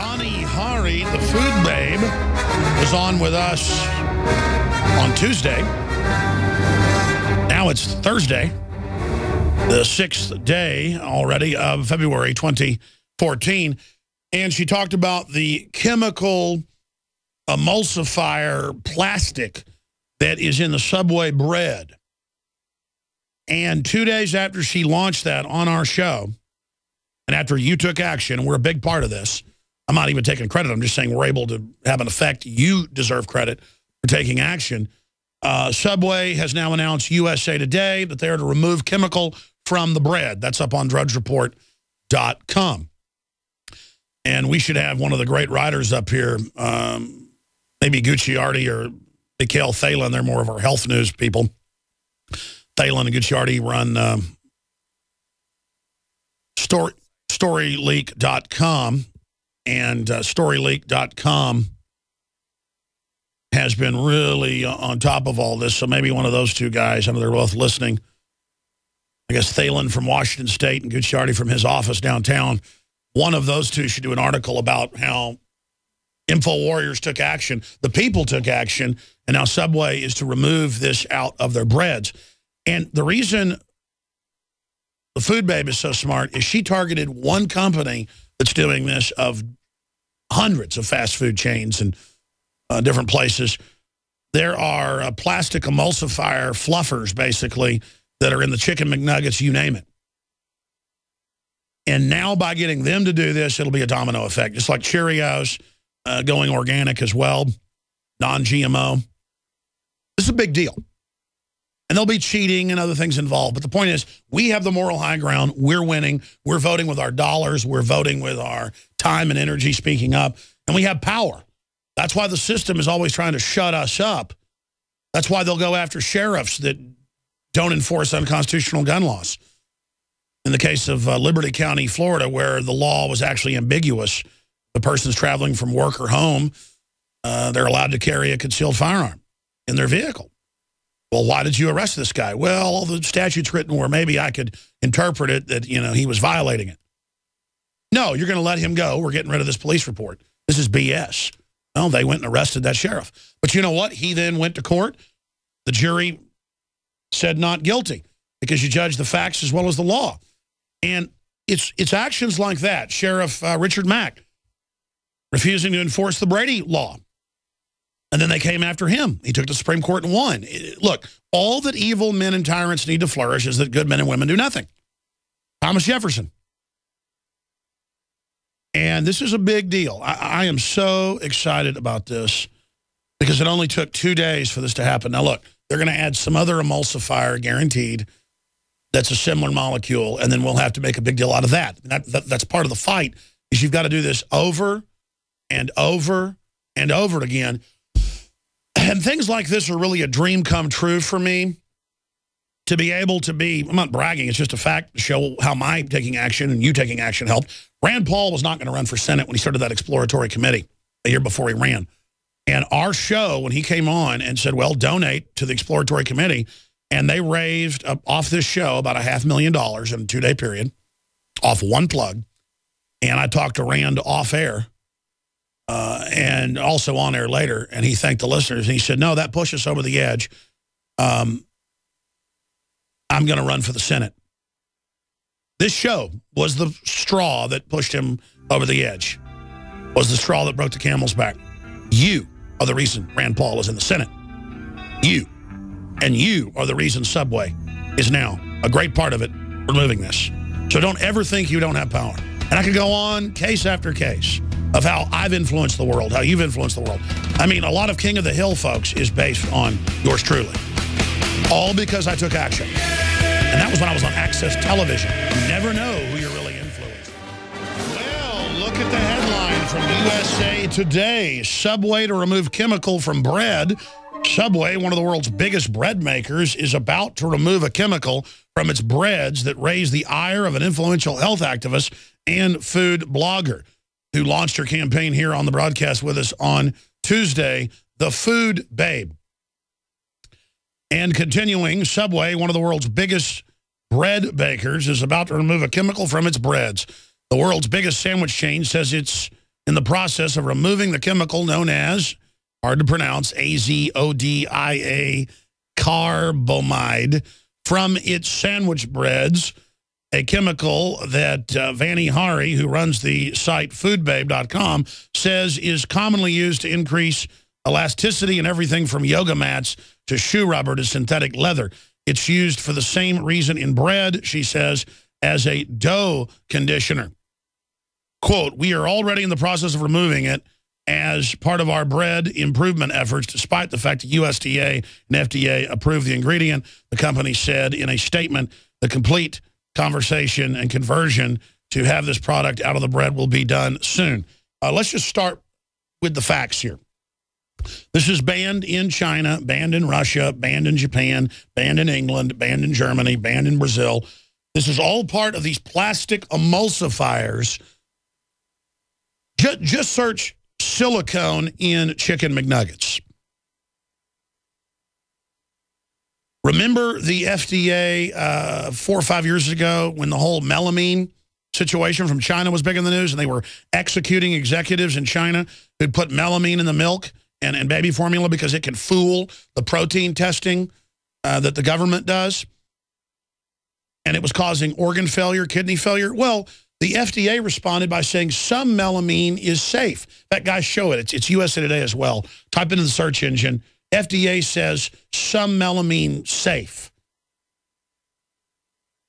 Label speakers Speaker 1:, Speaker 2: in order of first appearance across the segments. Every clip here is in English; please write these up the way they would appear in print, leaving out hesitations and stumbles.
Speaker 1: Vani, the food babe, was on with us on Tuesday. Now it's Thursday, the 6th day already of February 2014. And she talked about the chemical emulsifier plastic that is in the Subway bread. And 2 days after she launched that on our show, and after you took action, and we're a big part of this, I'm not even taking credit, I'm just saying we're able to have an effect. You deserve credit for taking action. Subway has now announced USA Today that they're to remove chemical from the bread. That's up on drudgereport.com. And we should have one of the great writers up here, maybe Gucciardi or Mikhail Thalen. They're more of our health news people. Thalen and Gucciardi run storyleak.com, and storyleak.com has been really on top of all this. So maybe one of those two guys, I know they're both listening. I guess Thalen from Washington State and Gucciardi from his office downtown. One of those two should do an article about how InfoWarriors took action, the people took action, and now Subway is to remove this out of their breads. And the reason the food babe is so smart is she targeted one company that's doing this of hundreds of fast food chains and different places. There are plastic emulsifier fluffers, basically, that are in the Chicken McNuggets, you name it. And now by getting them to do this, it'll be a domino effect, just like Cheerios going organic as well, non-GMO. This is a big deal. And there'll be cheating and other things involved. But the point is, we have the moral high ground. We're winning. We're voting with our dollars. We're voting with our time and energy, speaking up. And we have power. That's why the system is always trying to shut us up. That's why they'll go after sheriffs that don't enforce unconstitutional gun laws. In the case of Liberty County, Florida, where the law was actually ambiguous, the person's traveling from work or home, they're allowed to carry a concealed firearm in their vehicle. Well, why did you arrest this guy? Well, all the statutes written where maybe I could interpret it that, you know, he was violating it. No, you're going to let him go. We're getting rid of this police report. This is BS. No, they went and arrested that sheriff. But you know what? He then went to court. The jury said not guilty because you judge the facts as well as the law. And it's actions like that. Sheriff Richard Mack refusing to enforce the Brady law. And then they came after him. He took the Supreme Court and won. Look, all that evil men and tyrants need to flourish is that good men and women do nothing. Thomas Jefferson. And this is a big deal. I am so excited about this because it only took 2 days for this to happen. Now, look, they're going to add some other emulsifier, guaranteed, that's a similar molecule, and then we'll have to make a big deal out of that. That's part of the fight, is you've got to do this over and over and over again. And things like this are really a dream come true for me, to be able to be, I'm not bragging, it's just a fact to show how my taking action and you taking action helped. Rand Paul was not going to run for Senate when he started that exploratory committee a year before he ran. And our show, when he came on and said, well, donate to the exploratory committee, and they raised off this show about $500,000 in a 2-day period, off one plug. And I talked to Rand off air. And also on air later, and he thanked the listeners, and he said, no, that pushed us over the edge. I'm going to run for the Senate. This show was the straw that pushed him over the edge, was the straw that broke the camel's back. You are the reason Rand Paul is in the Senate. You. And you are the reason Subway is now a great part of it, removing this. So don't ever think you don't have power. And I could go on case after case of how I've influenced the world, how you've influenced the world. I mean, a lot of King of the Hill, folks, is based on yours truly. All because I took action. And that was when I was on Access Television. You never know who you're really influencing. Well, look at the headline from USA Today. Subway to remove chemical from bread. Subway, one of the world's biggest bread makers, is about to remove a chemical from its breads that raised the ire of an influential health activist and food blogger who launched her campaign here on the broadcast with us on Tuesday, the food babe. And continuing, Subway, one of the world's biggest bread bakers, is about to remove a chemical from its breads. The world's biggest sandwich chain says it's in the process of removing the chemical known as, hard to pronounce, azodia carbamide from its sandwich breads, a chemical that Vani, who runs the site foodbabe.com, says is commonly used to increase elasticity in everything from yoga mats to shoe rubber to synthetic leather. It's used for the same reason in bread, she says, as a dough conditioner. Quote, we are already in the process of removing it as part of our bread improvement efforts, despite the fact that USDA and FDA approved the ingredient. The company said in a statement, the complete conversation and conversion to have this product out of the bread will be done soon. Let's just start with the facts here. This is banned in China, banned in Russia, banned in Japan, banned in England, banned in Germany, banned in Brazil. This is all part of these plastic emulsifiers. Just search silicone in chicken McNuggets. Remember the FDA 4 or 5 years ago when the whole melamine situation from China was big in the news, and they were executing executives in China who'd put melamine in the milk and baby formula because it can fool the protein testing that the government does. And it was causing organ failure, kidney failure. Well, the FDA responded by saying some melamine is safe. That guy, show it. It's USA Today as well. Type into the search engine. FDA says some melamine safe.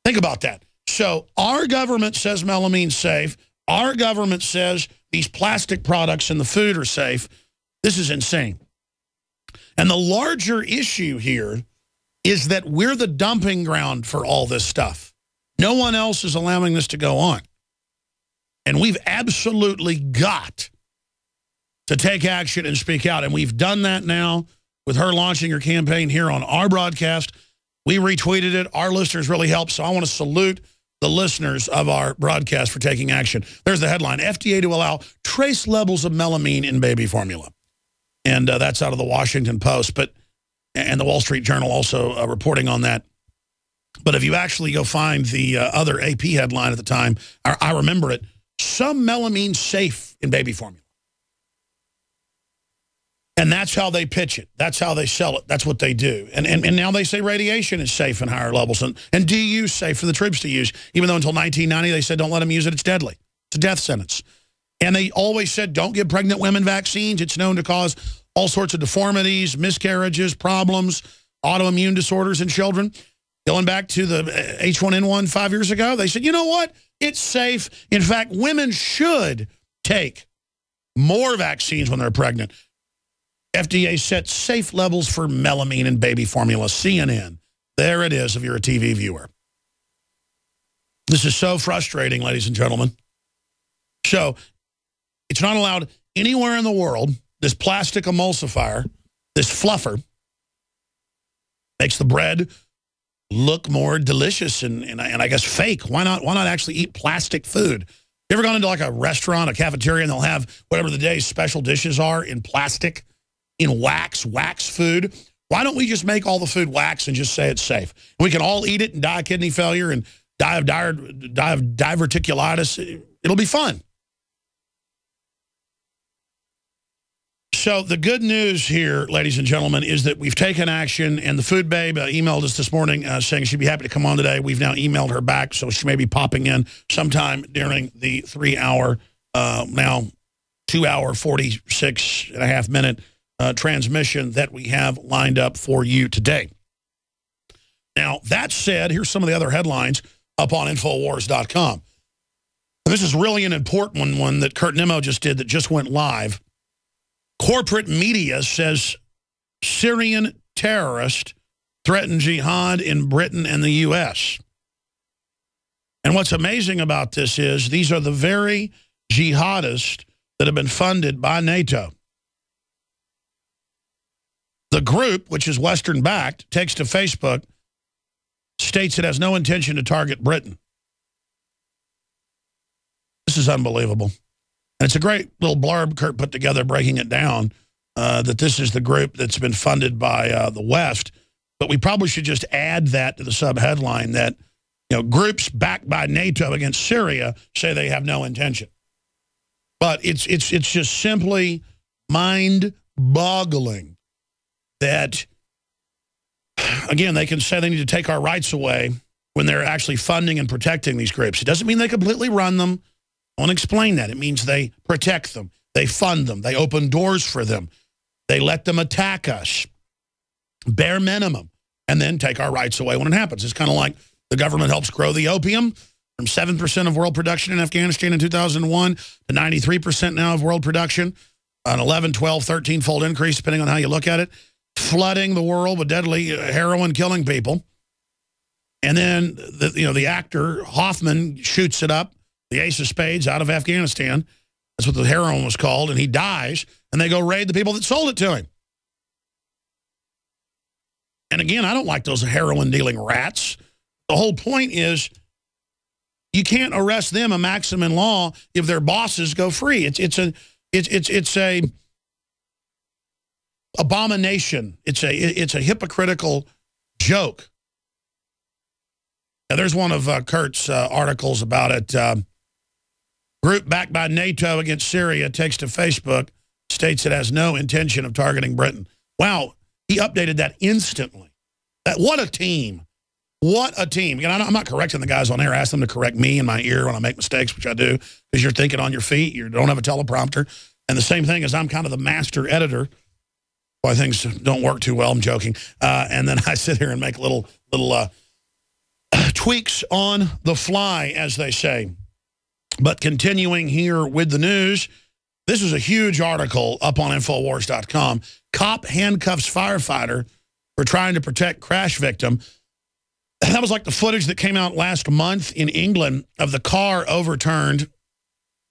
Speaker 1: Think about that. So our government says melamine safe. Our government says these plastic products in the food are safe. This is insane. And the larger issue here is that we're the dumping ground for all this stuff. No one else is allowing this to go on. And we've absolutely got to take action and speak out. And we've done that now with her launching her campaign here on our broadcast. We retweeted it. Our listeners really helped. So I want to salute the listeners of our broadcast for taking action. There's the headline, FDA to allow trace levels of melamine in baby formula. And that's out of the Washington Post, and the Wall Street Journal also reporting on that. But if you actually go find the other AP headline at the time, I remember it, some melamine safe in baby formula. And that's how they pitch it. That's how they sell it. That's what they do. And now they say radiation is safe in higher levels. And DU is safe for the troops to use, even though until 1990 they said don't let them use it, it's deadly. It's a death sentence. And they always said don't give pregnant women vaccines. It's known to cause all sorts of deformities, miscarriages, problems, autoimmune disorders in children. Going back to the H1N1 5 years ago, they said, you know what? It's safe. In fact, women should take more vaccines when they're pregnant. FDA set safe levels for melamine in baby formula. CNN. There it is if you're a TV viewer. This is so frustrating, ladies and gentlemen. So it's not allowed anywhere in the world. This plastic emulsifier, this fluffer, makes the bread look more delicious and I guess fake. Why not actually eat plastic food? You ever gone into like a restaurant, a cafeteria, and they'll have whatever the day's special dishes are in plastic, in wax food? Why don't we just make all the food wax and just say it's safe? We can all eat it and die of kidney failure and die of diverticulitis. It'll be fun. So the good news here, ladies and gentlemen, is that we've taken action, and the Food Babe emailed us this morning saying she'd be happy to come on today. We've now emailed her back, so she may be popping in sometime during the 3-hour, now 2-hour, 46.5-minute transmission that we have lined up for you today. Now, that said, here's some of the other headlines up on Infowars.com. This is really an important one that Kurt Nimmo just did that just went live. Corporate media says Syrian terrorist threatened jihad in Britain and the U.S. And what's amazing about this is these are the very jihadists that have been funded by NATO. The group, which is Western-backed, takes to Facebook, states it has no intention to target Britain. This is unbelievable. And it's a great little blurb Kurt put together breaking it down, that this is the group that's been funded by the West. But we probably should just add that to the sub-headline that, you know, groups backed by NATO against Syria say they have no intention. But it's just simply mind-boggling that, again, they can say they need to take our rights away when they're actually funding and protecting these groups. It doesn't mean they completely run them. I want to explain that. It means they protect them. They fund them. They open doors for them. They let them attack us, bare minimum, and then take our rights away when it happens. It's kind of like the government helps grow the opium from 7% of world production in Afghanistan in 2001 to 93% now of world production, an 11, 12, 13-fold increase, depending on how you look at it, flooding the world with deadly heroin, killing people. And then the actor Hoffman shoots it up, the ace of spades, out of Afghanistan. That's what the heroin was called, and he dies, and they go raid the people that sold it to him. And again, I don't like those heroin-dealing rats. The whole point is you can't arrest them a maximum law if their bosses go free. It's a abomination. It's a hypocritical joke. Now, there's one of Kurt's articles about it. Group backed by NATO against Syria takes to Facebook, states it has no intention of targeting Britain. Wow, he updated that instantly. What a team. What a team. Again, I'm not correcting the guys on air. I ask them to correct me in my ear when I make mistakes, which I do, because you're thinking on your feet. You don't have a teleprompter. And the same thing is I'm kind of the master editor. Why things don't work too well, I'm joking. And then I sit here and make little tweaks on the fly, as they say. But continuing here with the news, this is a huge article up on Infowars.com. Cop handcuffs firefighter for trying to protect crash victim. That was like the footage that came out last month in England of the car overturned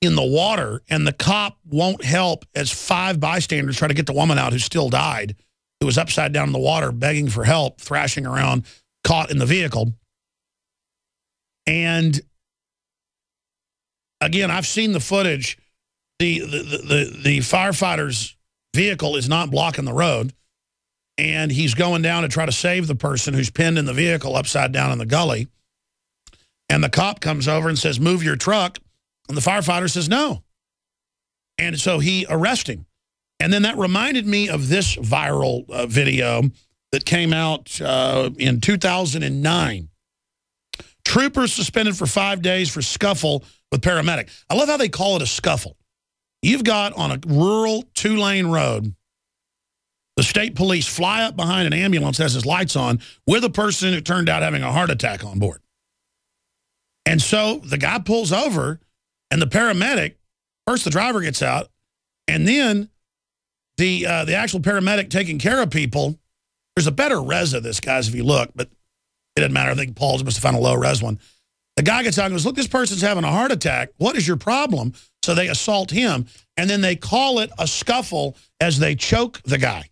Speaker 1: in the water, and the cop won't help as 5 bystanders try to get the woman out who still died, who was upside down in the water begging for help, thrashing around, caught in the vehicle. And again, I've seen the footage. The firefighter's vehicle is not blocking the road, and he's going down to try to save the person who's pinned in the vehicle upside down in the gully. And the cop comes over and says, "Move your truck." And the firefighter says, "No." And so he arrests him. And then that reminded me of this viral video that came out in 2009. Troopers suspended for 5 days for scuffle with paramedic. I love how they call it a scuffle. You've got on a rural 2-lane road, the state police fly up behind an ambulance that has its lights on with a person who turned out having a heart attack on board. And so the guy pulls over, and the paramedic, first the driver gets out, and then the actual paramedic taking care of people. There's a better res of this, guys, if you look, but it doesn't matter. I think Paul's must have found a low res one. The guy gets out and goes, "Look, this person's having a heart attack. What is your problem?" So they assault him, and then they call it a scuffle as they choke the guy.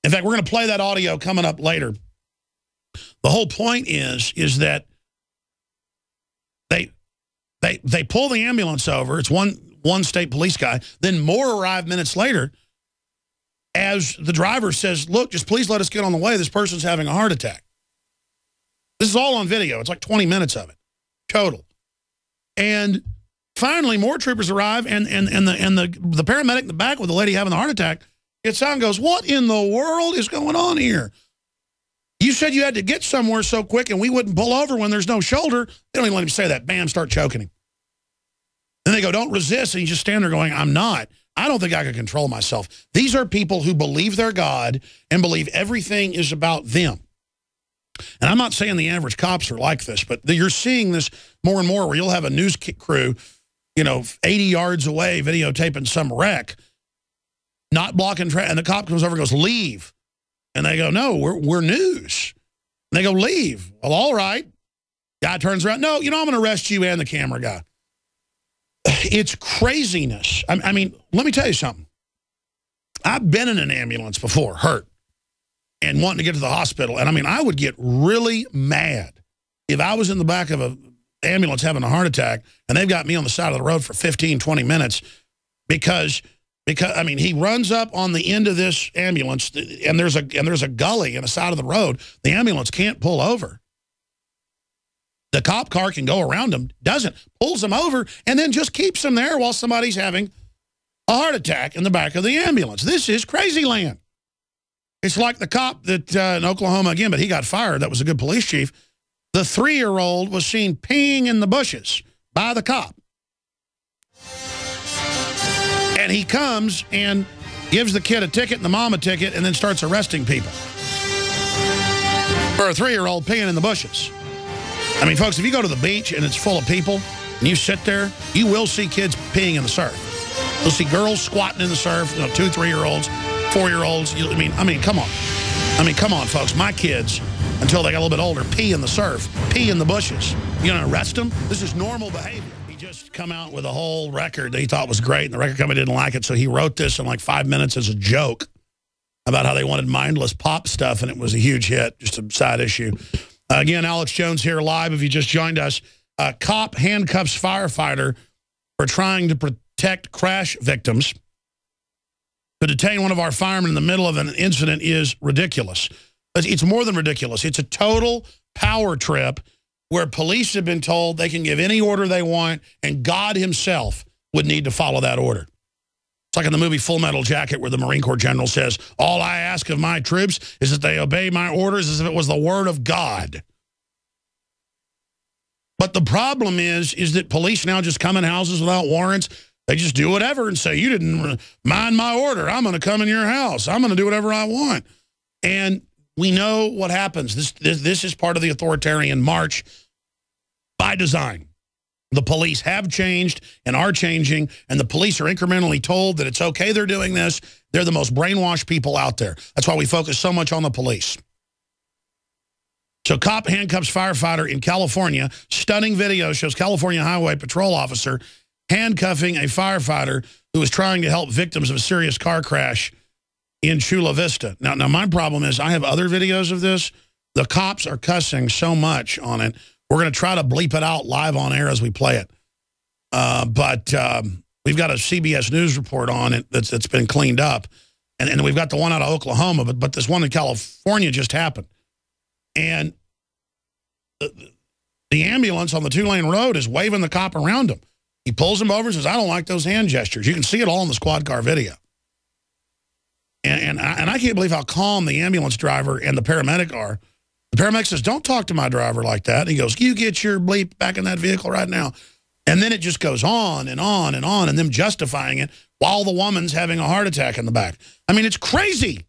Speaker 1: In fact, we're going to play that audio coming up later. The whole point is that they pull the ambulance over. It's one state police guy. Then more arrive minutes later as the driver says, "Look, just please let us get on the way. This person's having a heart attack." This is all on video. It's like 20 minutes of it total. And finally, more troopers arrive, and the paramedic in the back with the lady having the heart attack gets out and goes, "What in the world is going on here? You said you had to get somewhere so quick and we wouldn't pull over when there's no shoulder." They don't even let him say that. Bam, start choking him. Then they go, "Don't resist." And you just stand there going, "I'm not. I don't think I could control myself." These are people who believe they're God and believe everything is about them. And I'm not saying the average cops are like this, but you're seeing this more and more where you'll have a news crew, 80 yards away videotaping some wreck, not blocking traffic, and the cop comes over and goes, "Leave." And they go, "No, we're news." And they go, "Leave." "Well, all right." Guy turns around, "No, I'm going to arrest you and the camera guy." It's craziness. I mean, let me tell you something. I've been in an ambulance before, hurt, and wanting to get to the hospital. And I mean, I would get really mad if I was in the back of an ambulance having a heart attack and they've got me on the side of the road for 15, 20 minutes because I mean, he runs up on the end of this ambulance and there's a gully in the side of the road. The ambulance can't pull over. The cop car can go around them, doesn't, pulls them over, and then just keeps them there while somebody's having a heart attack in the back of the ambulance. This is crazy land. It's like the cop that in Oklahoma, again, but he got fired. That was a good police chief. The 3-year-old was seen peeing in the bushes by the cop. And he comes and gives the kid a ticket and the mom a ticket and then starts arresting people for a 3-year-old peeing in the bushes. I mean, folks, if you go to the beach and it's full of people and you sit there, you will see kids peeing in the surf. You'll see girls squatting in the surf, 2, 3-year-olds, 4-year-olds. I mean, come on. I mean, come on, folks. My kids, until they got a little bit older, pee in the surf, pee in the bushes. You gonna arrest them? This is normal behavior. He just come out with a whole record that he thought was great, and the record company didn't like it, so he wrote this in like 5 minutes as a joke about how they wanted mindless pop stuff, and it was a huge hit, just a side issue. Again, Alex Jones here live. If you just joined us, cop handcuffs firefighter for trying to protect crash victims. To detain one of our firemen in the middle of an incident is ridiculous. But it's more than ridiculous. It's a total power trip where police have been told they can give any order they want, and God himself would need to follow that order. It's like in the movie Full Metal Jacket where the Marine Corps general says, all I ask of my troops is that they obey my orders as if it was the word of God. But the problem is that police now just come in houses without warrants. They just do whatever and say, you didn't mind my order. I'm going to come in your house. I'm going to do whatever I want. And we know what happens. This is part of the authoritarian march by design. The police have changed and are changing, and the police are incrementally told that it's okay they're doing this. They're the most brainwashed people out there. That's why we focus so much on the police. So cop handcuffs firefighter in California. Stunning video shows California Highway Patrol officer handcuffing a firefighter who was trying to help victims of a serious car crash in Chula Vista. Now my problem is I have other videos of this. The cops are cussing so much on it. We're going to try to bleep it out live on air as we play it. But we've got a CBS News report on it that's been cleaned up. And we've got the one out of Oklahoma, but this one in California just happened. And the ambulance on the 2-lane road is waving the cop around him. He pulls him over and says, I don't like those hand gestures. You can see it all in the squad car video. And I can't believe how calm the ambulance driver and the paramedic are. The paramedic says, don't talk to my driver like that. And he goes, you get your bleep back in that vehicle right now. And then it just goes on and on and on, and them justifying it while the woman's having a heart attack in the back. I mean, it's crazy.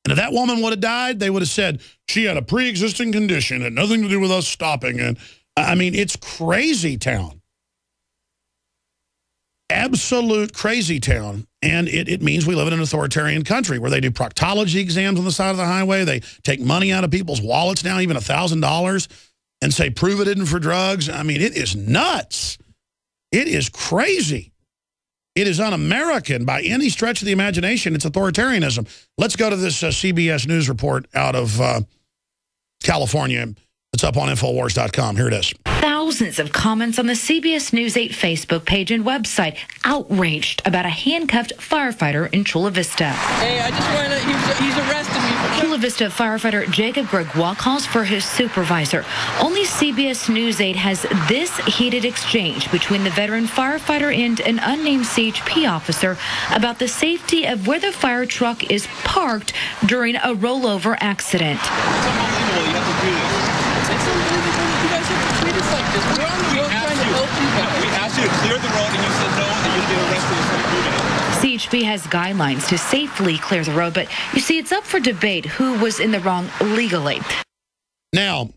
Speaker 1: And if that woman would have died, they would have said she had a pre-existing condition, had nothing to do with us stopping. And I mean, it's crazy town. Absolute crazy town. And it means we live in an authoritarian country where they do proctology exams on the side of the highway. They take money out of people's wallets now, even $1,000, and say, prove it isn't for drugs. I mean, it is nuts. It is crazy. It is un-American by any stretch of the imagination. It's authoritarianism. Let's go to this CBS News report out of California. It's up on Infowars.com. Here it is.
Speaker 2: Thousands of comments on the CBS News 8 Facebook page and website outraged about a handcuffed firefighter in Chula Vista.
Speaker 3: Hey, I just want to, he's arrested me.
Speaker 2: Chula Vista firefighter Jacob Gregoire calls for his supervisor. Only CBS News 8 has this heated exchange between the veteran firefighter and an unnamed CHP officer about the safety of where the fire truck is parked during a rollover accident. CHP has guidelines to safely clear the road, but you see, it's up for debate who was in the wrong legally.
Speaker 1: Now,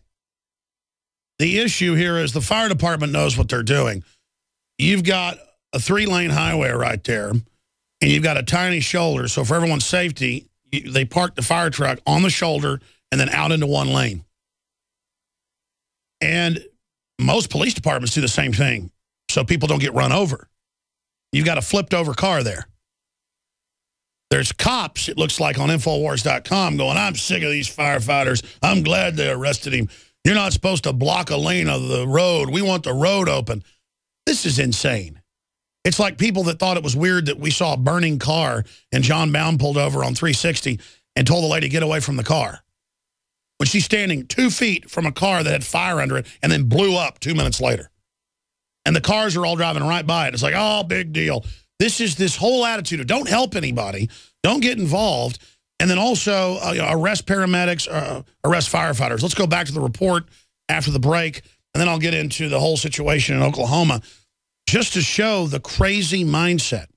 Speaker 1: the issue here is the fire department knows what they're doing. You've got a 3-lane highway right there, and you've got a tiny shoulder. So for everyone's safety, they park the fire truck on the shoulder and then out into 1 lane. And most police departments do the same thing so people don't get run over. You've got a flipped over car there. There's cops, it looks like, on Infowars.com going, I'm sick of these firefighters. I'm glad they arrested him. You're not supposed to block a lane of the road. We want the road open. This is insane. It's like people that thought it was weird that we saw a burning car and John Bound pulled over on 360 and told the lady, get away from the car. when she's standing 2 feet from a car that had fire under it and then blew up 2 minutes later. And the cars are all driving right by it. It's like, oh, big deal. This is this whole attitude of don't help anybody, don't get involved, and then also arrest paramedics, arrest firefighters. Let's go back to the report after the break, and then I'll get into the whole situation in Oklahoma just to show the crazy mindset.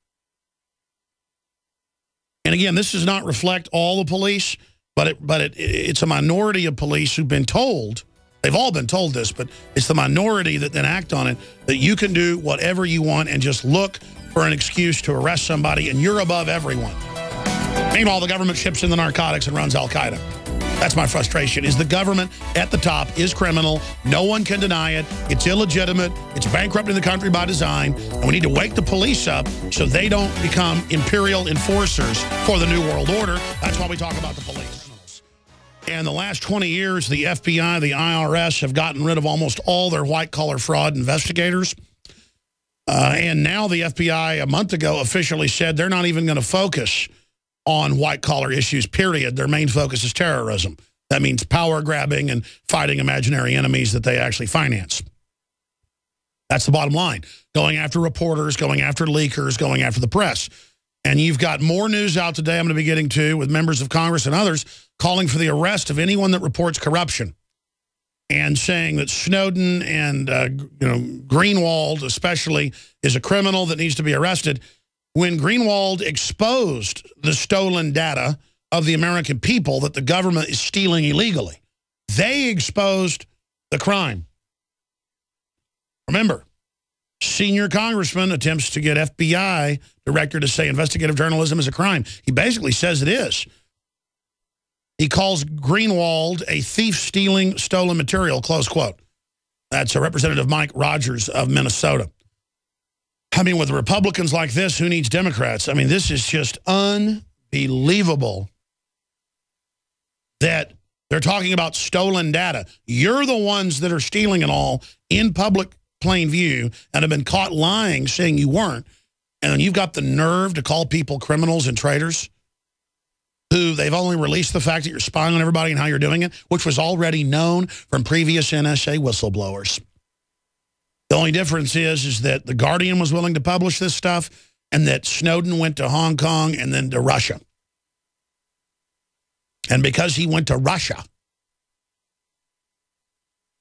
Speaker 1: And again, this does not reflect all the police, but it's a minority of police who've been told, they've all been told this, but it's the minority that then act on it, that you can do whatever you want and just look for an excuse to arrest somebody, and you're above everyone. Meanwhile, the government ships in the narcotics and runs Al-Qaeda. That's my frustration, is the government at the top is criminal. No one can deny it. It's illegitimate. It's bankrupting the country by design. And we need to wake the police up so they don't become imperial enforcers for the New World Order. That's why we talk about the police. And the last 20 years, the FBI, the IRS have gotten rid of almost all their white-collar fraud investigators. And now the FBI, a month ago, officially said they're not even going to focus on white-collar issues, period. Their main focus is terrorism. That means power grabbing and fighting imaginary enemies that they actually finance. That's the bottom line. Going after reporters, going after leakers, going after the press. And you've got more news out today I'm going to be getting to with members of Congress and others calling for the arrest of anyone that reports corruption and saying that Snowden and Greenwald especially is a criminal that needs to be arrested. When Greenwald exposed the stolen data of the American people that the government is stealing illegally, they exposed the crime. Remember, senior congressman attempts to get FBI director to say investigative journalism is a crime. He basically says it is. He calls Greenwald a thief stealing stolen material, close quote. That's a Representative Mike Rogers of Minnesota. I mean, with Republicans like this, who needs Democrats? I mean, this is just unbelievable that they're talking about stolen data. You're the ones that are stealing it all in public plain view and have been caught lying, saying you weren't. And then you've got the nerve to call people criminals and traitors who they've only released the fact that you're spying on everybody and how you're doing it, which was already known from previous NSA whistleblowers. The only difference is that The Guardian was willing to publish this stuff and that Snowden went to Hong Kong and then to Russia. And because he went to Russia,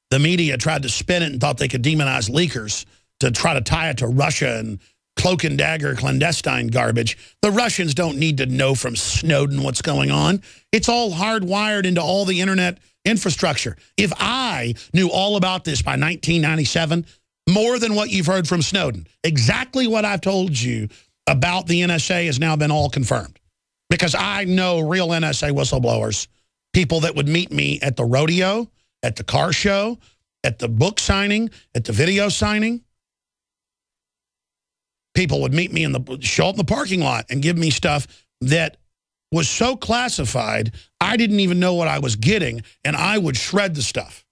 Speaker 1: the media tried to spin it and thought they could demonize leakers to try to tie it to Russia and cloak and dagger clandestine garbage. The Russians don't need to know from Snowden what's going on. It's all hardwired into all the internet infrastructure. If I knew all about this by 1997, more than what you've heard from Snowden, exactly what I've told you about the NSA has now been all confirmed. Because I know real NSA whistleblowers, people that would meet me at the rodeo, at the car show, at the book signing, at the video signing. People would meet me show up in the parking lot and give me stuff that was so classified, I didn't even know what I was getting, and I would shred the stuff.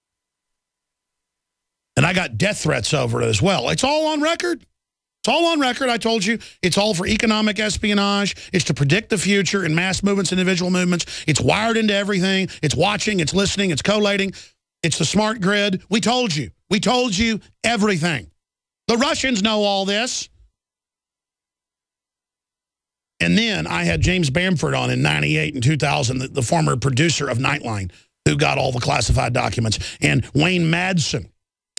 Speaker 1: And I got death threats over it as well. It's all on record. It's all on record, I told you. It's all for economic espionage. It's to predict the future in mass movements, individual movements. It's wired into everything. It's watching, it's listening, it's collating. It's the smart grid. We told you. We told you everything. The Russians know all this. And then I had James Bamford on in 98 and 2000, the former producer of Nightline, who got all the classified documents. And Wayne Madsen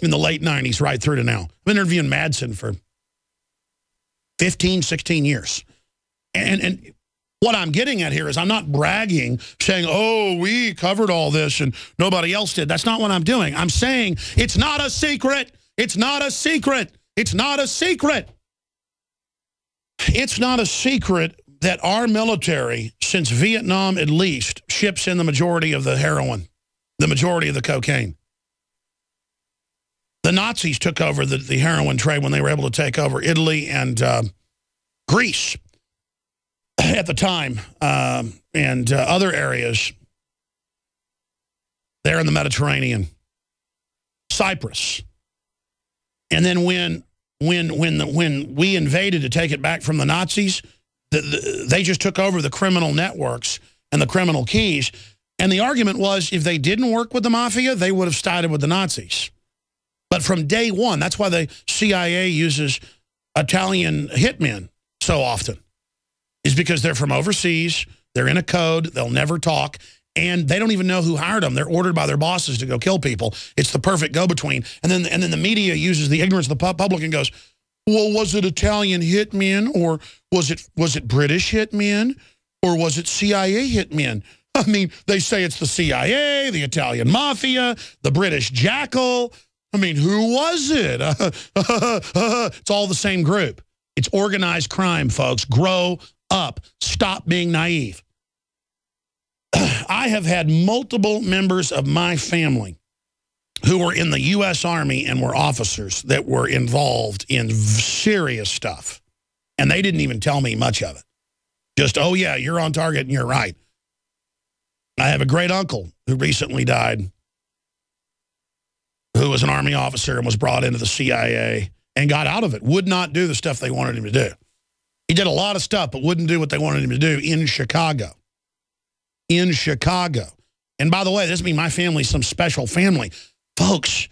Speaker 1: in the late 90s right through to now. I've been interviewing Madsen for 15, 16 years. And what I'm getting at here is I'm not bragging, saying, oh, we covered all this and nobody else did. That's not what I'm doing. I'm saying it's not a secret. It's not a secret. It's not a secret. It's not a secret that our military, since Vietnam at least, ships in the majority of the heroin, the majority of the cocaine. The Nazis took over the heroin trade when they were able to take over Italy and Greece at the time, and other areas there in the Mediterranean, Cyprus. And then when we invaded to take it back from the Nazis, they just took over the criminal networks and the criminal keys. And the argument was if they didn't work with the mafia, they would have sided with the Nazis. But from day one, that's why the CIA uses Italian hitmen so often, is because they're from overseas, they're in a code, they'll never talk, and they don't even know who hired them. They're ordered by their bosses to go kill people. It's the perfect go-between. And then the media uses the ignorance of the public and goes, well, was it Italian hitmen, or was it British hitmen, or was it CIA hitmen? I mean, they say it's the CIA, the Italian mafia, the British jackal. I mean, who was it? It's all the same group. It's organized crime, folks. Grow up. Stop being naive. I have had multiple members of my family who were in the U.S. Army and were officers that were involved in serious stuff. And they didn't even tell me much of it. Just, oh, yeah, you're on target and you're right. I have a great uncle who recently died, who was an Army officer and was brought into the CIA and got out of it, would not do the stuff they wanted him to do. He did a lot of stuff, but wouldn't do what they wanted him to do in Chicago. In Chicago. And by the way, this means my family's some special family. Folks,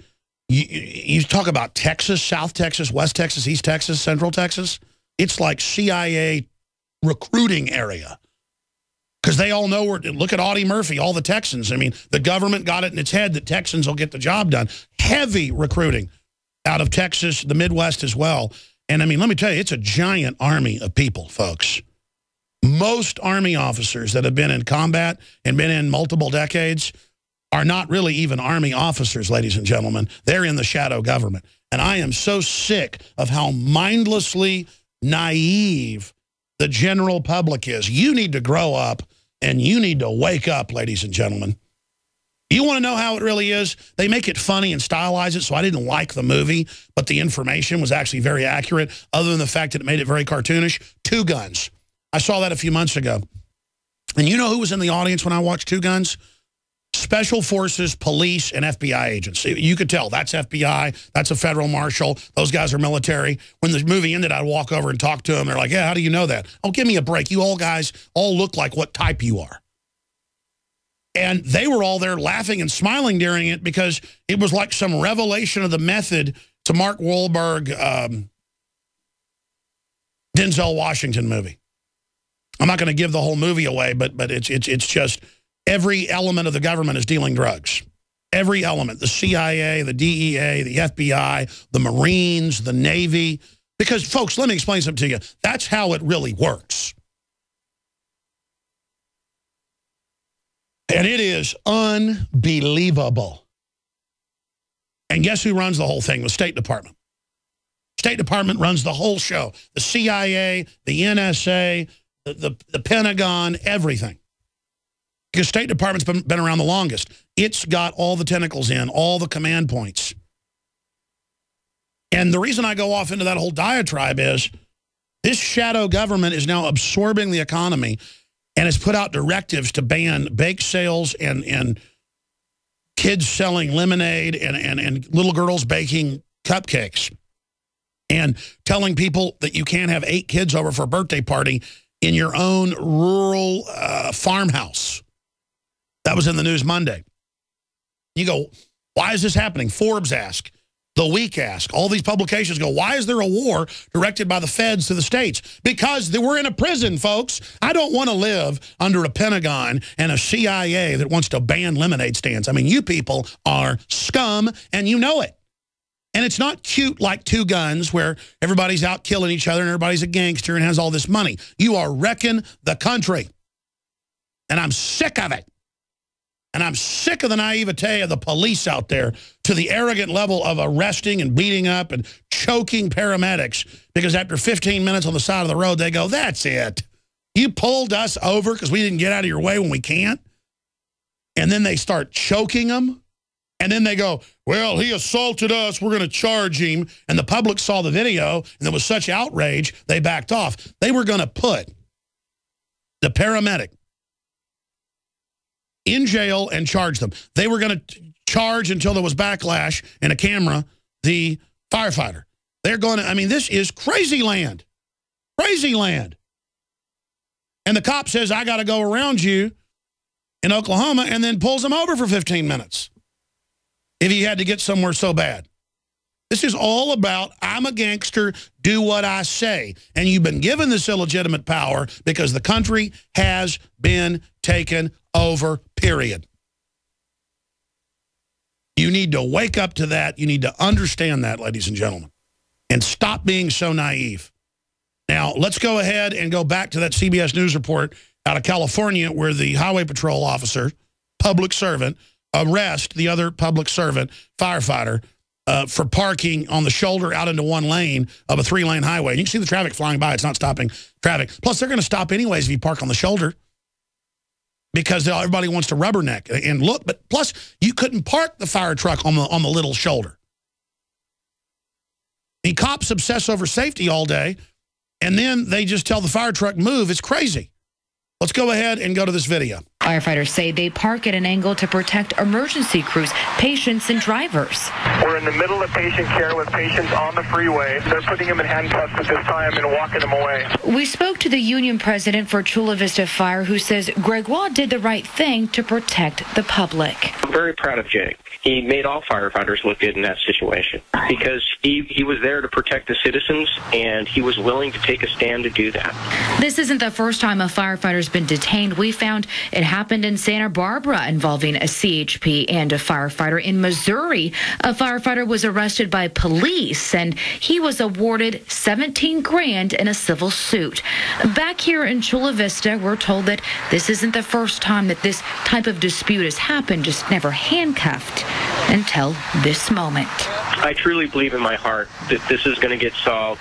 Speaker 1: you talk about Texas, South Texas, West Texas, East Texas, Central Texas. It's like CIA recruiting area. Because they all know where, look at Audie Murphy, all the Texans. I mean, the government got it in its head that Texans will get the job done. Heavy recruiting out of Texas, the Midwest as well. And I mean, let me tell you, it's a giant army of people, folks. Most Army officers that have been in combat and been in multiple decades are not really even Army officers, ladies and gentlemen. They're in the shadow government. And I am so sick of how mindlessly naive the general public is. You need to grow up and you need to wake up, ladies and gentlemen. You want to know how it really is? They make it funny and stylize it, so I didn't like the movie, but the information was actually very accurate, other than the fact that it made it very cartoonish. Two Guns. I saw that a few months ago. And you know who was in the audience when I watched Two Guns? Special Forces, police, and FBI agents. You could tell that's FBI, that's a federal marshal, those guys are military. When the movie ended, I'd walk over and talk to them. They're like, yeah, how do you know that? Oh, give me a break. You all guys all look like what type you are. And they were all there laughing and smiling during it because it was like some revelation of the method to Mark Wahlberg, Denzel Washington movie. I'm not going to give the whole movie away, but it's just every element of the government is dealing drugs. Every element, the CIA, the DEA, the FBI, the Marines, the Navy. Because, folks, let me explain something to you. That's how it really works. And it is unbelievable. And guess who runs the whole thing? The State Department. State Department runs the whole show. The CIA, the NSA, the Pentagon, everything. Because State Department's been around the longest. It's got all the tentacles in, all the command points. And the reason I go off into that whole diatribe is this shadow government is now absorbing the economy and has put out directives to ban bake sales and kids selling lemonade and little girls baking cupcakes and telling people that you can't have 8 kids over for a birthday party in your own rural farmhouse. That was in the news Monday. You go, why is this happening? Forbes ask. The Week ask. All these publications go, why is there a war directed by the feds to the states? Because we're in a prison, folks. I don't want to live under a Pentagon and a CIA that wants to ban lemonade stands. I mean, you people are scum, and you know it. And it's not cute like Two Guns where everybody's out killing each other and everybody's a gangster and has all this money. You are wrecking the country. And I'm sick of it. And I'm sick of the naivete of the police out there to the arrogant level of arresting and beating up and choking paramedics because after 15 minutes on the side of the road, they go, that's it. You pulled us over because we didn't get out of your way when we can't. And then they start choking them. And then they go, well, he assaulted us. We're going to charge him. And the public saw the video, and there was such outrage, they backed off. They were going to put the paramedic in jail and charge them. They were going to charge until there was backlash and a camera, the firefighter. They're going to, I mean, this is crazy land. Crazy land. And the cop says, I got to go around you in Oklahoma and then pulls him over for 15 minutes if he had to get somewhere so bad. This is all about, I'm a gangster, do what I say. And you've been given this illegitimate power because the country has been taken over, period. You need to wake up to that. You need to understand that, ladies and gentlemen, and stop being so naive. Now, let's go ahead and go back to that CBS News report out of California where the highway patrol officer, public servant, arrest the other public servant, firefighter, for parking on the shoulder out into one lane of a 3-lane highway. You can see the traffic flying by. It's not stopping traffic. Plus, they're going to stop anyways if you park on the shoulder because everybody wants to rubberneck and look. But plus, you couldn't park the fire truck on the little shoulder. The cops obsess over safety all day, and then they just tell the fire truck, move. It's crazy. Let's go ahead and go to this video.
Speaker 2: Firefighters say they park at an angle to protect emergency crews, patients, and drivers.
Speaker 4: We're in the middle of patient care with patients on the freeway. They're putting them in handcuffs at this time and walking them away.
Speaker 2: We spoke to the union president for Chula Vista Fire, who says Gregoire did the right thing to protect the public.
Speaker 5: I'm very proud of Jake. He made all firefighters look good in that situation because he was there to protect the citizens, and he was willing to take a stand to do that.
Speaker 2: This isn't the first time a firefighter's been detained. We found it happened in Santa Barbara involving a CHP and a firefighter. In Missouri, a firefighter was arrested by police, and he was awarded $17 grand in a civil suit. Back here in Chula Vista, we're told that this isn't the first time that this type of dispute has happened, just never handcuffed until this moment.
Speaker 5: I truly believe in my heart that this is going to get solved.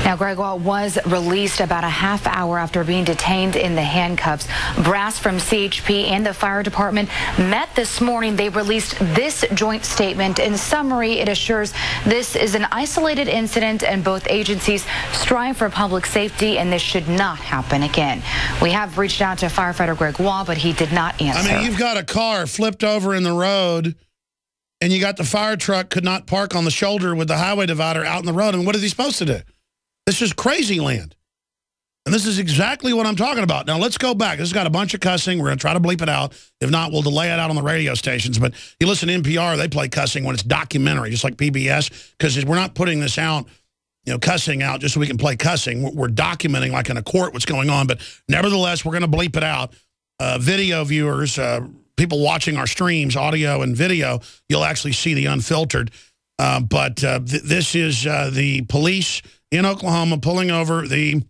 Speaker 2: Now, Gregoire was released about a half hour after being detained in the handcuffs. Brass from CHP and the fire department met this morning. They released this joint statement. In summary, it assures this is an isolated incident and both agencies strive for public safety, and this should not happen again. We have reached out to firefighter Gregoire, but he did not answer.
Speaker 1: I mean, you've got a car flipped over in the road, and you got the fire truck could not park on the shoulder with the highway divider out in the road. And what is he supposed to do? This is crazy land. And this is exactly what I'm talking about. Now, let's go back. This has got a bunch of cussing. We're going to try to bleep it out. If not, we'll delay it out on the radio stations. But you listen to NPR, they play cussing when it's documentary, just like PBS, because we're not putting this out, cussing out just so we can play cussing. We're documenting, like in a court, what's going on. But nevertheless, we're going to bleep it out. Video viewers, people watching our streams, audio and video, you'll actually see the unfiltered. But this is the police in Oklahoma pulling over the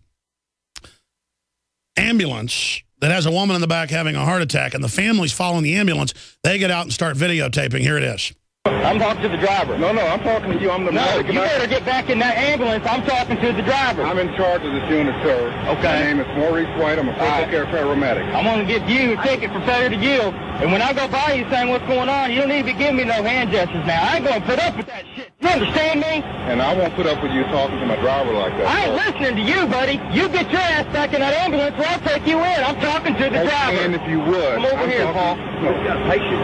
Speaker 1: ambulance that has a woman in the back having a heart attack, and the family's following the ambulance. They get out and start videotaping. Here it is.
Speaker 6: I'm talking to the driver.
Speaker 4: No, I'm talking to you. I'm the medic.
Speaker 6: You better get back in that ambulance. I'm talking to the driver.
Speaker 4: I'm in charge of this unit, sir.
Speaker 6: Okay.
Speaker 4: My name is Maurice White. I'm a critical care paramedic.
Speaker 6: I'm going to give you a ticket for failure to yield. And when I go by you saying what's going on, you don't need to be giving me no hand gestures now. I ain't going to put up with that shit. You understand me?
Speaker 4: And I won't put up with you talking to my driver like that.
Speaker 6: I ain't listening to you, buddy. You get your ass back in that ambulance or I'll take you in. I'm talking to the driver.
Speaker 4: And if you would.
Speaker 6: Come over here, Paul.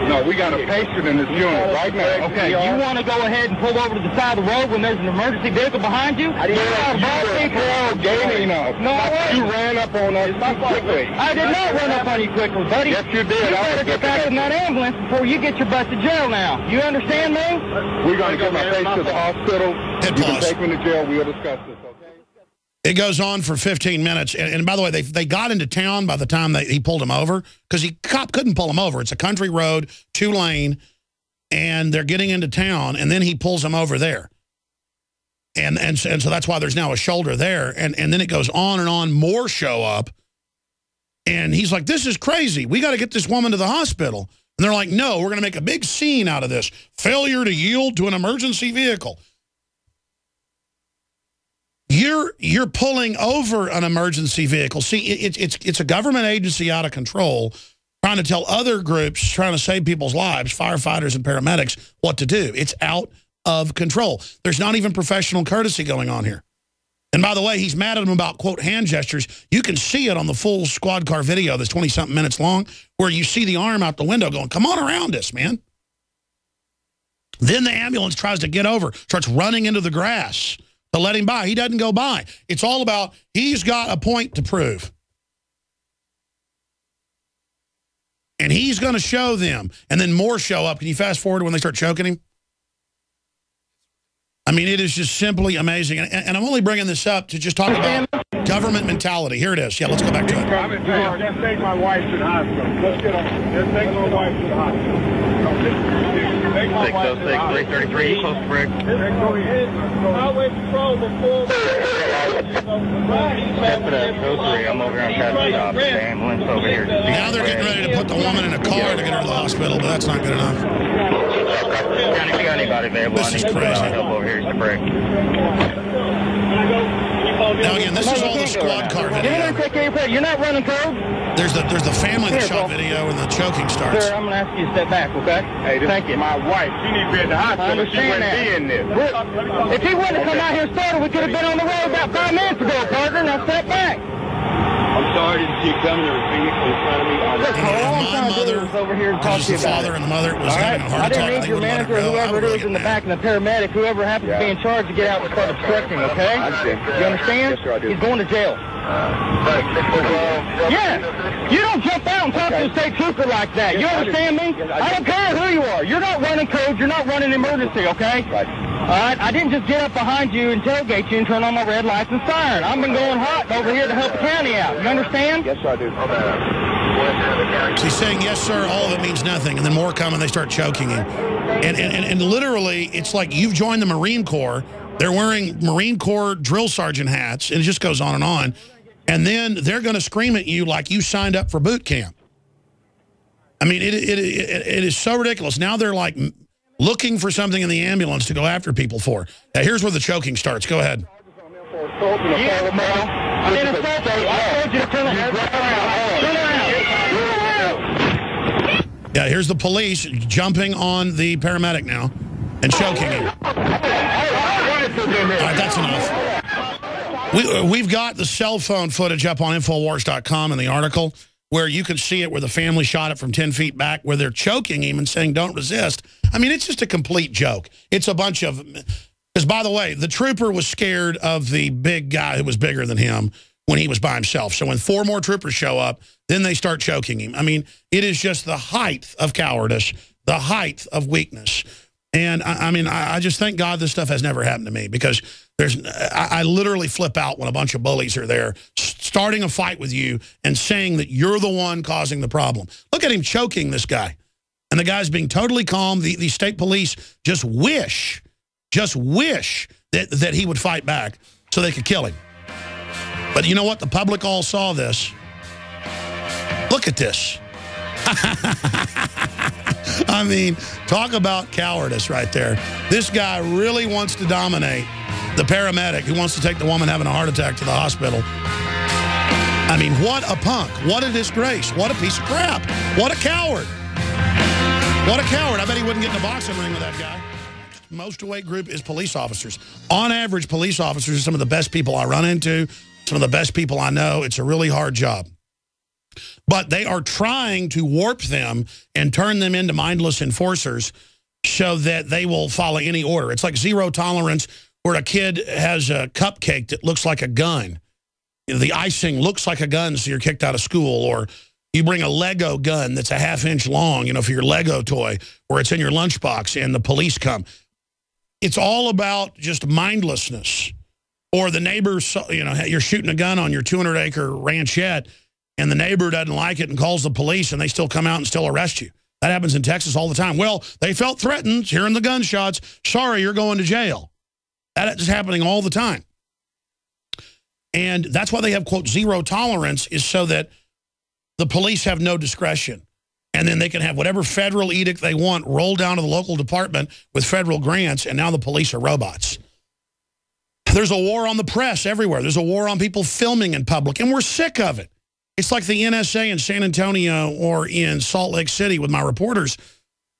Speaker 4: No, we got a patient in this unit right now.
Speaker 6: Okay, you want to go ahead and pull over to the side of the road when there's an emergency vehicle behind you?
Speaker 4: You ran up on us too quickly.
Speaker 6: I did not run up on you quickly, buddy.
Speaker 4: Yes, you did.
Speaker 6: You better get back in that ambulance before you get your butt to jail now. You understand me?
Speaker 4: We're going to get my patient to the hospital.
Speaker 1: Hit
Speaker 4: You
Speaker 1: pause.
Speaker 4: can take me to jail. We'll discuss this, okay?
Speaker 1: It goes on for 15 minutes. And by the way, they got into town by the time he pulled him over, because cop couldn't pull him over. It's a country road, 2-lane, and they're getting into town, and then he pulls him over there. And so that's why there's now a shoulder there. And then it goes on and on. More show up. And he's like, this is crazy. We got to get this woman to the hospital. And they're like, no, we're going to make a big scene out of this. Failure to yield to an emergency vehicle. You're pulling over an emergency vehicle. See, it's a government agency out of control trying to tell other groups trying to save people's lives, firefighters and paramedics, what to do. It's out of control. There's not even professional courtesy going on here. And by the way, he's mad at him about, quote, hand gestures. You can see it on the full squad car video that's 20-something minutes long, where you see the arm out the window going, come on around us, man. Then the ambulance tries to get over, starts running into the grass to let him by. He doesn't go by. It's all about he's got a point to prove. And he's going to show them. And then more show up. Can you fast forward when they start choking him? I mean, it is just simply amazing. And I'm only bringing this up to just talk about government mentality. Here it is. Yeah, let's go back to it.
Speaker 7: Just take my wife to the hospital. Let's get on. Just take my wife to the hospital.
Speaker 6: 606, 333, close to break.
Speaker 7: Highway patrol before.
Speaker 6: I'm over here on Pastor Stop. The ambulance over here.
Speaker 1: Now they're getting ready to put the woman in a car to get her to the hospital, but that's not good enough.
Speaker 6: County, if you got anybody available,
Speaker 1: This is crazy.
Speaker 6: help over here to break.
Speaker 1: Now again, this is all the squad car video.
Speaker 6: You're not running code?
Speaker 1: There's the family that shot video and the choking starts.
Speaker 6: Sir, I'm going to ask you to step back, okay?
Speaker 7: Hey, thank you. My wife, she needs to be at the hospital. She wouldn't be in this.
Speaker 6: If he wouldn't have come out here and started, we could have been on the road about 5 minutes ago, partner. Now step back.
Speaker 7: I'm sorry to see you coming. There was vehicles in front of me.
Speaker 1: My mother,
Speaker 6: over here and talk
Speaker 1: because
Speaker 6: to you
Speaker 1: the
Speaker 6: about
Speaker 1: father
Speaker 6: it.
Speaker 1: and the mother was having a heart
Speaker 6: I
Speaker 1: attack.
Speaker 6: didn't need
Speaker 1: They
Speaker 6: your
Speaker 1: would've let her
Speaker 6: manager,
Speaker 1: go. I
Speaker 6: whoever
Speaker 1: would
Speaker 6: it
Speaker 1: really
Speaker 6: is in the
Speaker 1: get
Speaker 6: back,
Speaker 1: mad.
Speaker 6: and the paramedic, whoever happens to be in charge to get out and start obstructing, okay? You understand?
Speaker 7: Yes, sir, I do.
Speaker 6: He's going to jail. Yeah. You don't jump out and talk to a state trooper like that. You understand me? I don't care who you are. You're not running code. You're not running emergency, okay?
Speaker 7: Right.
Speaker 6: All right? I didn't just get up behind you and tailgate you and turn on my red lights and siren. I've been going hot over here to help the county out. You understand?
Speaker 7: Yes, sir, I do.
Speaker 1: So he's saying, yes, sir, all of it means nothing. And then more come and they start choking him. And literally, it's like you've joined the Marine Corps. They're wearing Marine Corps drill sergeant hats. And it just goes on and on. And then they're going to scream at you like you signed up for boot camp. I mean, it is so ridiculous. Now they're like looking for something in the ambulance to go after people for. Now, here's where the choking starts. Go ahead.
Speaker 6: I'm in a assault. I told you to turn around.
Speaker 1: Yeah, here's the police jumping on the paramedic now and choking him. All right, that's enough. We've got the cell phone footage up on Infowars.com in the article where you can see it where the family shot it from 10 feet back where they're choking him and saying, don't resist. I mean, it's just a complete joke. It's a bunch of... Because, by the way, the trooper was scared of the big guy who was bigger than him when he was by himself. So when 4 more troopers show up, then they start choking him. I mean, it is just the height of cowardice, the height of weakness. And, I mean, I just thank God this stuff has never happened to me because I literally flip out when a bunch of bullies are there starting a fight with you and saying that you're the one causing the problem. Look at him choking this guy. And the guy's being totally calm. The state police just wish that he would fight back so they could kill him. But you know what? The public all saw this. Look at this. I mean, talk about cowardice right there. This guy really wants to dominate the paramedic who wants to take the woman having a heart attack to the hospital. I mean, what a punk. What a disgrace. What a piece of crap. What a coward. What a coward. I bet he wouldn't get in a boxing ring with that guy. Most weight group is police officers. On average, police officers are some of the best people I run into, some of the best people I know. It's a really hard job. But they are trying to warp them and turn them into mindless enforcers so that they will follow any order. It's like zero tolerance where a kid has a cupcake that looks like a gun. The icing looks like a gun, so you're kicked out of school. Or you bring a Lego gun that's a half-inch long, for your Lego toy, or it's in your lunchbox, and the police come. It's all about just mindlessness. Or the neighbors, you're shooting a gun on your 200-acre ranchette, and the neighbor doesn't like it and calls the police, and they still come out and still arrest you. That happens in Texas all the time. Well, they felt threatened, hearing the gunshots. Sorry, you're going to jail. That is happening all the time. And that's why they have, quote, zero tolerance, is so that the police have no discretion. And then they can have whatever federal edict they want roll down to the local department with federal grants, and now the police are robots. There's a war on the press everywhere. There's a war on people filming in public, and we're sick of it. It's like the NSA in San Antonio or in Salt Lake City with my reporters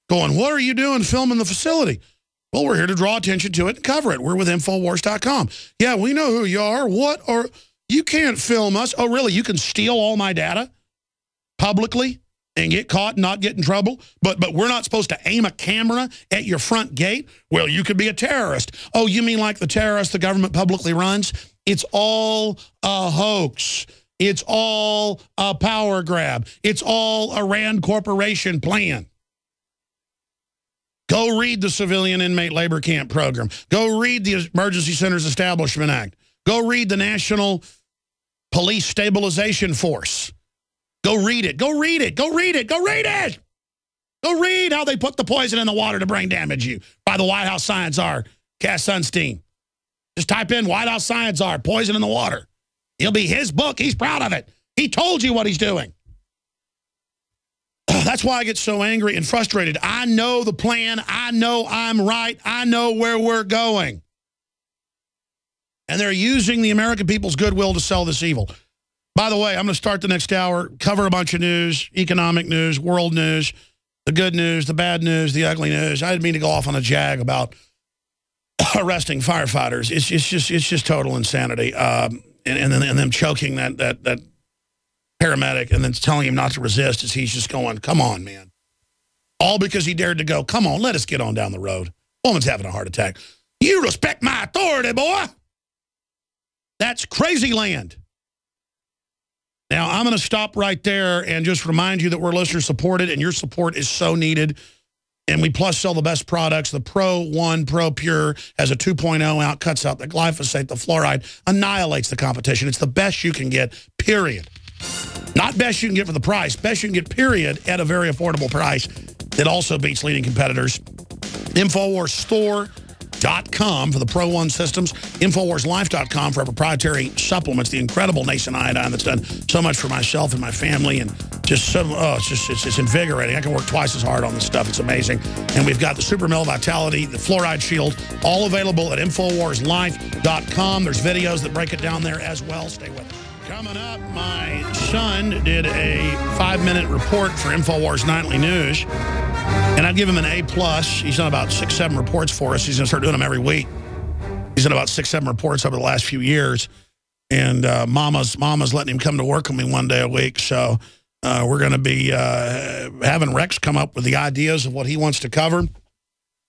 Speaker 1: going, what are you doing filming the facility? Well, we're here to draw attention to it and cover it. We're with Infowars.com. Yeah, we know who you are. You can't film us. Oh, really? You can steal all my data publicly and get caught and not get in trouble? But we're not supposed to aim a camera at your front gate? Well, you could be a terrorist. Oh, you mean like the terrorist the government publicly runs? It's all a hoax. It's all a power grab. It's all a Rand Corporation plan. Go read the Civilian Inmate Labor Camp Program. Go read the Emergency Centers Establishment Act. Go read the National Police Stabilization Force. Go read it. Go read it. Go read it. Go read it. Go read how they put the poison in the water to brain damage you by the White House science czar, Cass Sunstein. Just type in White House science czar, poison in the water. It'll be his book. He's proud of it. He told you what he's doing. That's why I get so angry and frustrated. I know the plan. I know I'm right. I know where we're going. And they're using the American people's goodwill to sell this evil. By the way, I'm going to start the next hour, cover a bunch of news, economic news, world news, the good news, the bad news, the ugly news. I didn't mean to go off on a jag about arresting firefighters. It's just total insanity. And them choking that paramedic and then telling him not to resist as he's just going, come on, man. All because he dared to go, come on, let us get on down the road. Woman's having a heart attack. You respect my authority, boy. That's crazy land. Now, I'm going to stop right there and just remind you that we're listener-supported, and your support is so needed. And we plus sell the best products. The Pro 1 Pro Pure has a 2.0 out, cuts out the glyphosate, the fluoride, annihilates the competition. It's the best you can get, period. Not best you can get for the price. Best you can get, period, at a very affordable price that also beats leading competitors. InfoWarsStore.com for the Pro 1 systems. InfoWarsLife.com for our proprietary supplements, the incredible Nascent Iodine that's done so much for myself and my family. And just so, it's invigorating. I can work twice as hard on this stuff. It's amazing. And we've got the Super Male Vitality, the Fluoride Shield, all available at InfoWarsLife.com. There's videos that break it down there as well. Stay with us. Coming up, my son did a 5-minute report for InfoWars Nightly News. And I'd give him an A+. He's done about 6-7 reports for us. He's going to start doing them every week. He's done about 6-7 reports over the last few years. And Mama's letting him come to work with me one day a week. So we're going to be having Rex come up with the ideas of what he wants to cover,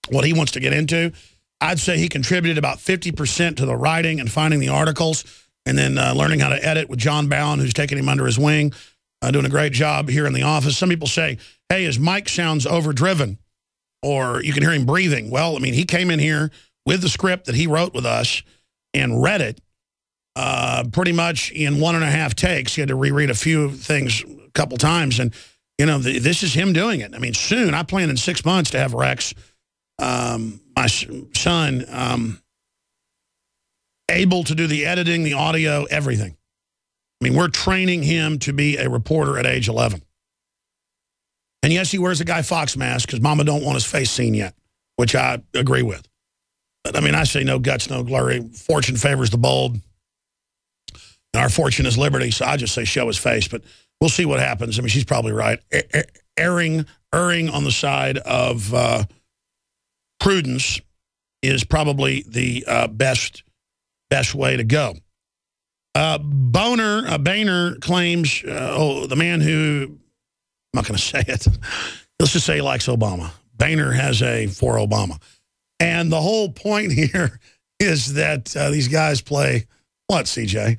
Speaker 1: what he wants to get into. I'd say he contributed about 50% to the writing and finding the articles, and then learning how to edit with John Bowen, who's taking him under his wing, doing a great job here in the office. Some people say, hey, his mic sounds overdriven, or you can hear him breathing. Well, I mean, he came in here with the script that he wrote with us and read it pretty much in 1.5 takes. He had to reread a few things a couple times. And, you know, this is him doing it. I mean, soon, I plan in 6 months to have Rex, my son, able to do the editing, the audio, everything. I mean, we're training him to be a reporter at age 11. And yes, he wears a Guy Fawkes mask because Mama don't want his face seen yet, which I agree with. But, I mean, I say no guts, no glory. Fortune favors the bold. And our fortune is liberty, so I just say show his face. But we'll see what happens. I mean, she's probably right. Erring on the side of prudence is probably the best way to go. Boehner claims, the man who, I'm not going to say it. Let's just say he likes Obama. Boehner has a for Obama. And the whole point here is that these guys play, what, CJ?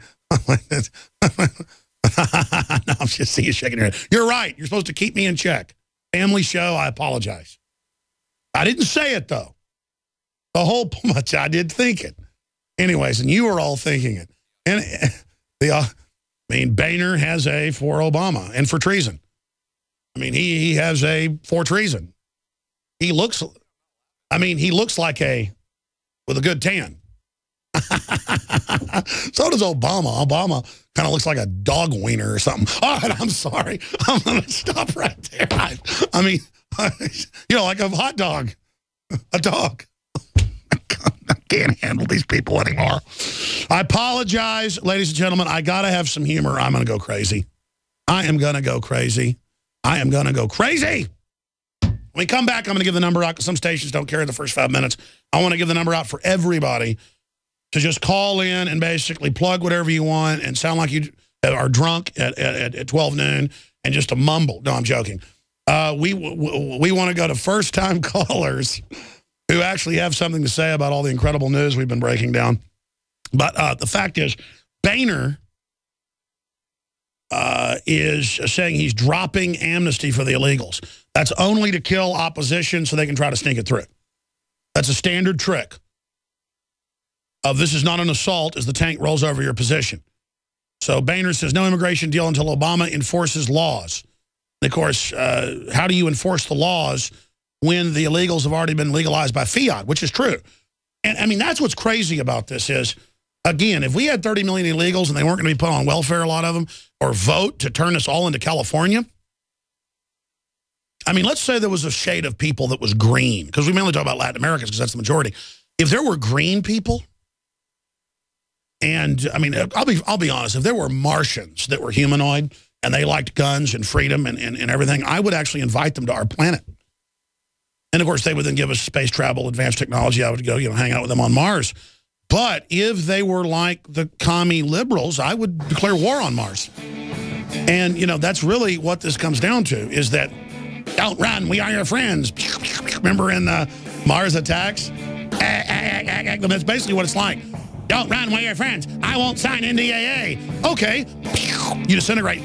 Speaker 1: No, I'm just seeing you shaking your head. You're right. You're supposed to keep me in check. Family show, I apologize. I didn't say it, though. The whole much I did think it. Anyways, and you were all thinking it. And I mean, Boehner has a for Obama and for treason. I mean, he has a for treason. He looks like with a good tan. So does Obama. Obama kind of looks like a dog wiener or something. All right, I'm sorry. I'm going to stop right there. I mean, you know, like a hot dog. A dog. I can't handle these people anymore. I apologize, ladies and gentlemen. I got to have some humor. I'm going to go crazy. I am going to go crazy. I am going to go crazy. When we come back, I'm going to give the number out because some stations don't carry the first 5 minutes. I want to give the number out for everybody to just call in and basically plug whatever you want and sound like you are drunk at 12 noon and just to mumble. No, I'm joking. We want to go to first-time callers who actually have something to say about all the incredible news we've been breaking down. But the fact is, Boehner is saying he's dropping amnesty for the illegals. That's only to kill opposition so they can try to sneak it through. That's a standard trick of this is not an assault as the tank rolls over your position. So Boehner says no immigration deal until Obama enforces laws. And of course, how do you enforce the laws when the illegals have already been legalized by fiat, which is true. And, I mean, that's what's crazy about this is, again, if we had 30 million illegals and they weren't going to be put on welfare, a lot of them, or vote to turn us all into California, I mean, let's say there was a shade of people that was green, because we mainly talk about Latin Americans because that's the majority. If there were green people, and, I mean, I'll be honest, if there were Martians that were humanoid and they liked guns and freedom and everything, I would actually invite them to our planet. And, of course, they would then give us space travel, advanced technology. I would go, hang out with them on Mars. But if they were like the commie liberals, I would declare war on Mars. And, that's really what this comes down to, is that, don't run, we are your friends. Remember in Mars Attacks? That's basically what it's like. Don't run, we're your friends. I won't sign NDAA. Okay. You disintegrate.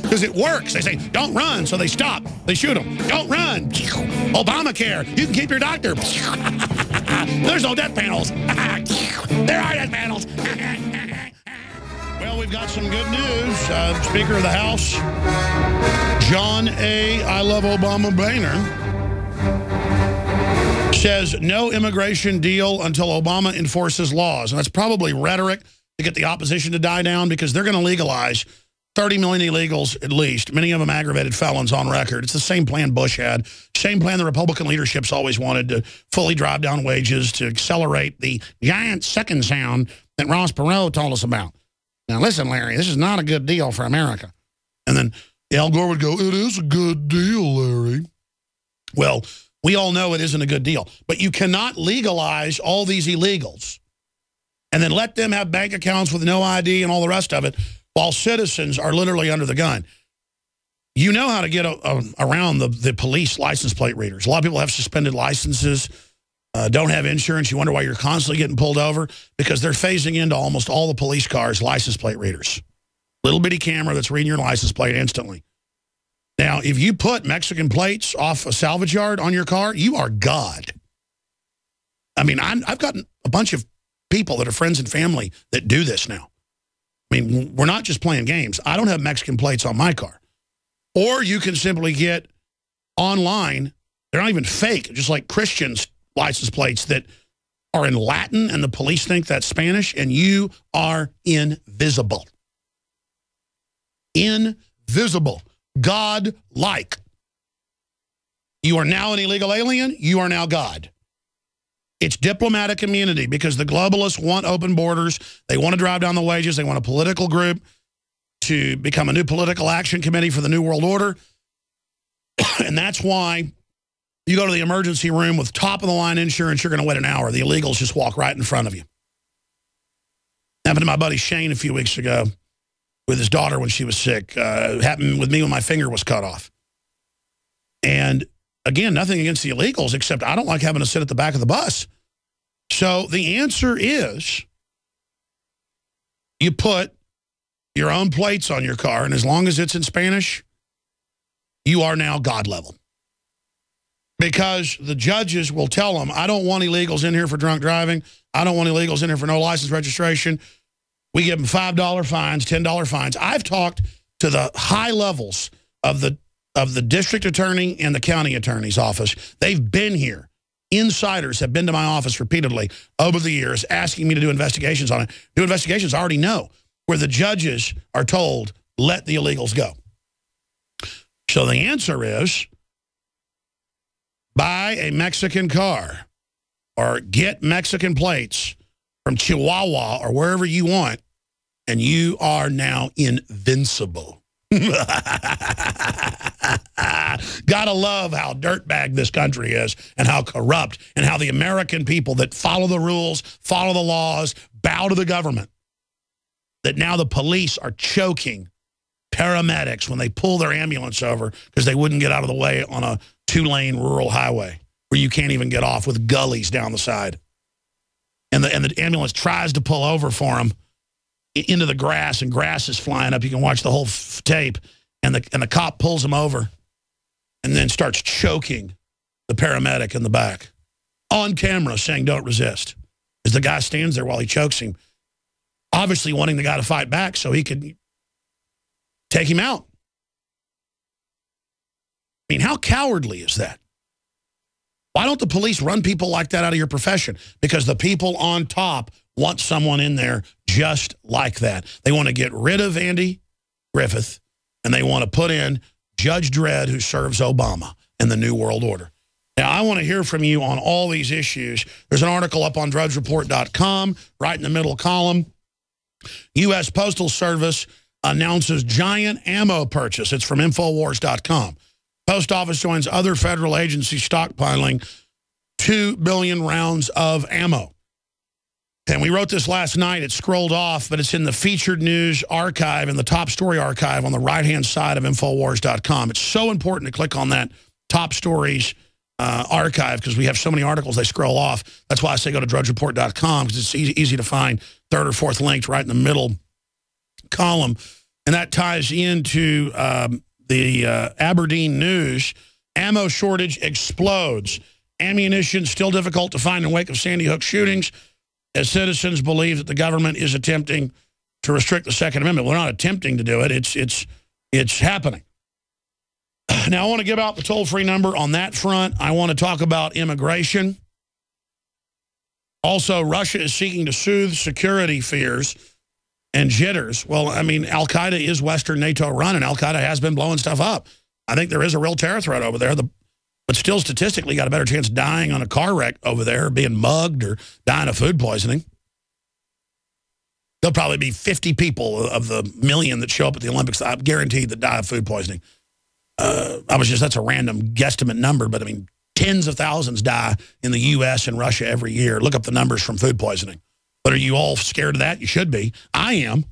Speaker 1: Because it works. They say, don't run, so they stop. They shoot them. Don't run. Obamacare. You can keep your doctor. There's no death panels. There are death panels. Well, we've got some good news. Speaker of the House, John A. I Love Obama Boehner, says no immigration deal until Obama enforces laws. And that's probably rhetoric to get the opposition to die down, because they're going to legalize 30 million illegals at least, many of them aggravated felons on record. It's the same plan Bush had, same plan the Republican leadership's always wanted, to fully drive down wages, to accelerate the giant second sound that Ross Perot told us about. Now, listen, Larry, this is not a good deal for America. And then Al Gore would go, it is a good deal, Larry. Well, we all know it isn't a good deal. But you cannot legalize all these illegals and then let them have bank accounts with no ID and all the rest of it while citizens are literally under the gun. You know how to get around the police license plate readers. A lot of people have suspended licenses, don't have insurance. You wonder why you're constantly getting pulled over, because they're phasing into almost all the police cars license plate readers. Little bitty camera that's reading your license plate instantly. Now, if you put Mexican plates off a salvage yard on your car, you are God. I mean, I've gotten a bunch of people that are friends and family that do this now. I mean, we're not just playing games. I don't have Mexican plates on my car. Or you can simply get online, they're not even fake, just like Christians' license plates that are in Latin and the police think that's Spanish, and you are invisible. Invisible. God-like. You are now an illegal alien. You are now God. It's diplomatic immunity, because the globalists want open borders. They want to drive down the wages. They want a political group to become a new political action committee for the New World Order. And that's why you go to the emergency room with top-of-the-line insurance, you're going to wait an hour. The illegals just walk right in front of you. Happened to my buddy Shane a few weeks ago with his daughter when she was sick. Happened with me when my finger was cut off. And again, nothing against the illegals, except I don't like having to sit at the back of the bus. So the answer is you put your own plates on your car, and as long as it's in Spanish, you are now God level. Because the judges will tell them, I don't want illegals in here for drunk driving. I don't want illegals in here for no license registration. We give them $5 fines, $10 fines. I've talked to the high levels of the district attorney and the county attorney's office. They've been here. Insiders have been to my office repeatedly over the years asking me to do investigations on it. Do investigations I already know, where the judges are told, let the illegals go. So the answer is, buy a Mexican car or get Mexican plates from Chihuahua or wherever you want, and you are now invincible. Gotta love how dirtbag this country is, and how corrupt, and how the American people that follow the rules, follow the laws, bow to the government, that now the police are choking paramedics when they pull their ambulance over because they wouldn't get out of the way on a 2-lane rural highway where you can't even get off, with gullies down the side. And the ambulance tries to pull over for them, into the grass, and grass is flying up. You can watch the whole tape, and the cop pulls him over and then starts choking the paramedic in the back on camera, saying, "Don't resist," as the guy stands there while he chokes him, obviously wanting the guy to fight back so he could take him out. I mean, how cowardly is that? Why don't the police run people like that out of your profession? Because the people on top want someone in there just like that. They want to get rid of Andy Griffith, and they want to put in Judge Dredd, who serves Obama in the New World Order. Now, I want to hear from you on all these issues. There's an article up on drudgereport.com, right in the middle column. U.S. Postal Service announces giant ammo purchase. It's from Infowars.com. Post Office joins other federal agencies stockpiling 2 billion rounds of ammo. And we wrote this last night. It scrolled off, but it's in the featured news archive, in the top story archive on the right-hand side of Infowars.com. It's so important to click on that top stories archive because we have so many articles they scroll off. That's why I say go to drudgereport.com because it's easy to find, third or fourth linked right in the middle column. And that ties into the Aberdeen News. Ammo shortage explodes. Ammunition still difficult to find in wake of Sandy Hook shootings, as citizens believe that the government is attempting to restrict the Second Amendment. We're not attempting to do it. It's happening. Now, I want to give out the toll-free number on that front. I want to talk about immigration. Also, Russia is seeking to soothe security fears and jitters. Well, I mean, Al-Qaeda is Western NATO run, and Al-Qaeda has been blowing stuff up. I think there is a real terror threat over there. But still, statistically, got a better chance of dying on a car wreck over there, or being mugged, or dying of food poisoning. There'll probably be 50 people of the million that show up at the Olympics, I'm guaranteed, that die of food poisoning. That's a random guesstimate number, but I mean, tens of thousands die in the U.S. and Russia every year. Look up the numbers from food poisoning. But are you all scared of that? You should be. I am.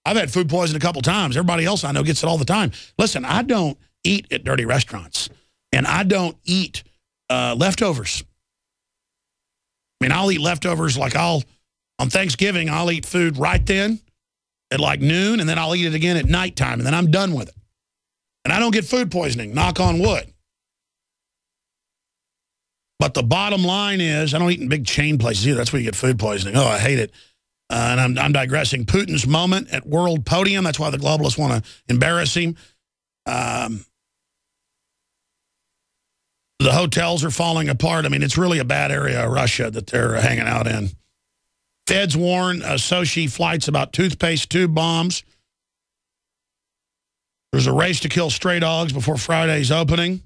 Speaker 1: I've had food poisoning a couple times. Everybody else I know gets it all the time. Listen, I don't eat at dirty restaurants. And I don't eat leftovers. I mean, I'll eat leftovers like on Thanksgiving, I'll eat food right then at like noon, and then I'll eat it again at nighttime, and then I'm done with it. And I don't get food poisoning, knock on wood. But the bottom line is, I don't eat in big chain places either. That's where you get food poisoning. Oh, I hate it. And I'm digressing. Putin's moment at world podium. That's why the globalists want to embarrass him. The hotels are falling apart. I mean, it's really a bad area of Russia that they're hanging out in. Feds warn Sochi flights about toothpaste tube bombs. There's a race to kill stray dogs before Friday's opening.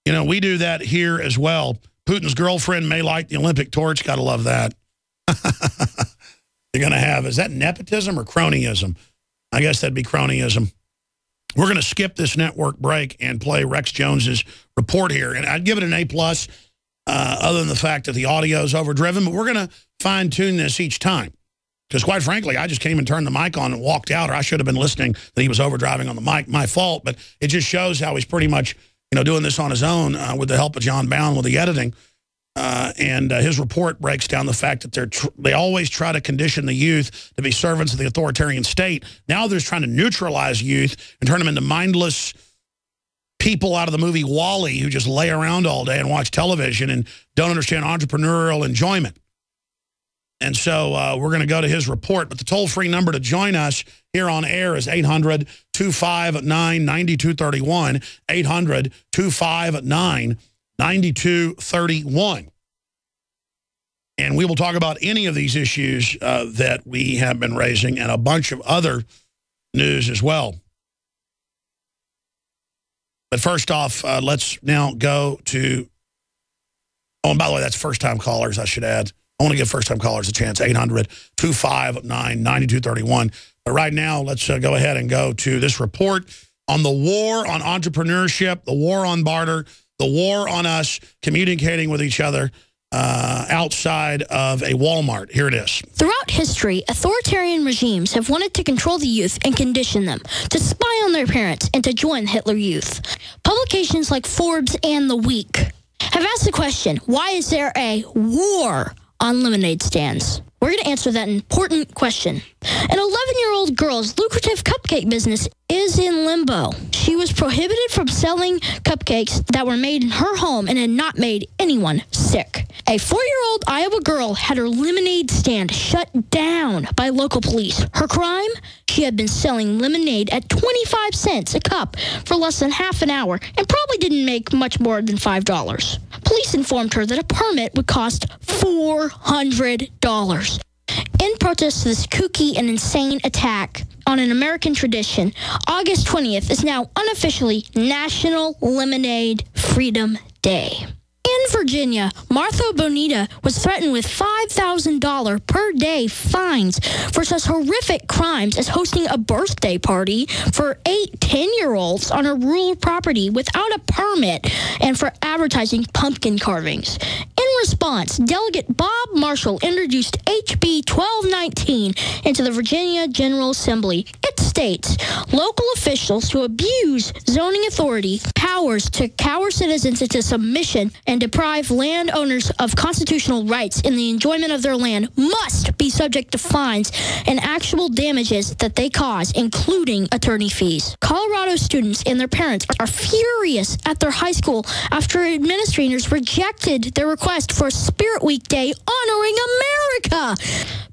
Speaker 1: You know, we do that here as well. Putin's girlfriend may light the Olympic torch. Got to love that. You're going to have, is that nepotism or cronyism? I guess that'd be cronyism. We're going to skip this network break and play Rex Jones's report here. And I'd give it an A+, other than the fact that the audio is overdriven. But we're going to fine-tune this each time. Because quite frankly, I just came and turned the mic on and walked out, or I should have been listening that he was overdriving on the mic. My fault. But it just shows how he's pretty much, doing this on his own with the help of John Bound with the editing. And his report breaks down the fact that they always try to condition the youth to be servants of the authoritarian state. Now they're trying to neutralize youth and turn them into mindless people out of the movie WALL-E who just lay around all day and watch television and don't understand entrepreneurial enjoyment. And so we're going to go to his report. But the toll-free number to join us here on air is 800-259-9231, 800-259-9231. And we will talk about any of these issues that we have been raising and a bunch of other news as well. But first off, let's now go to, oh, and by the way, that's first-time callers, I should add. I want to give first-time callers a chance, 800-259-9231. But right now, let's go ahead and go to this report on the war on entrepreneurship, the war on barter, the war on us communicating with each other outside of a Walmart. Here it is.
Speaker 8: Throughout history, authoritarian regimes have wanted to control the youth and condition them to spy on their parents and to join Hitler Youth. Publications like Forbes and The Week have asked the question, why is there a war on lemonade stands? We're going to answer that important question. An 11-year-old girl's lucrative cupcake business is in limbo. She was prohibited from selling cupcakes that were made in her home and had not made anyone sick. A 4-year-old Iowa girl had her lemonade stand shut down by local police. Her crime? She had been selling lemonade at 25 cents a cup for less than half an hour and probably didn't make much more than $5. Police informed her that a permit would cost $400. In protest to this kooky and insane attack on an American tradition, August 20th is now unofficially National Lemonade Freedom Day. In Virginia, Martha Bonita was threatened with $5,000 per day fines for such horrific crimes as hosting a birthday party for 8 10-year-olds on her rural property without a permit and for advertising pumpkin carvings. In response, Delegate Bob Marshall introduced HB 1219 into the Virginia General Assembly. It states, local officials who abuse zoning authority powers to cower citizens into submission and deprive landowners of constitutional rights in the enjoyment of their land must be subject to fines and actual damages that they cause, including attorney fees. Colorado students and their parents are furious at their high school after administrators rejected their request for a Spirit Week Day honoring America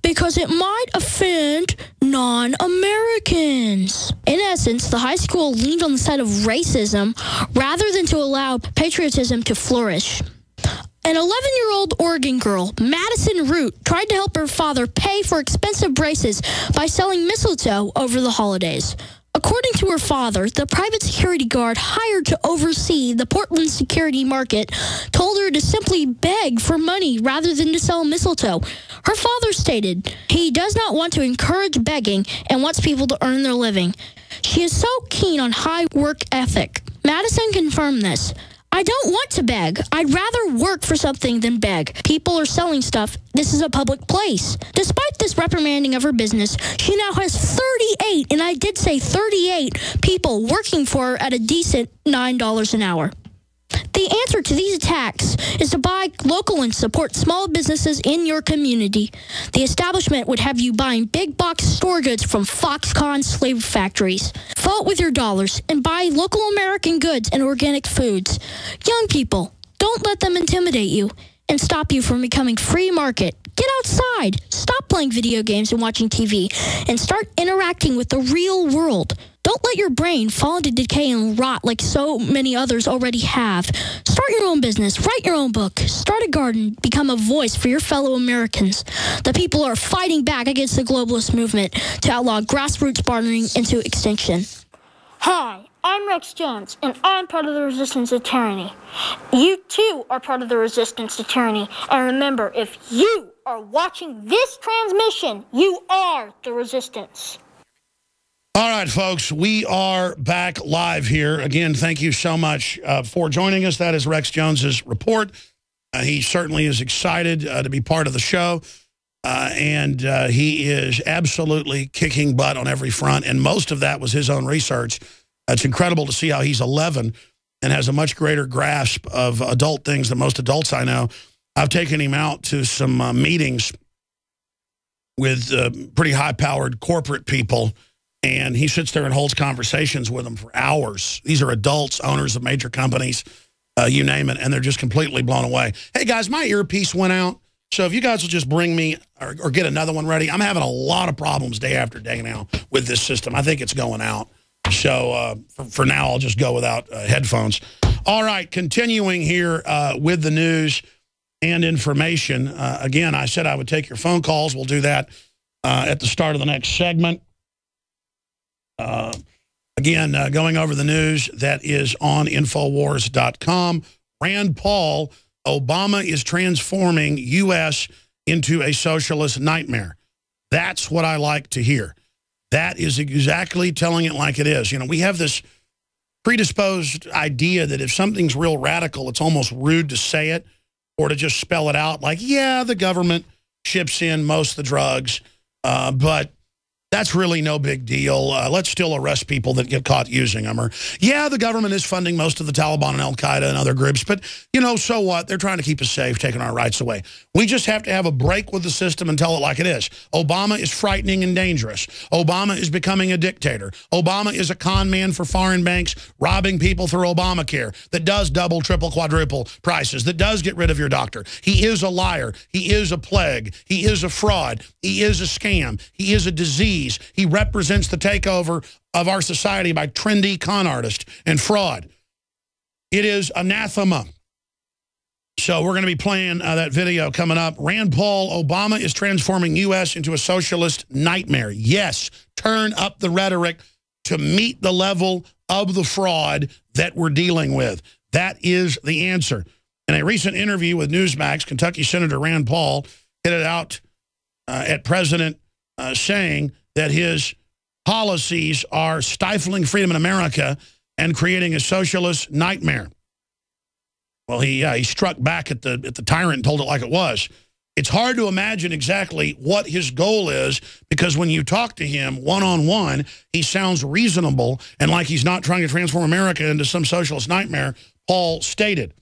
Speaker 8: because it might offend non-Americans. In essence, the high school leaned on the side of racism rather than to allow patriotism to flourish. An 11-year-old Oregon girl, Madison Root, tried to help her father pay for expensive braces by selling mistletoe over the holidays. According to her father, the private security guard hired to oversee the Portland security market told her to simply beg for money rather than to sell mistletoe. Her father stated he does not want to encourage begging and wants people to earn their living. She is so keen on high work ethic. Madison confirmed this. I don't want to beg. I'd rather work for something than beg. People are selling stuff. This is a public place. Despite this reprimanding of her business, she now has 38, and I did say 38, people working for her at a decent $9 an hour. The answer to these attacks is to buy local and support small businesses in your community. The establishment would have you buying big box store goods from Foxconn slave factories. Vote with your dollars and buy local American goods and organic foods. Young people, don't let them intimidate you and stop you from becoming free market. Get outside, stop playing video games and watching TV, and start interacting with the real world. Don't let your brain fall into decay and rot like so many others already have. Start your own business, write your own book, start a garden, become a voice for your fellow Americans. The people are fighting back against the globalist movement to outlaw grassroots bartering into extinction. Hi, I'm Rex Jones, and I'm part of the resistance to tyranny. You too are part of the resistance to tyranny. And remember, if you are watching this transmission, you are the resistance.
Speaker 1: All right, folks, we are back live here. Again, thank you so much for joining us. That is Rex Jones's report. He certainly is excited to be part of the show, and he is absolutely kicking butt on every front, and most of that was his own research. It's incredible to see how he's 11 and has a much greater grasp of adult things than most adults I know. I've taken him out to some meetings with pretty high-powered corporate people, and he sits there and holds conversations with them for hours. These are adults, owners of major companies, you name it, and they're just completely blown away. Hey, guys, my earpiece went out, so if you guys will just bring me or get another one ready. I'm having a lot of problems day after day now with this system. I think it's going out. So for now, I'll just go without headphones. All right, continuing here with the news and information. Again, I said I would take your phone calls. We'll do that at the start of the next segment. Again, going over the news that is on Infowars.com. Rand Paul, Obama is transforming U.S. into a socialist nightmare. That's what I like to hear. That is exactly telling it like it is. You know, we have this predisposed idea that if something's real radical, it's almost rude to say it or to just spell it out like, yeah, the government ships in most of the drugs, but that's really no big deal. Let's still arrest people that get caught using them. Or, yeah, the government is funding most of the Taliban and Al-Qaeda and other groups, but, you know, so what? They're trying to keep us safe, taking our rights away. We just have to have a break with the system and tell it like it is. Obama is frightening and dangerous. Obama is becoming a dictator. Obama is a con man for foreign banks, robbing people through Obamacare, that does double, triple, quadruple prices, that does get rid of your doctor. He is a liar. He is a plague. He is a fraud. He is a scam. He is a disease. He represents the takeover of our society by trendy con artists and fraud. It is anathema. So we're going to be playing that video coming up. Rand Paul, Obama is transforming U.S. into a socialist nightmare. Yes, turn up the rhetoric to meet the level of the fraud that we're dealing with. That is the answer. In a recent interview with Newsmax, Kentucky Senator Rand Paul hit it out at President saying that his policies are stifling freedom in America and creating a socialist nightmare. Well, he struck back at the tyrant and told it like it was. It's hard to imagine exactly what his goal is, because when you talk to him one-on-one, he sounds reasonable and like he's not trying to transform America into some socialist nightmare, Paul stated.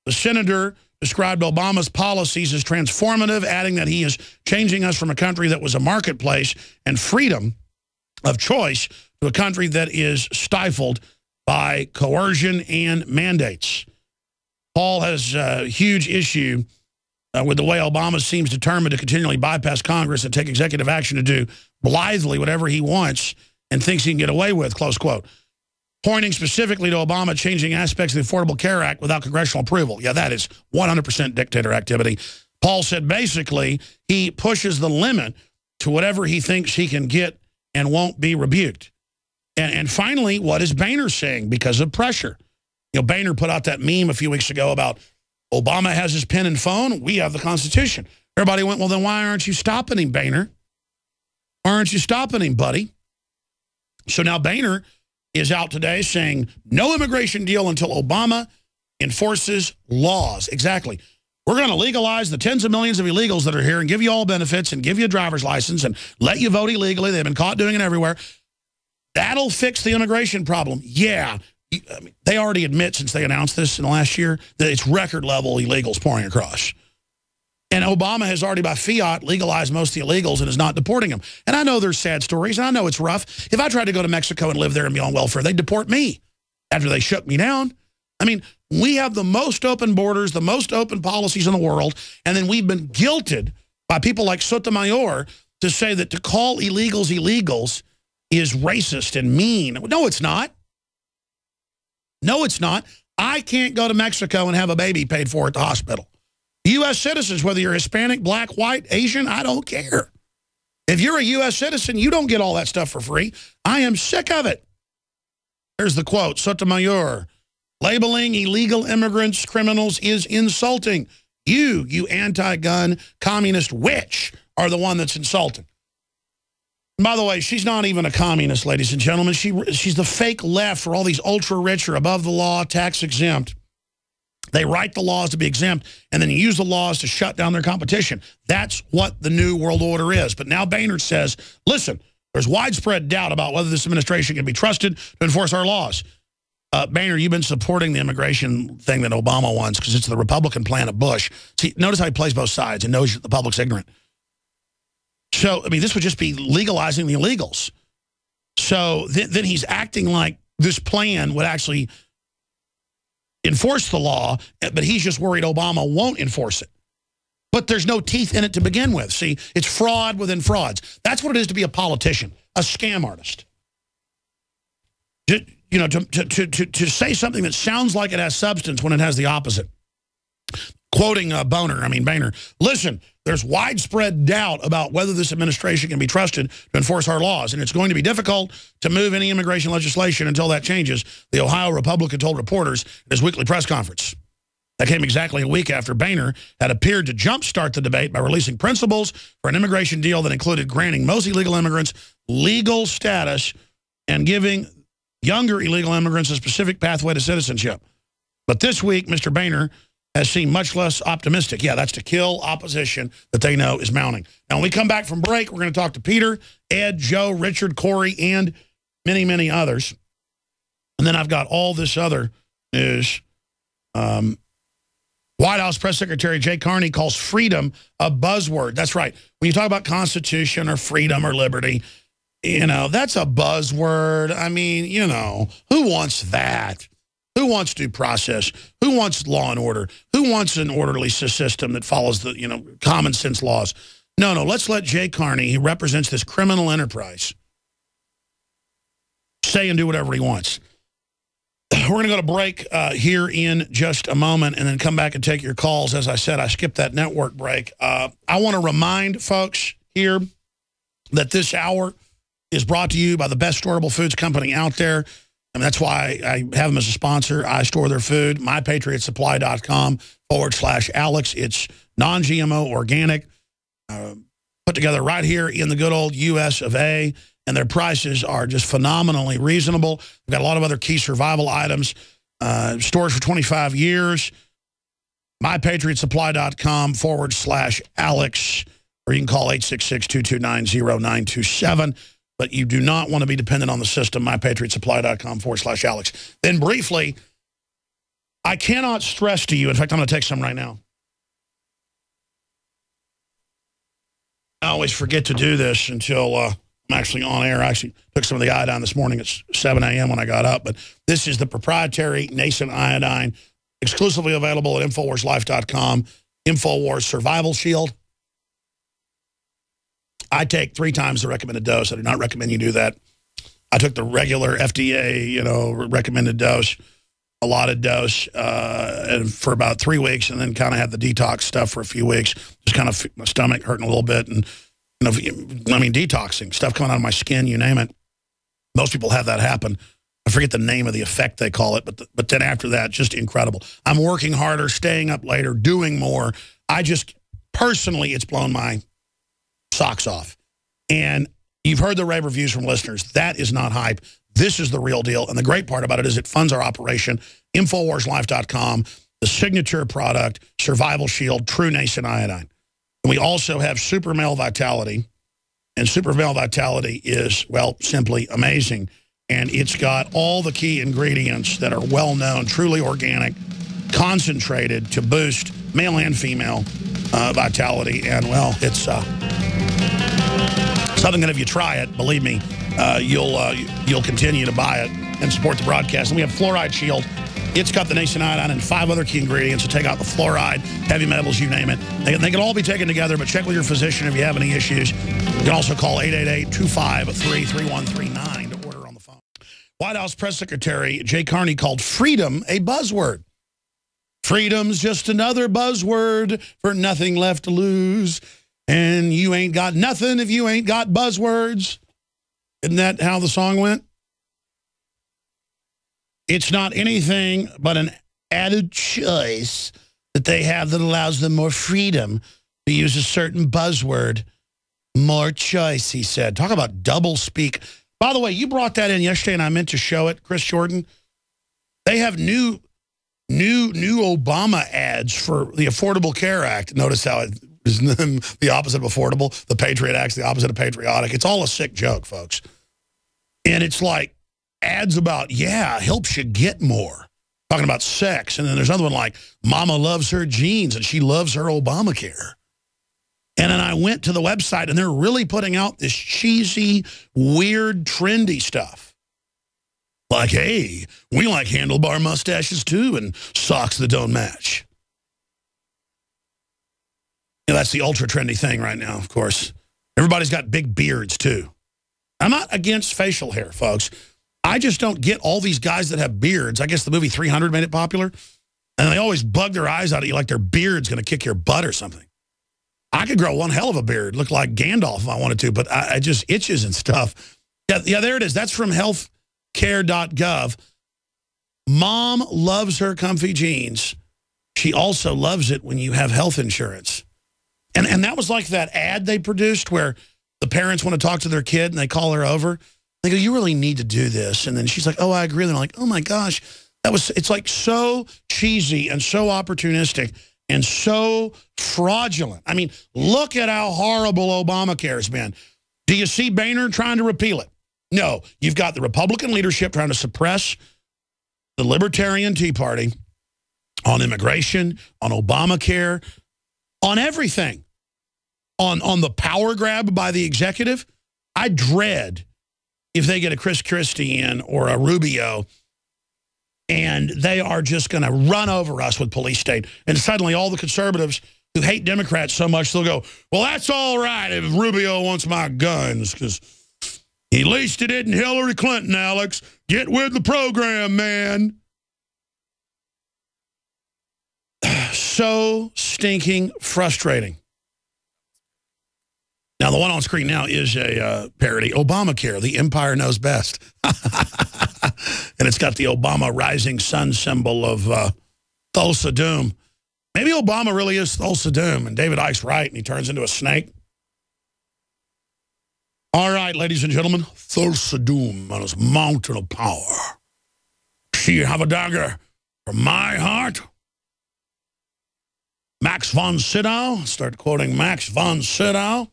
Speaker 1: The senator described Obama's policies as transformative, adding that he is changing us from a country that was a marketplace and freedom of choice to a country that is stifled by coercion and mandates. Paul has a huge issue with the way Obama seems determined to continually bypass Congress and take executive action to do blithely whatever he wants and thinks he can get away with, close quote. Pointing specifically to Obama changing aspects of the Affordable Care Act without congressional approval. Yeah, that is 100% dictator activity. Paul said basically he pushes the limit to whatever he thinks he can get and won't be rebuked. And finally, what is Boehner saying because of pressure? You know, Boehner put out that meme a few weeks ago about Obama has his pen and phone, we have the Constitution. Everybody went, well, then why aren't you stopping him, Boehner? Why aren't you stopping him, buddy? So now Boehner is out today saying no immigration deal until Obama enforces laws. Exactly. We're going to legalize the tens of millions of illegals that are here and give you all benefits and give you a driver's license and let you vote illegally. They've been caught doing it everywhere. That'll fix the immigration problem. Yeah. I mean, they already admit, since they announced this in the last year, that it's record level illegals pouring across. And Obama has already, by fiat, legalized most of the illegals and is not deporting them. And I know there's sad stories, and I know it's rough. If I tried to go to Mexico and live there and be on welfare, they'd deport me after they shook me down. I mean, we have the most open borders, the most open policies in the world, and then we've been guilted by people like Sotomayor to say that to call illegals illegals is racist and mean. No, it's not. No, it's not. I can't go to Mexico and have a baby paid for at the hospital. U.S. citizens, whether you're Hispanic, black, white, Asian, I don't care. If you're a U.S. citizen, you don't get all that stuff for free. I am sick of it. Here's the quote, Sotomayor. Labeling illegal immigrants criminals is insulting. You anti-gun communist witch, are the one that's insulting. And by the way, she's not even a communist, ladies and gentlemen. She's the fake left for all these ultra-rich or above-the-law, tax-exempt. They write the laws to be exempt and then use the laws to shut down their competition. That's what the new world order is. But now Boehner says, listen, there's widespread doubt about whether this administration can be trusted to enforce our laws. Boehner, you've been supporting the immigration thing that Obama wants because it's the Republican plan of Bush. See, notice how he plays both sides and knows the public's ignorant. So, I mean, this would just be legalizing the illegals. So then he's acting like this plan would actually enforce the law, but he's just worried Obama won't enforce it. But there's no teeth in it to begin with. See, it's fraud within frauds. That's what it is to be a politician, a scam artist. You know, to say something that sounds like it has substance when it has the opposite. Quoting Boehner, listen, there's widespread doubt about whether this administration can be trusted to enforce our laws, and it's going to be difficult to move any immigration legislation until that changes, the Ohio Republican told reporters at his weekly press conference. That came exactly a week after Boehner had appeared to jumpstart the debate by releasing principles for an immigration deal that included granting most illegal immigrants legal status and giving younger illegal immigrants a specific pathway to citizenship. But this week, Mr. Boehner has seemed much less optimistic. Yeah, that's to kill opposition that they know is mounting. Now, when we come back from break, we're going to talk to Peter, Ed, Joe, Richard, Corey, and many, many others. And then I've got all this other news. White House Press Secretary Jay Carney calls freedom a buzzword. That's right. When you talk about Constitution or freedom or liberty, you know, that's a buzzword. I mean, you know, who wants that? Who wants due process? Who wants law and order? Who wants an orderly system that follows the, you know, common sense laws? No, let's let Jay Carney, he represents this criminal enterprise, say and do whatever he wants. We're going to go to break here in just a moment and then come back and take your calls. As I said, I skipped that network break. I want to remind folks here that this hour is brought to you by the best storable foods company out there. And that's why I have them as a sponsor. I store their food, mypatriotsupply.com/Alex. It's non-GMO, organic, put together right here in the good old U.S. of A. And their prices are just phenomenally reasonable. We've got a lot of other key survival items. Stores for 25 years. mypatriotsupply.com/Alex. Or you can call 866-229-0927. But you do not want to be dependent on the system, mypatriotsupply.com/Alex. Then briefly, I cannot stress to you, in fact, I'm going to text some right now. I always forget to do this until I'm actually on air. I actually took some of the iodine this morning at 7 a.m. when I got up. But this is the proprietary nascent iodine, exclusively available at InfoWarsLife.com, InfoWars Survival Shield. I take 3 times the recommended dose. I do not recommend you do that. I took the regular FDA, you know, recommended dose, allotted dose, and for about 3 weeks, and then kind of had the detox stuff for a few weeks. Just kind of my stomach hurting a little bit, and you know, I mean, detoxing stuff coming out of my skin, you name it. Most people have that happen. I forget the name of the effect they call it, but then after that, just incredible. I'm working harder, staying up later, doing more. I just personally, it's blown my socks off. And you've heard the rave reviews from listeners. That is not hype. This is the real deal. And the great part about it is it funds our operation. InfoWarsLife.com, the signature product, Survival Shield, True Nascent Iodine. And we also have Super Male Vitality. And Super Male Vitality is, well, simply amazing. And it's got all the key ingredients that are well-known, truly organic, concentrated to boost male and female vitality. And, well, it's something that if you try it, believe me, you'll continue to buy it and support the broadcast. And we have Fluoride Shield. It's got the nascent iodine and 5 other key ingredients to take out the fluoride, heavy metals, you name it. They can all be taken together, but check with your physician if you have any issues. You can also call 888-253-3139 to order on the phone. White House Press Secretary Jay Carney called freedom a buzzword. Freedom's just another buzzword for nothing left to lose. And you ain't got nothing if you ain't got buzzwords. Isn't that how the song went? It's not anything but an added choice that they have that allows them more freedom to use a certain buzzword. More choice, he said. Talk about double speak. By the way, you brought that in yesterday, and I meant to show it, Chris Jordan. They have new Obama ads for the Affordable Care Act. Notice how it is the opposite of affordable. The Patriot Act's the opposite of patriotic. It's all a sick joke, folks. And it's like ads about, yeah, helps you get more. Talking about sex. And then there's another one like, Mama loves her jeans and she loves her Obamacare. And then I went to the website and they're really putting out this cheesy, weird, trendy stuff. Like, hey, we like handlebar mustaches too and socks that don't match. You know, that's the ultra trendy thing right now, of course. Everybody's got big beards too. I'm not against facial hair, folks. I just don't get all these guys that have beards. I guess the movie 300 made it popular. And they always bug their eyes out at you like their beard's going to kick your butt or something. I could grow one hell of a beard, look like Gandalf if I wanted to, but I just itches and stuff. Yeah, there it is. That's from healthcare.gov. Mom loves her comfy jeans. She also loves it when you have health insurance. And that was like that ad they produced where the parents want to talk to their kid and they call her over. They go, you really need to do this. And then she's like, oh, I agree. And they're like, oh, my gosh, It's like so cheesy and so opportunistic and so fraudulent. I mean, look at how horrible Obamacare has been. Do you see Boehner trying to repeal it? No. You've got the Republican leadership trying to suppress the Libertarian Tea Party on immigration, on Obamacare, on everything, on the power grab by the executive. I dread if they get a Chris Christie in or a Rubio, and they are just going to run over us with police state. And suddenly all the conservatives who hate Democrats so much, they'll go, well, that's all right if Rubio wants my guns, because at least it isn't Hillary Clinton, Alex. Get with the program, man. So stinking frustrating. Now, the one on screen now is a parody. Obamacare, the empire knows best. And it's got the Obama rising sun symbol of Thulsa Doom. Maybe Obama really is Thulsa Doom, and David Icke's right, and he turns into a snake. All right, ladies and gentlemen, Thulsa Doom on his mountain of power. She have a dagger from my heart. Max von Sydow. Start quoting Max von Sydow.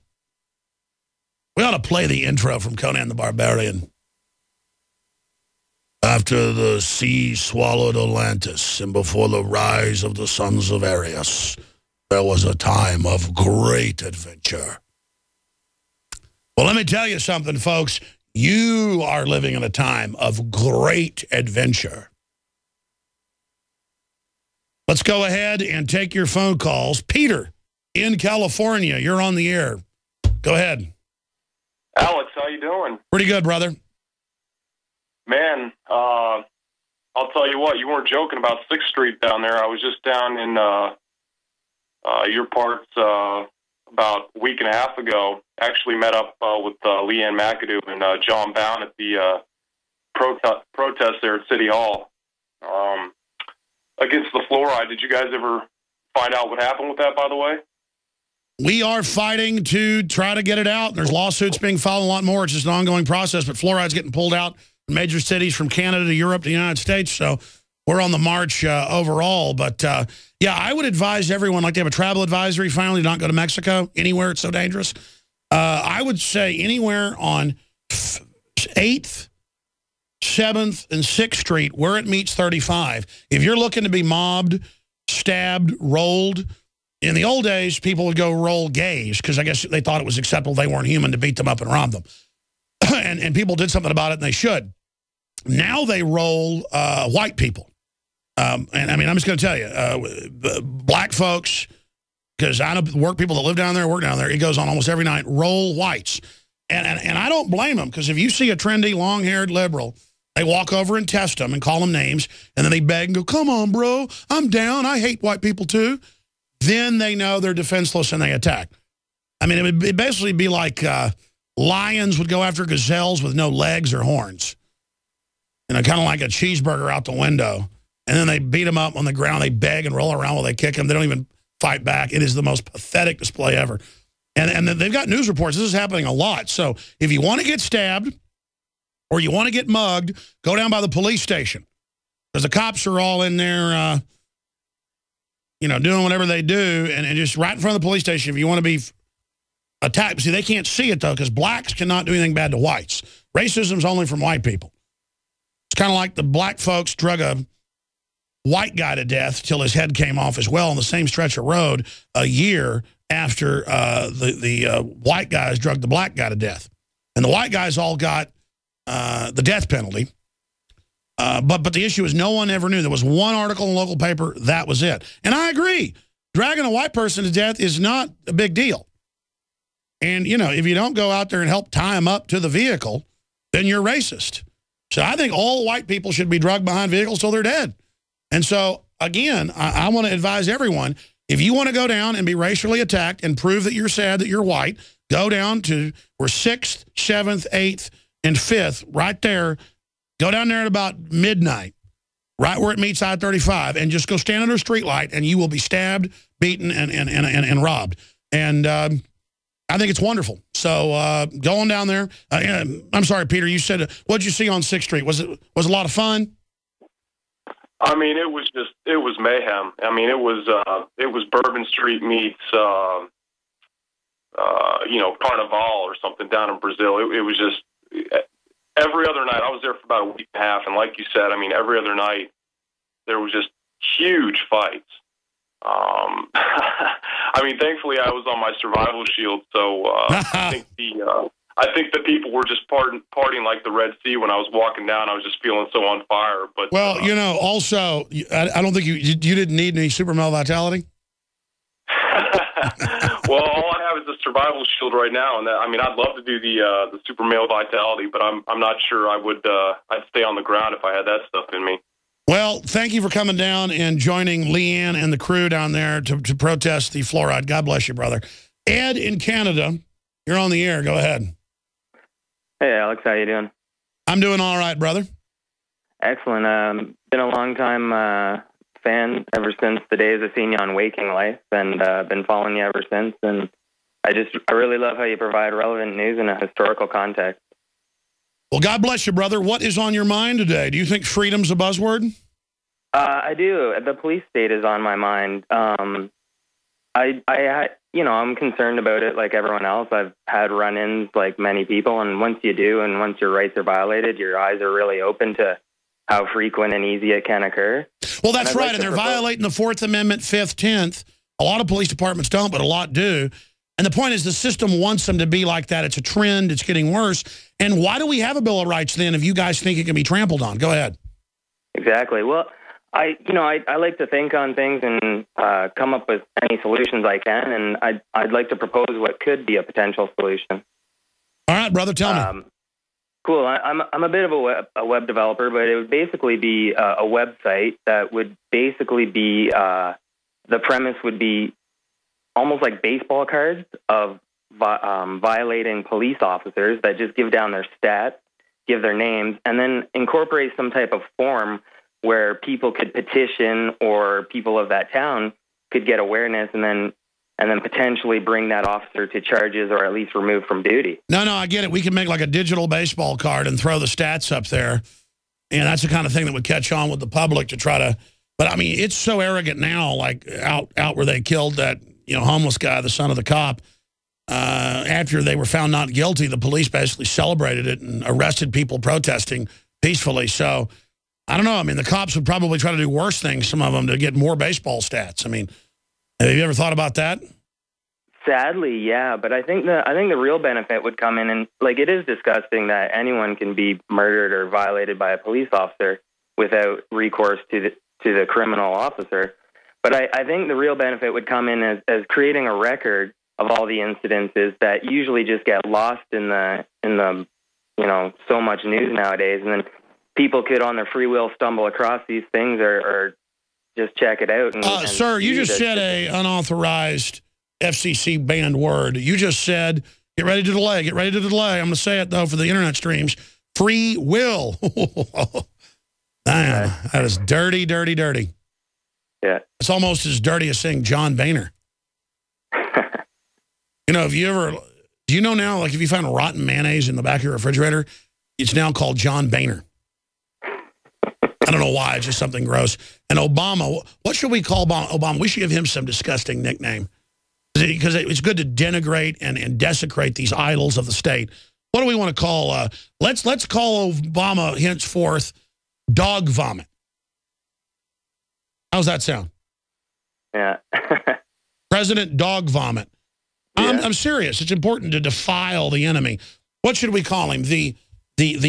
Speaker 1: We ought to play the intro from Conan the Barbarian. After the sea swallowed Atlantis and before the rise of the sons of Ares, there was a time of great adventure. Well, let me tell you something, folks. You are living in a time of great adventure. Let's go ahead and take your phone calls. Peter, in California, you're on the air. Go ahead.
Speaker 9: Alex, how you doing?
Speaker 1: Pretty good, brother.
Speaker 9: Man, I'll tell you what, you weren't joking about 6th Street down there. I was just down in your parts about a week and a half ago. Actually met up with Leanne McAdoo and John Bound at the protest there at City Hall against the fluoride. Did you guys ever find out what happened with that, by the way?
Speaker 1: We are fighting to try to get it out. There's lawsuits being filed, a lot more. It's just an ongoing process, but fluoride's getting pulled out in major cities from Canada to Europe to the United States, so we're on the march overall. But, yeah, I would advise everyone, like they have a travel advisory finally, to not go to Mexico, anywhere it's so dangerous. I would say anywhere on 8th, 7th, and 6th Street, where it meets 35, if you're looking to be mobbed, stabbed, rolled, in the old days, people would go roll gays because I guess they thought it was acceptable. They weren't human to beat them up and rob them. and people did something about it, and they should. Now they roll white people. And, I mean, I'm just going to tell you, black folks, because I know work people that live down there, work down there, it goes on almost every night, roll whites. And I don't blame them, because if you see a trendy, long-haired liberal, they walk over and test them and call them names, and then they beg and go, come on, bro, I'm down. I hate white people, too. Then they know they're defenseless and they attack. I mean, it'd basically be like lions would go after gazelles with no legs or horns. You know, kind of like a cheeseburger out the window. And then they beat them up on the ground. They beg and roll around while they kick them. They don't even fight back. It is the most pathetic display ever. And they've got news reports. This is happening a lot. So if you want to get stabbed or you want to get mugged, go down by the police station. Because the cops are all in there, you know, doing whatever they do, and just right in front of the police station if you want to be attacked. See, they can't see it, though, because blacks cannot do anything bad to whites. Racism's only from white people. It's kind of like the black folks drug a white guy to death till his head came off as well on the same stretch of road a year after the white guys drugged the black guy to death. And the white guys all got the death penalty. But the issue is no one ever knew. There was one article in the local paper. That was it. And I agree. Dragging a white person to death is not a big deal. And, you know, if you don't go out there and help tie them up to the vehicle, then you're racist. So I think all white people should be drugged behind vehicles till they're dead. And so, again, I want to advise everyone, if you want to go down and be racially attacked and prove that you're sad that you're white, go down to where 6th, 7th, 8th, and 5th, right there. Go down there at about midnight, right where it meets I-35, and just go stand under a street light, and you will be stabbed, beaten, and robbed. And I think it's wonderful. So go on down there. I'm sorry, Peter, you said, what'd you see on 6th Street? Was it a lot of fun?
Speaker 9: I mean, it was mayhem. I mean, it was Bourbon Street meets, Carnival or something down in Brazil. It was just every other night. I was there for about a week and a half, and like you said, I mean, every other night there was just huge fights. I mean, thankfully I was on my survival shield, so I think the people were just partying like the Red Sea when I was walking down. I was just feeling so on fire. But
Speaker 1: well, also, I don't think you didn't need any super male vitality.
Speaker 9: Well, all I have is a survival shield right now, and I mean, I'd love to do the super male vitality, but I'm not sure I would. I'd stay on the ground if I had that stuff in me.
Speaker 1: Well, thank you for coming down and joining Leanne and the crew down there to protest the fluoride. God bless you, brother. Ed in Canada, you're on the air. Go ahead.
Speaker 10: Hey, Alex, how you doing?
Speaker 1: I'm doing all right, brother.
Speaker 10: Excellent. Been a long time fan ever since the days I've seen you on Waking Life, and been following you ever since. And I really love how you provide relevant news in a historical context.
Speaker 1: Well, God bless you, brother. What is on your mind today? Do you think freedom's a buzzword?
Speaker 10: I do. The police state is on my mind. I'm concerned about it like everyone else. I've had run-ins like many people, and once you do, and once your rights are violated, your eyes are really open to how frequent and easy it can occur.
Speaker 1: Well, that's right, and they're violating the 4th Amendment, 5th, 10th. A lot of police departments don't, but a lot do. And the point is the system wants them to be like that. It's a trend. It's getting worse. And why do we have a Bill of Rights then if you guys think it can be trampled on? Go ahead.
Speaker 10: Exactly. Well, I like to think on things and come up with any solutions I can, and I'd like to propose what could be a potential solution.
Speaker 1: All right, brother, tell me.
Speaker 10: Cool. I'm a bit of a web developer, but it would basically be a website that would basically be the premise would be almost like baseball cards of violating police officers that just give down their stats, give their names, and then incorporate some type of form where people could petition or people of that town could get awareness and then potentially bring that officer to charges or at least removed from duty. No,
Speaker 1: I get it. We can make like a digital baseball card and throw the stats up there. And that's the kind of thing that would catch on with the public to try to, but I mean, it's so arrogant now, like out where they killed that, homeless guy, the son of the cop. After they were found not guilty, the police basically celebrated it and arrested people protesting peacefully. So I don't know. I mean, the cops would probably try to do worse things, some of them, to get more baseball stats. I mean, have you ever thought about that?
Speaker 10: Sadly, yeah. But I think the real benefit would come in, and like it is disgusting that anyone can be murdered or violated by a police officer without recourse to the criminal officer. But I think the real benefit would come in as creating a record of all the incidences that usually just get lost in the so much news nowadays, and then people could on their free will stumble across these things or just check it out. And
Speaker 1: sir, you just said a unauthorized FCC banned word. You just said, get ready to delay, get ready to delay. I'm going to say it, though, for the internet streams. Free will. Damn, that is dirty, dirty, dirty.
Speaker 10: Yeah.
Speaker 1: It's almost as dirty as saying John Boehner. Do you know now, like if you find rotten mayonnaise in the back of your refrigerator, it's now called John Boehner. I don't know why. It's just something gross. And Obama, what should we call Obama? We should give him some disgusting nickname. Because it's good to denigrate and desecrate these idols of the state. What do we want to call? Let's call Obama henceforth Dog Vomit. How's that sound?
Speaker 10: Yeah.
Speaker 1: President Dog Vomit.
Speaker 10: Yeah.
Speaker 1: I'm serious. It's important to defile the enemy. What should we call him? The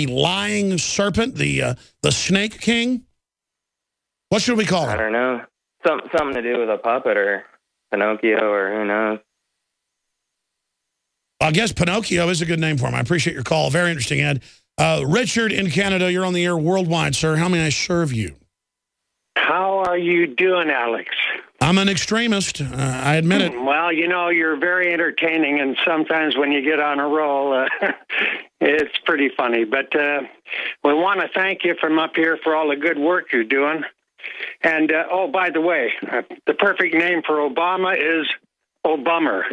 Speaker 1: lying serpent, the snake king? What should we call him?
Speaker 10: I don't know. Something to do with a puppet or Pinocchio or who knows.
Speaker 1: I guess Pinocchio is a good name for him. I appreciate your call. Very interesting, Ed. Richard in Canada, you're on the air worldwide, sir. How may I serve you?
Speaker 11: How are you doing, Alex?
Speaker 1: I'm an extremist. I admit it.
Speaker 11: Well, you're very entertaining, and sometimes when you get on a roll, it's pretty funny. But we want to thank you from up here for all the good work you're doing. And, by the way, the perfect name for Obama is Obummer.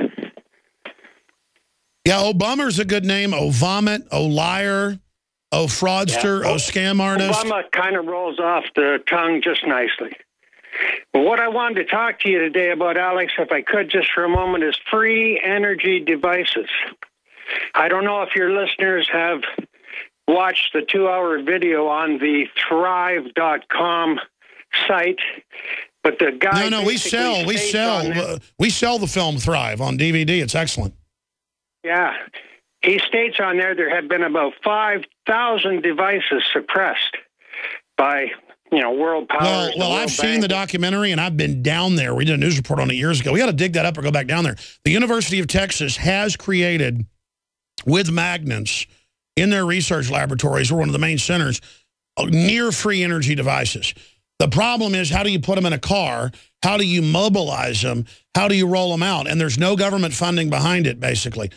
Speaker 1: Yeah, Obummer's a good name. O-vomit, O-liar, oh fraudster, oh scam artist.
Speaker 11: Obama kind of rolls off the tongue just nicely. But what I wanted to talk to you today about, Alex, if I could just for a moment, is free energy devices. I don't know if your listeners have watched the 2-hour video on the thrive.com site, but the guy
Speaker 1: we sell the film Thrive on DVD. It's excellent.
Speaker 11: Yeah. He states on there have been about 5,000 devices suppressed by, world powers.
Speaker 1: Well, I've seen the documentary, and I've been down there. We did a news report on it years ago. We got to dig that up or go back down there. The University of Texas has created, with magnets in their research laboratories, we're one of the main centers, near-free energy devices. The problem is, how do you put them in a car? How do you mobilize them? How do you roll them out? And there's no government funding behind it, basically.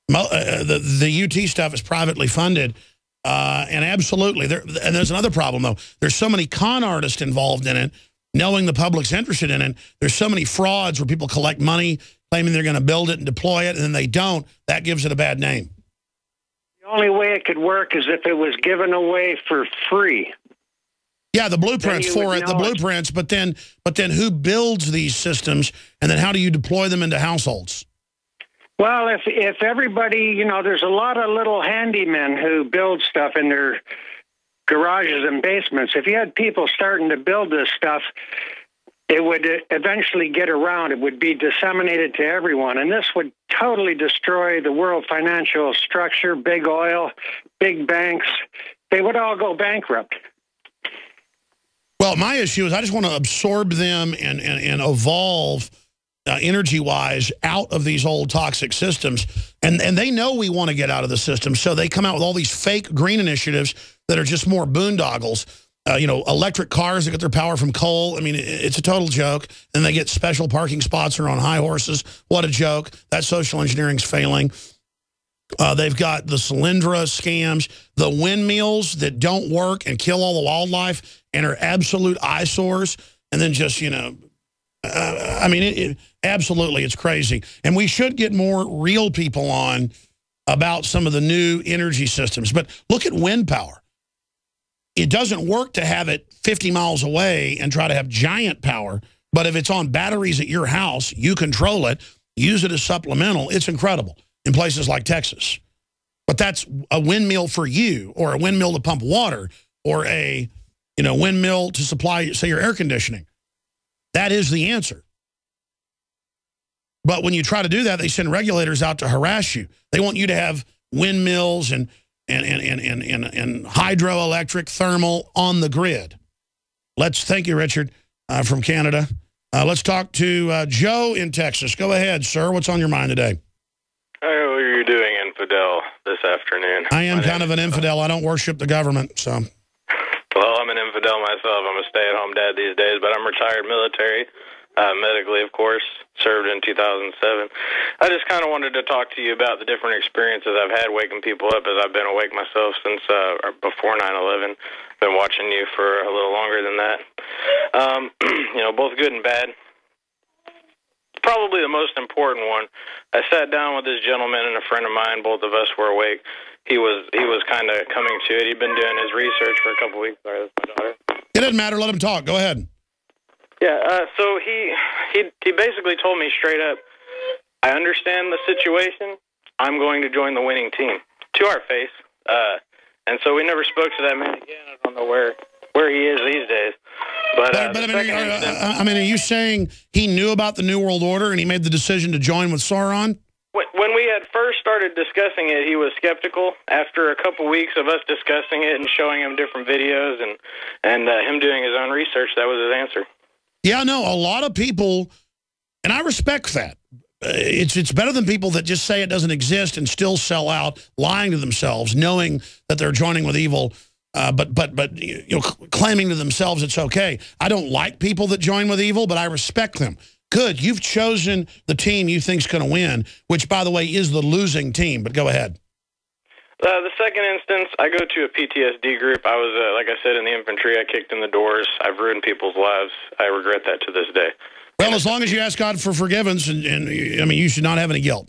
Speaker 1: The UT stuff is privately funded. And absolutely, and there's another problem, though. There's so many con artists involved in it, knowing the public's interested in it. There's so many frauds where people collect money, claiming they're going to build it and deploy it, and then they don't. That gives it a bad name.
Speaker 11: The only way it could work is if it was given away for free.
Speaker 1: Yeah, the blueprints for it, the blueprints, but then who builds these systems, and then how do you deploy them into households?
Speaker 11: Well, if everybody, there's a lot of little handymen who build stuff in their garages and basements. If you had people starting to build this stuff, it would eventually get around. It would be disseminated to everyone, and this would totally destroy the world financial structure, big oil, big banks. They would all go bankrupt.
Speaker 1: Well, my issue is I just want to absorb them and evolve energy-wise out of these old toxic systems. And they know we want to get out of the system, so they come out with all these fake green initiatives that are just more boondoggles. Electric cars that get their power from coal. I mean, it's a total joke. And they get special parking spots or on high horses. What a joke. That social engineering's failing. They've got the Solyndra scams, the windmills that don't work and kill all the wildlife and are absolute eyesores. And then just, absolutely, it's crazy. And we should get more real people on about some of the new energy systems. But look at wind power. It doesn't work to have it 50 miles away and try to have giant power. But if it's on batteries at your house, you control it, use it as supplemental. It's incredible in places like Texas. But that's a windmill for you, or a windmill to pump water, or a windmill to supply, say, your air conditioning. That is the answer. But when you try to do that, they send regulators out to harass you. They want you to have windmills and hydroelectric, thermal on the grid. Thank you, Richard, from Canada. Let's talk to Joe in Texas. Go ahead, sir. What's on your mind today?
Speaker 12: How are you doing, infidel, this afternoon?
Speaker 1: I am kind of an infidel. I don't worship the government, so.
Speaker 12: Well, I'm an infidel myself. I'm a stay-at-home dad these days, but I'm retired military, medically, of course, served in 2007. I just kind of wanted to talk to you about the different experiences I've had waking people up, as I've been awake myself since before 9/11. Been watching you for a little longer than that. Both good and bad. Probably the most important one, I sat down with this gentleman and a friend of mine. Both of us were awake. He was kind of coming to it. He'd been doing his research for a couple weeks. Sorry, that's my daughter.
Speaker 1: It doesn't matter. Let him talk. Go ahead.
Speaker 12: Yeah, so he basically told me straight up, I understand the situation. I'm going to join the winning team. To our face. And so we never spoke to that man again. I don't know where he is these days. But
Speaker 1: are you saying he knew about the New World Order and he made the decision to join with Sauron?
Speaker 12: When we had first started discussing it, he was skeptical. After a couple weeks of us discussing it and showing him different videos and him doing his own research, that was his answer.
Speaker 1: Yeah, no, a lot of people, and I respect that. It's better than people that just say it doesn't exist and still sell out, lying to themselves, knowing that they're joining with evil, but claiming to themselves it's okay. I don't like people that join with evil, but I respect them. Good, you've chosen the team you think's going to win, which, by the way, is the losing team. But go ahead.
Speaker 12: The second instance, I go to a PTSD group. I was, like I said, in the infantry. I kicked in the doors. I've ruined people's lives. I regret that to this day.
Speaker 1: Well, as long as you ask God for forgiveness, and you should not have any guilt.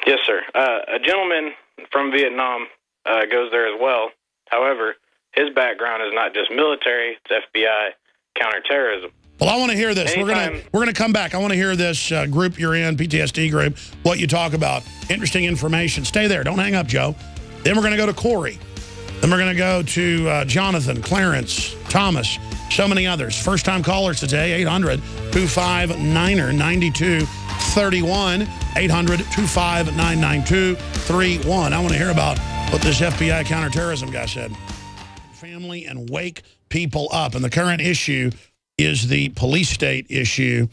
Speaker 12: Yes, sir. A gentleman from Vietnam goes there as well. However, his background is not just military, it's FBI, counterterrorism.
Speaker 1: Well, I want to hear this.
Speaker 12: Anytime.
Speaker 1: We're gonna come back. I want to hear this group you're in, PTSD group, what you talk about. Interesting information. Stay there. Don't hang up, Joe. Then we're going to go to Corey. Then we're going to go to Jonathan, Clarence, Thomas, so many others. First-time callers today, 800-259-9231, 800-259-9231. I want to hear about what this FBI counterterrorism guy said. Family and wake people up. And the current issue is the police state issue,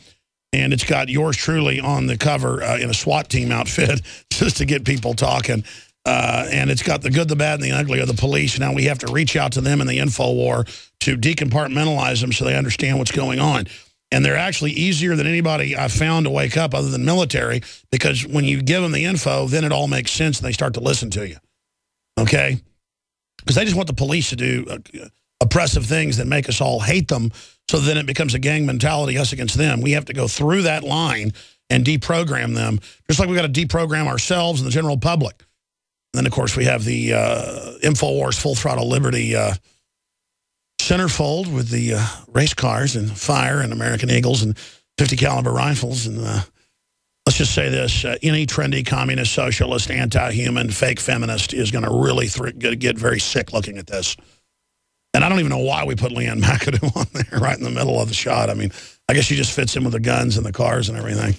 Speaker 1: and it's got yours truly on the cover in a SWAT team outfit just to get people talking. And it's got the good, the bad, and the ugly of the police. Now we have to reach out to them in the info war to decompartmentalize them so they understand what's going on. And they're actually easier than anybody I've found to wake up other than military, because when you give them the info, then it all makes sense and they start to listen to you. Okay? Because they just want the police to do oppressive things that make us all hate them, so then it becomes a gang mentality, us against them. We have to go through that line and deprogram them, just like we got to deprogram ourselves and the general public. And then, of course, we have the InfoWars Full Throttle Liberty centerfold with the race cars and fire and American Eagles and 50 caliber rifles. And let's just say this, any trendy communist, socialist, anti-human, fake feminist is going to really get very sick looking at this. And I don't even know why we put Leanne McAdoo on there right in the middle of the shot. I mean, I guess she just fits in with the guns and the cars and everything.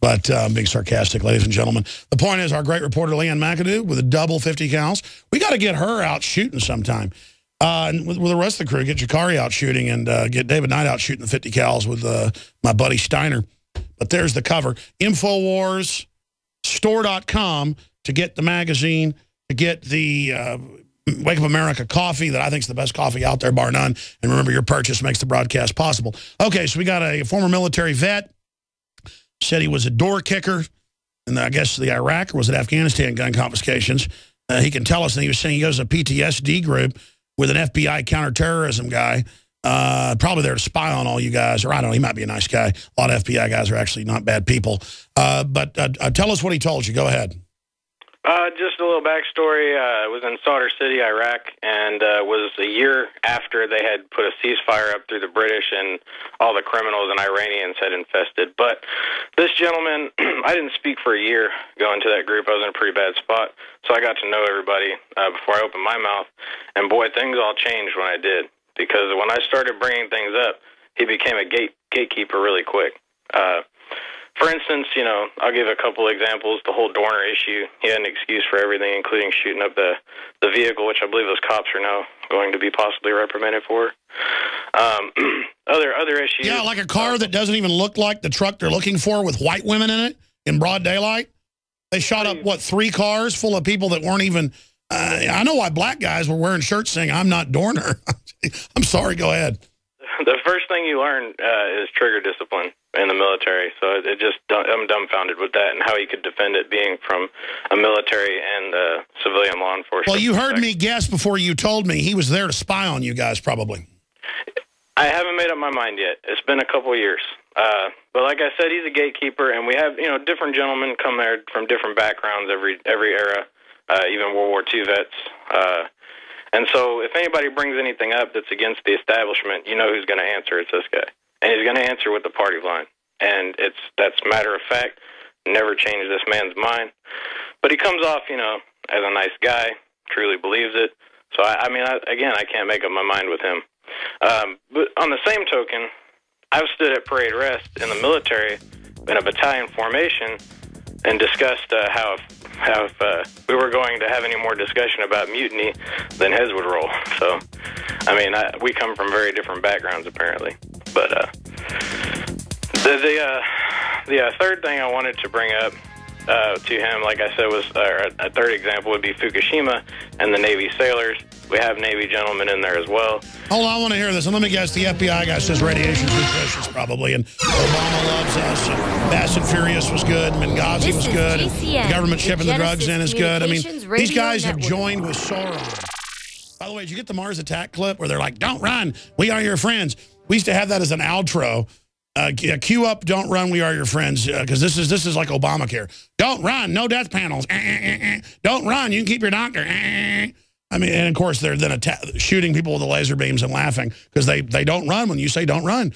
Speaker 1: But I'm being sarcastic, ladies and gentlemen. The point is, our great reporter Leanne McAdoo with a double 50 cals, we got to get her out shooting sometime. And with the rest of the crew, get Jakari out shooting and get David Knight out shooting the 50 cals with my buddy Steiner. But there's the cover. InfoWarsStore.com to get the magazine, to get the Wake Up America coffee that I think is the best coffee out there, bar none. And remember, your purchase makes the broadcast possible. Okay, so we got a former military vet. Said he was a door kicker in, I guess, the Iraq, or was it Afghanistan gun confiscations. He can tell us, and he was saying he goes to a PTSD group with an FBI counterterrorism guy, probably there to spy on all you guys, or I don't know, he might be a nice guy. A lot of FBI guys are actually not bad people. But tell us what he told you. Go ahead.
Speaker 12: Just a little backstory. I was in Sadr City, Iraq, and was a year after they had put a ceasefire up through the British and all the criminals and Iranians had infested. But this gentleman, I didn't speak for a year going to that group. I was in a pretty bad spot, so I got to know everybody before I opened my mouth. And boy, things all changed when I did, because when I started bringing things up, he became a gatekeeper really quick. For instance, you know, I'll give a couple examples. The whole Dorner issue, he had an excuse for everything, including shooting up the vehicle, which I believe those cops are now going to be possibly reprimanded for. Other issues.
Speaker 1: Yeah, like a car that doesn't even look like the truck they're looking for with white women in it in broad daylight. They shot up, what, 3 cars full of people that weren't even... I know why black guys were wearing shirts saying, "I'm not Dorner." I'm sorry, go ahead.
Speaker 12: The first thing you learn is trigger discipline in the military. So I'm dumbfounded with that and how he could defend it being from a military and civilian law enforcement.
Speaker 1: Well, you heard me guess before you told me he was there to spy on you guys, probably.
Speaker 12: I haven't made up my mind yet. It's been a couple of years. But like I said, he's a gatekeeper, and we have, you know, different gentlemen come there from different backgrounds every era, even World War II vets. And so if anybody brings anything up that's against the establishment, you know who's going to answer. It's this guy. And he's going to answer with the party line. And that's matter of fact. Never changed this man's mind. But he comes off, you know, as a nice guy, truly believes it. So, I can't make up my mind with him. But on the same token, I've stood at parade rest in the military in a battalion formation and discussed how if we were going to have any more discussion about mutiny, then heads would roll. So, I mean, we come from very different backgrounds, apparently. But the third thing I wanted to bring up to him, like I said, was a third example would be Fukushima and the Navy sailors. We have Navy gentlemen in there as well.
Speaker 1: Hold on, I want to hear this. And let me guess, the FBI guy says radiation's nutritious, probably. And Obama loves us. And Fast and Furious was good. Benghazi was good. And the government shipping the drugs in is good. I mean, these guys have joined with Sauron. By the way, did you get the Mars Attack clip where they're like, "Don't run, we are your friends"? We used to have that as an outro. Cue up, "Don't run, we are your friends," because this is like Obamacare. Don't run, no death panels. Don't run, you can keep your doctor. I mean, and of course, they're then shooting people with the laser beams and laughing because they don't run when you say don't run.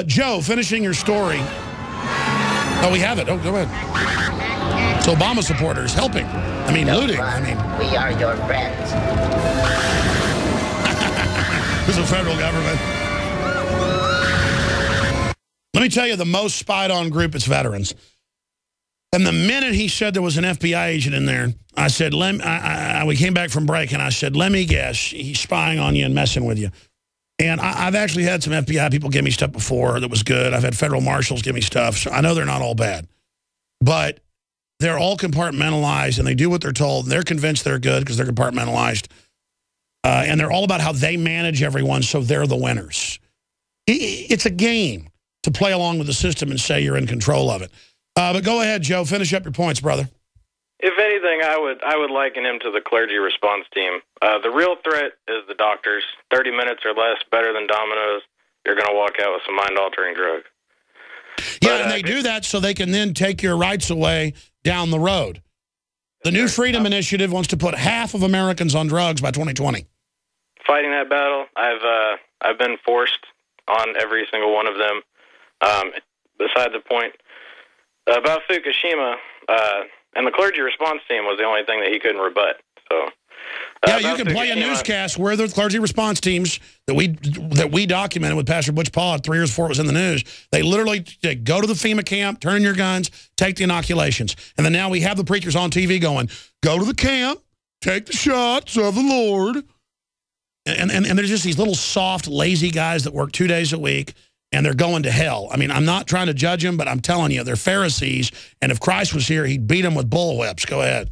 Speaker 1: Joe, finishing your story. Oh, we have it. Oh, go ahead. It's Obama supporters helping. I mean, looting. I mean,
Speaker 13: we are your friends.
Speaker 1: This is the federal government. Let me tell you, the most spied on group is veterans. And the minute he said there was an FBI agent in there, I said, we came back from break, and I said, let me guess, he's spying on you and messing with you. And I've actually had some FBI people give me stuff before that was good. I've had federal marshals give me stuff, so I know they're not all bad. But they're all compartmentalized, and they do what they're told. And they're convinced they're good because they're compartmentalized. And they're all about how they manage everyone so they're the winners. It's a game to play along with the system and say you're in control of it. But go ahead, Joe. Finish up your points, brother.
Speaker 12: If anything, I would liken him to the clergy response team. The real threat is the doctors. 30 minutes or less, better than dominoes. You're going to walk out with some mind-altering drug.
Speaker 1: Yeah, and they do that so they can then take your rights away down the road. The New Freedom Initiative wants to put half of Americans on drugs by 2020.
Speaker 12: Fighting that battle, I've been forced on every single one of them. Beside the point about Fukushima, and the clergy response team was the only thing that he couldn't rebut. So,
Speaker 1: yeah, you can play a newscast where the clergy response teams that we documented with Pastor Butch Paul 3 years before it was in the news. They literally go to the FEMA camp, turn in your guns, take the inoculations, and then now we have the preachers on TV going, "Go to the camp, take the shots of the Lord." And there's just these little soft, lazy guys that work 2 days a week, and they're going to hell. I mean, I'm not trying to judge them, but I'm telling you, they're Pharisees, and if Christ was here, he'd beat them with bullwhips. Go ahead.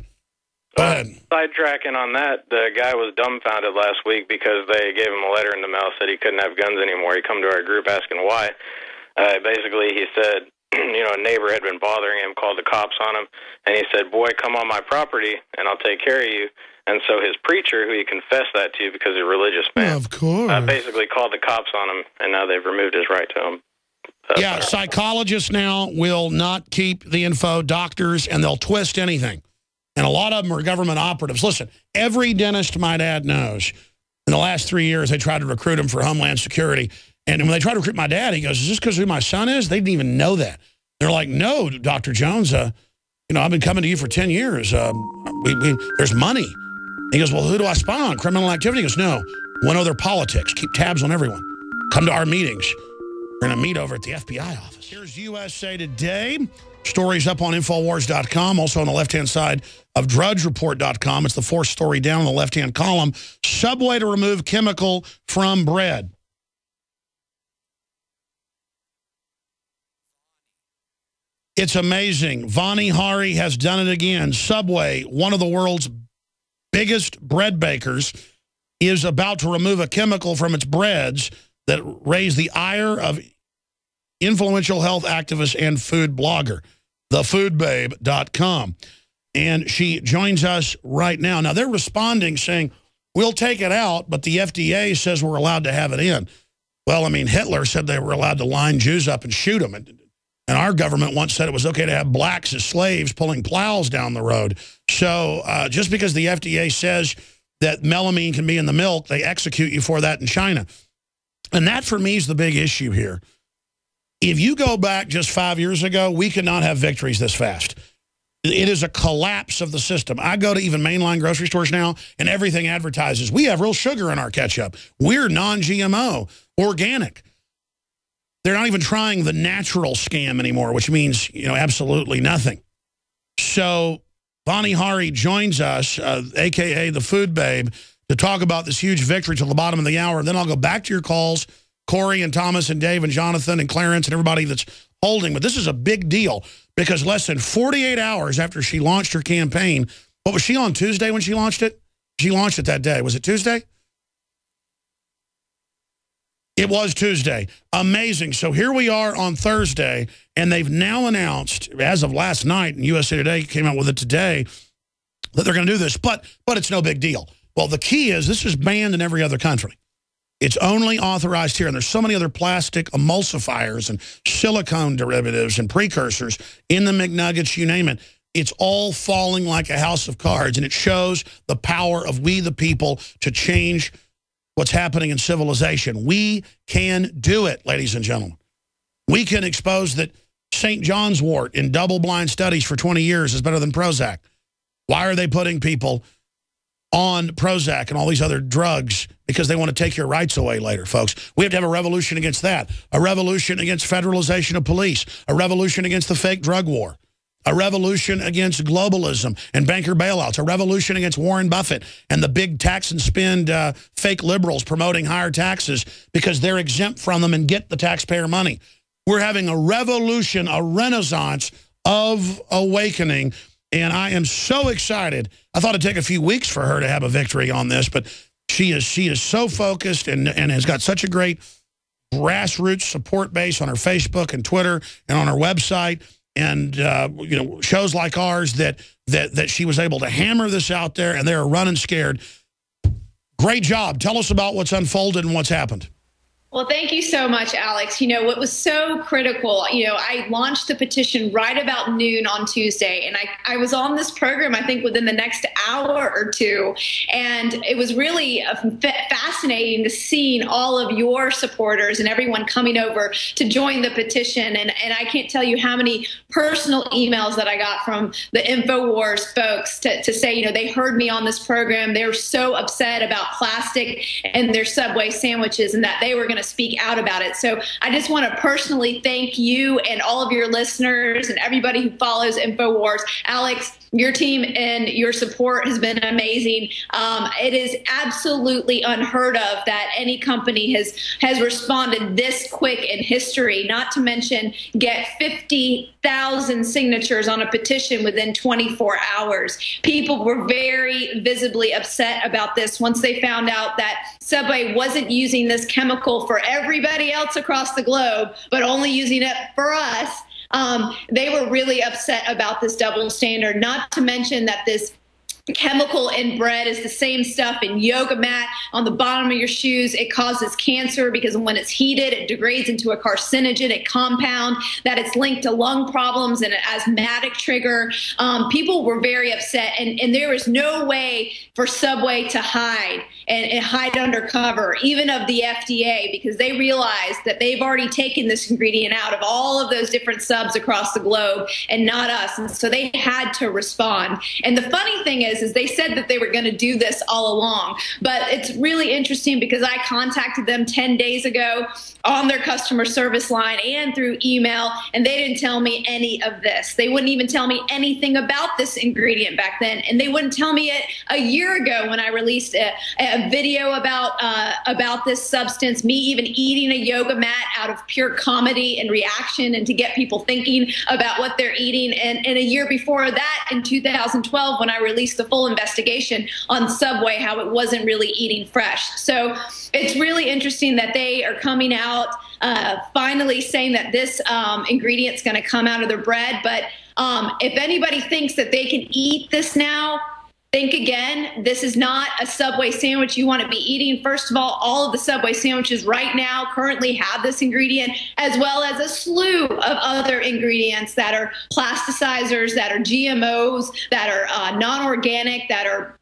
Speaker 1: Go ahead.
Speaker 12: Sidetracking on that, the guy was dumbfounded last week because they gave him a letter in the mail, said he couldn't have guns anymore. He come to our group asking why. Basically, he said, a neighbor had been bothering him, called the cops on him, and he said, "Boy, come on my property, and I'll take care of you." And so his preacher, who he confessed that to because he's a religious man,
Speaker 1: of course,
Speaker 12: basically called the cops on him, and now they've removed his right to him.
Speaker 1: Yeah, psychologists now will not keep the info, doctors, and they'll twist anything. And a lot of them are government operatives. Listen, every dentist my dad knows, in the last 3 years, they tried to recruit him for Homeland Security. And when they tried to recruit my dad, he goes, "Is this because who my son is?" They didn't even know that. They're like, "No, Dr. Jones, I've been coming to you for 10 years. There's money." He goes, "Well, who do I spy on? Criminal activity?" He goes, "No, one of their politics. Keep tabs on everyone. Come to our meetings. We're going to meet over at the FBI office." Here's USA Today. Stories up on Infowars.com, also on the left-hand side of DrudgeReport.com. It's the fourth story down on the left-hand column. Subway to remove chemical from bread. It's amazing. Vani Hari has done it again. Subway, one of the world's biggest bread bakers, is about to remove a chemical from its breads that raise the ire of influential health activist and food blogger, thefoodbabe.com. And she joins us right now. Now, they're responding saying, "We'll take it out, but the FDA says we're allowed to have it in." Well, I mean, Hitler said they were allowed to line Jews up and shoot them. And our government once said it was okay to have blacks as slaves pulling plows down the road. So just because the FDA says that melamine can be in the milk, they execute you for that in China. And that, for me, is the big issue here. If you go back just 5 years ago, we could not have victories this fast. It is a collapse of the system. I go to even mainline grocery stores now, and everything advertises, "We have real sugar in our ketchup. We're non-GMO, organic." They're not even trying the natural scam anymore, which means, absolutely nothing. So Vani Hari joins us, a.k.a. the Food Babe, to talk about this huge victory till the bottom of the hour. Then I'll go back to your calls, Corey and Thomas and Dave and Jonathan and Clarence and everybody that's holding. But this is a big deal because less than 48 hours after she launched her campaign, what was she on Tuesday when she launched it? She launched it that day. Was it Tuesday? It was Tuesday. Amazing. So here we are on Thursday, and they've now announced, as of last night, and USA Today came out with it today, that they're going to do this. But it's no big deal. Well, the key is this is banned in every other country. It's only authorized here, and there's so many other plastic emulsifiers and silicone derivatives and precursors in the McNuggets, you name it. it's all falling like a house of cards, and it shows the power of we the people to change what's happening in civilization. We can do it, ladies and gentlemen. We can expose that St. John's wort in double-blind studies for 20 years is better than Prozac. Why are they putting people on Prozac and all these other drugs? Because they want to take your rights away later, folks. We have to have a revolution against that, a revolution against federalization of police, a revolution against the fake drug war, a revolution against globalism and banker bailouts, a revolution against Warren Buffett and the big tax and spend fake liberals promoting higher taxes because they're exempt from them and get the taxpayer money. We're having a revolution, a renaissance of awakening, and I am so excited. I thought it'd take a few weeks for her to have a victory on this, but she is so focused and has got such a great grassroots support base on her Facebook and Twitter and on her website. And, you know, shows like ours that she was able to hammer this out there, and they're running scared. Great job. Tell us about what's unfolded and what's happened.
Speaker 13: Well, thank you so much, Alex. You know, what was so critical, you know, I launched the petition right about noon on Tuesday, and I was on this program, I think, within the next hour or two. And it was really fascinating to see all of your supporters and everyone coming over to join the petition. And I can't tell you how many personal emails that I got from the InfoWars folks to say, you know, they heard me on this program. They were so upset about plastic and their Subway sandwiches and that they were going to speak out about it. So I just want to personally thank you and all of your listeners and everybody who follows InfoWars. Alex, your team and your support has been amazing. It is absolutely unheard of that any company has responded this quick in history, not to mention get 50,000 signatures on a petition within 24 hours. People were very visibly upset about this once they found out that Subway wasn't using this chemical for everybody else across the globe, but only using it for us. They were really upset about this double standard, not to mention that this chemical in bread is the same stuff in yoga mat on the bottom of your shoes. It causes cancer because when it's heated, it degrades into a carcinogenic compound, that it's linked to lung problems and an asthmatic trigger. People were very upset, and there was no way for Subway to hide and hide under cover, even of the FDA, because they realized that they've already taken this ingredient out of all of those different subs across the globe and not us. And so they had to respond. And the funny thing is they said that they were going to do this all along. But it's really interesting because I contacted them 10 days ago on their customer service line and through email, and they didn't tell me any of this. They wouldn't even tell me anything about this ingredient back then, and they wouldn't tell me it a year ago when I released a video about this substance, me even eating a yoga mat out of pure comedy and reaction and to get people thinking about what they're eating. And a year before that, in 2012, when I released the full investigation on Subway, how it wasn't really eating fresh. So it's really interesting that they are coming out finally saying that this ingredient's going to come out of their bread. But if anybody thinks that they can eat this now, think again. This is not a Subway sandwich you want to be eating. First of all of the Subway sandwiches right now currently have this ingredient, as well as a slew of other ingredients that are plasticizers, that are GMOs, that are non-organic, that are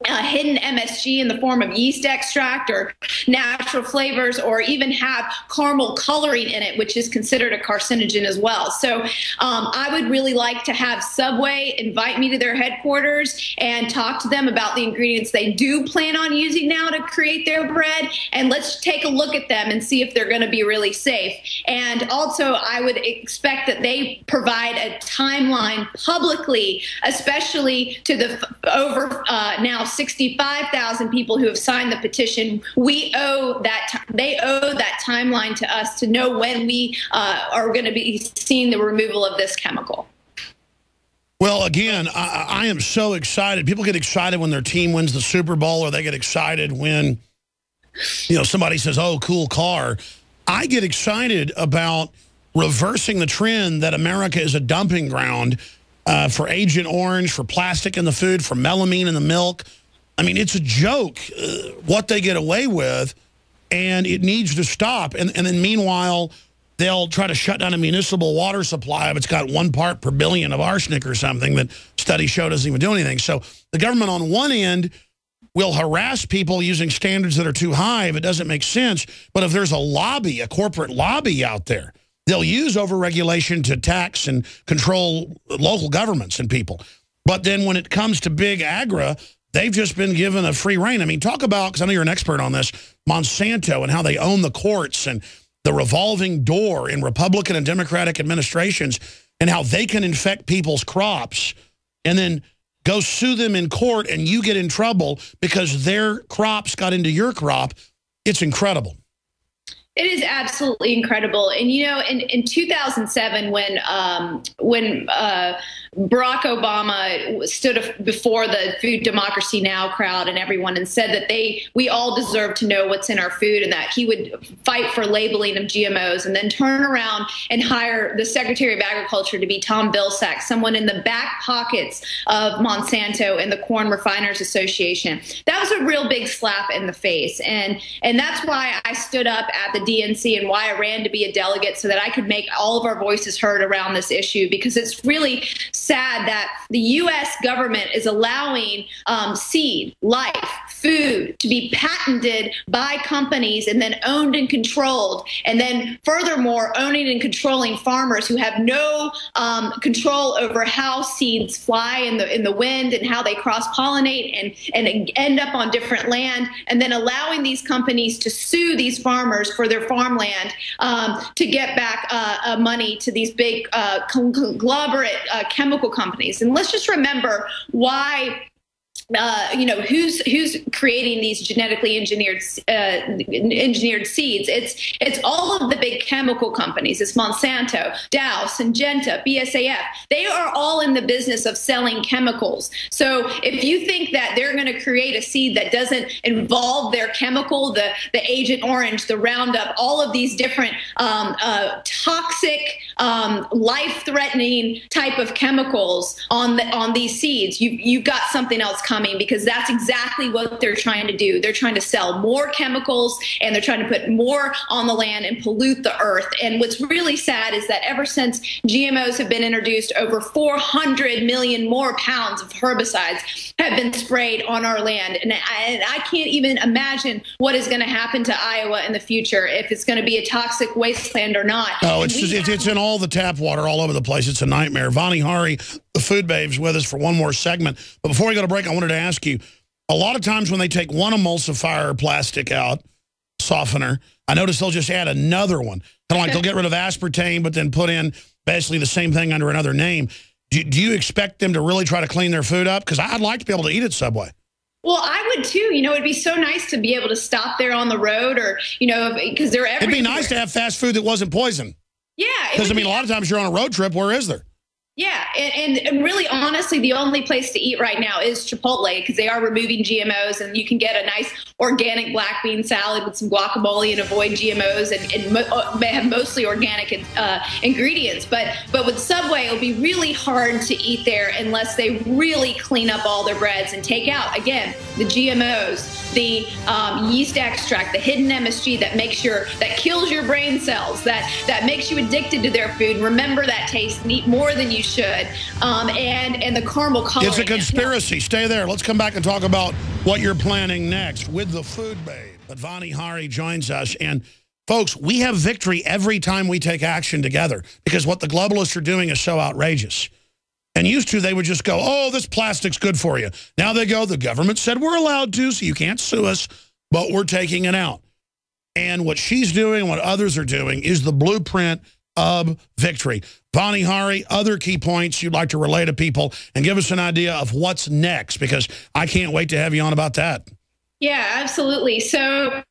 Speaker 13: hidden MSG in the form of yeast extract or natural flavors, or even have caramel coloring in it, which is considered a carcinogen as well. So I would really like to have Subway invite me to their headquarters and talk to them about the ingredients they do plan on using now to create their bread, and let's take a look at them and see if they're going to be really safe. And also, I would expect that they provide a timeline publicly, especially to the over now 65,000 people who have signed the petition. We owe that. They owe that timeline to us to know when we are going to be seeing the removal of this chemical.
Speaker 1: Well, again, I am so excited. People get excited when their team wins the Super Bowl, or they get excited when, you know, somebody says, "Oh, cool car." I get excited about reversing the trend that America is a dumping ground for Agent Orange, for plastic in the food, for melamine in the milk. I mean, it's a joke what they get away with, and it needs to stop. And then meanwhile, they'll try to shut down a municipal water supply if it's got 1 part per billion of arsenic or something that studies show doesn't even do anything. So the government on one end will harass people using standards that are too high if it doesn't make sense. But if there's a lobby, a corporate lobby out there, they'll use overregulation to tax and control local governments and people. But then when it comes to big agra, they've just been given a free rein. I mean, talk about, because I know you're an expert on this, Monsanto and how they own the courts and the revolving door in Republican and Democratic administrations and how they can infect people's crops and then go sue them in court and you get in trouble because their crops got into your crop. It's incredible.
Speaker 13: It is absolutely incredible. And, you know, in 2007, when Barack Obama stood before the Food Democracy Now! Crowd and everyone and said that we all deserve to know what's in our food and that he would fight for labeling of GMOs, and then turn around and hire the Secretary of Agriculture to be Tom Vilsack, someone in the back pockets of Monsanto and the Corn Refiners Association. That was a real big slap in the face. And that's why I stood up at the DNC and why I ran to be a delegate, so that I could make all of our voices heard around this issue, because it's really sad that the U.S. government is allowing seed, life, food to be patented by companies and then owned and controlled, and then furthermore owning and controlling farmers who have no control over how seeds fly in the wind and how they cross-pollinate and end up on different land, and then allowing these companies to sue these farmers for their farmland to get back money to these big conglomerate chemical companies. And let's just remember why. You know, who's creating these genetically engineered seeds? It's all of the big chemical companies. It's Monsanto, Dow, Syngenta, BASF. They are all in the business of selling chemicals. So if you think that they're going to create a seed that doesn't involve their chemical, the Agent Orange, the Roundup, all of these different toxic, life-threatening type of chemicals on these seeds, you've got something else coming, because that's exactly what they're trying to do. They're trying to sell more chemicals, and they're trying to put more on the land and pollute the earth. And what's really sad is that ever since GMOs have been introduced, over 400 million more pounds of herbicides have been sprayed on our land. And I can't even imagine what is going to happen to Iowa in the future, if it's going to be a toxic wasteland or not.
Speaker 1: Oh, it's in all the tap water all over the place. It's a nightmare. Vani Hari, the Food Babe's with us for one more segment. But before we go to break, I wanted to ask you, a lot of times when they take one emulsifier plastic out, softener, I notice they'll just add another one. Kind of like they'll get rid of aspartame, but then put in basically the same thing under another name. Do you expect them to really try to clean their food up? Because I'd like to be able to eat at Subway.
Speaker 13: Well, I would too. You know, it'd be so nice to be able to stop there on the road, or, you know, because they're everywhere.
Speaker 1: It'd be nice to have fast food that wasn't poison.
Speaker 13: Yeah.
Speaker 1: Because, I mean, a lot of times you're on a road trip. Where is there?
Speaker 13: Yeah, and really, honestly, the only place to eat right now is Chipotle, because they are removing GMOs, and you can get a nice organic black bean salad with some guacamole and avoid GMOs, and have mostly organic ingredients. But with Subway, it'll be really hard to eat there unless they really clean up all their breads and take out, again, the GMOs, the yeast extract, the hidden MSG that kills your brain cells, that makes you addicted to their food. Remember that taste and eat more than you should, and the caramel coloring.
Speaker 1: It's a conspiracy. Stay there. Let's come back and talk about what you're planning next with the Food Babe. But Vani Hari joins us, and folks, we have victory every time we take action together, because what the globalists are doing is so outrageous. And used to, they would just go, oh, this plastic's good for you. Now they go, the government said we're allowed to, so you can't sue us, but we're taking it out. And what she's doing, what others are doing, is the blueprint of victory. Vani Hari, other key points you'd like to relay to people and give us an idea of what's next, because I can't wait to have you on about that.
Speaker 13: Yeah, absolutely. So,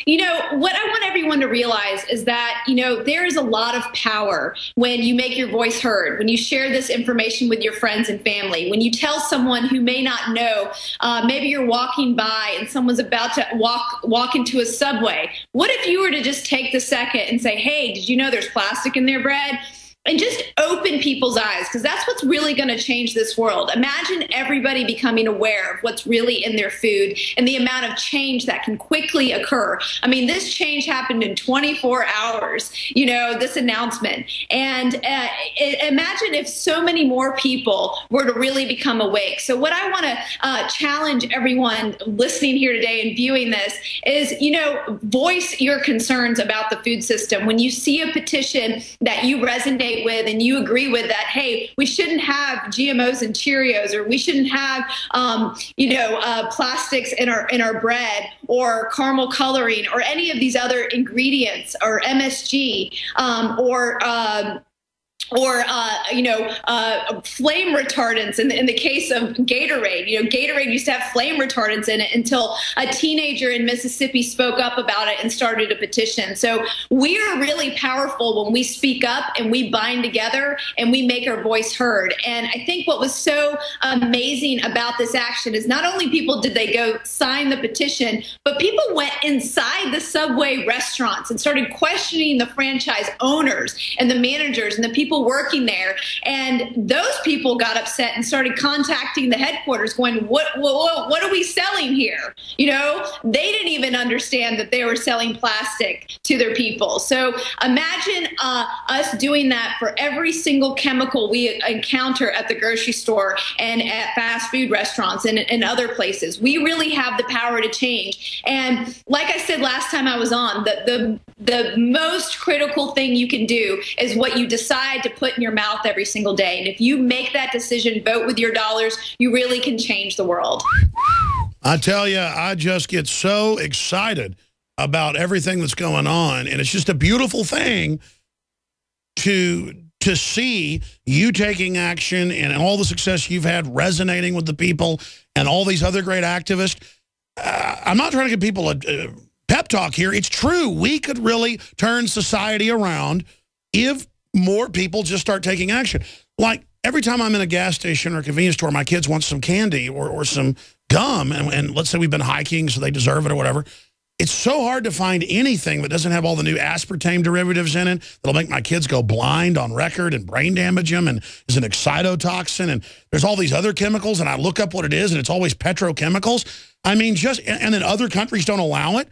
Speaker 13: you know, what I want everyone to realize is that, you know, there is a lot of power when you make your voice heard, when you share this information with your friends and family, when you tell someone who may not know, maybe you're walking by and someone's about to walk into a Subway. What if you were to just take the second and say, hey, did you know there's plastic in their bread? and just open people's eyes, because that's what's really going to change this world. Imagine everybody becoming aware of what's really in their food and the amount of change that can quickly occur. I mean, this change happened in 24 hours, you know, this announcement. And imagine if so many more people were to really become awake. So what I want to challenge everyone listening here today and viewing this is, you know, voice your concerns about the food system. When you see a petition that you resonate with and you agree with that, hey, we shouldn't have GMOs in Cheerios, or we shouldn't have, plastics in our bread, or caramel coloring, or any of these other ingredients, or MSG, flame retardants in the case of Gatorade. You know, Gatorade used to have flame retardants in it until a teenager in Mississippi spoke up about it and started a petition. So we are really powerful when we speak up and we bind together and we make our voice heard. And I think what was so amazing about this action is not only people did they go sign the petition, but people went inside the Subway restaurants and started questioning the franchise owners and the managers and the people working there. And those people got upset and started contacting the headquarters going, what are we selling here? You know, they didn't even understand that they were selling plastic to their people. So imagine us doing that for every single chemical we encounter at the grocery store and at fast food restaurants and other places. We really have the power to change. And like I said last time I was on, the most critical thing you can do is what you decide to put in your mouth every single day. And if you make that decision, vote with your dollars, you really can change the world.
Speaker 1: I tell you, I just get so excited about everything that's going on. And it's just a beautiful thing to see you taking action and all the success you've had resonating with the people and all these other great activists. I'm not trying to give people a pep talk here. It's true. We could really turn society around if more people just start taking action. Like every time I'm in a gas station or a convenience store, my kids want some candy or some gum, and let's say we've been hiking, so they deserve it or whatever. It's so hard to find anything that doesn't have all the new aspartame derivatives in it that'll make my kids go blind on record and brain damage them, and is an excitotoxin, and there's all these other chemicals, and I look up what it is, and it's always petrochemicals. I mean, and then other countries don't allow it.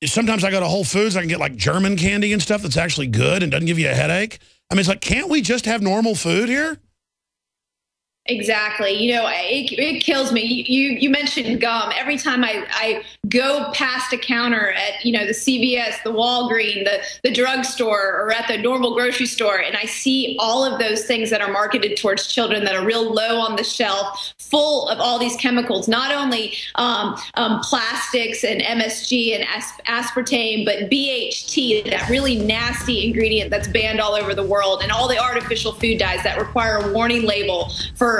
Speaker 1: Sometimes I go to Whole Foods, I can get like German candy and stuff that's actually good and doesn't give you a headache. I mean, it's like, can't we just have normal food here?
Speaker 13: Exactly. You know, it kills me. You mentioned gum. Every time I go past a counter at, you know, the CVS, the Walgreens, the drugstore, or at the normal grocery store, and I see all of those things that are marketed towards children that are real low on the shelf, full of all these chemicals, not only plastics and MSG and aspartame, but BHT, that really nasty ingredient that's banned all over the world, and all the artificial food dyes that require a warning label for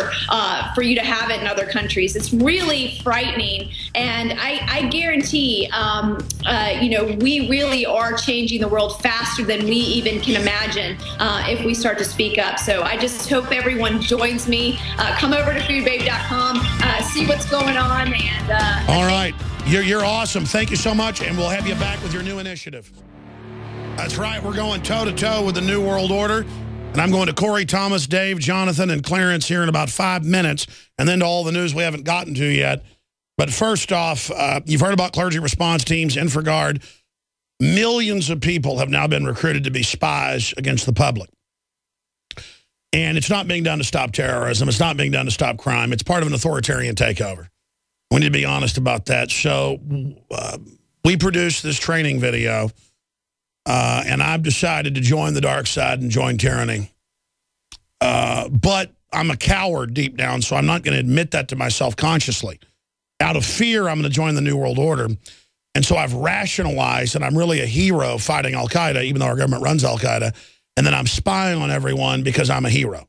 Speaker 13: you to have it in other countries. It's really frightening, and I guarantee, we really are changing the world faster than we even can imagine if we start to speak up. So I just hope everyone joins me. Come over to foodbabe.com, see what's going on, and
Speaker 1: all right, you're awesome. Thank you so much, and we'll have you back with your new initiative. That's right. We're going toe-to-toe with the New World Order. And I'm going to Corey, Thomas, Dave, Jonathan, and Clarence here in about 5 minutes, and then to all the news we haven't gotten to yet. But first off, you've heard about clergy response teams, InfraGard. Millions of people have now been recruited to be spies against the public. And it's not being done to stop terrorism. It's not being done to stop crime. It's part of an authoritarian takeover. We need to be honest about that. So we produced this training video. And I've decided to join the dark side and join tyranny. But I'm a coward deep down, so I'm not going to admit that to myself consciously. Out of fear, I'm going to join the New World Order. And so I've rationalized that I'm really a hero fighting al-Qaeda, even though our government runs al-Qaeda. And then I'm spying on everyone because I'm a hero.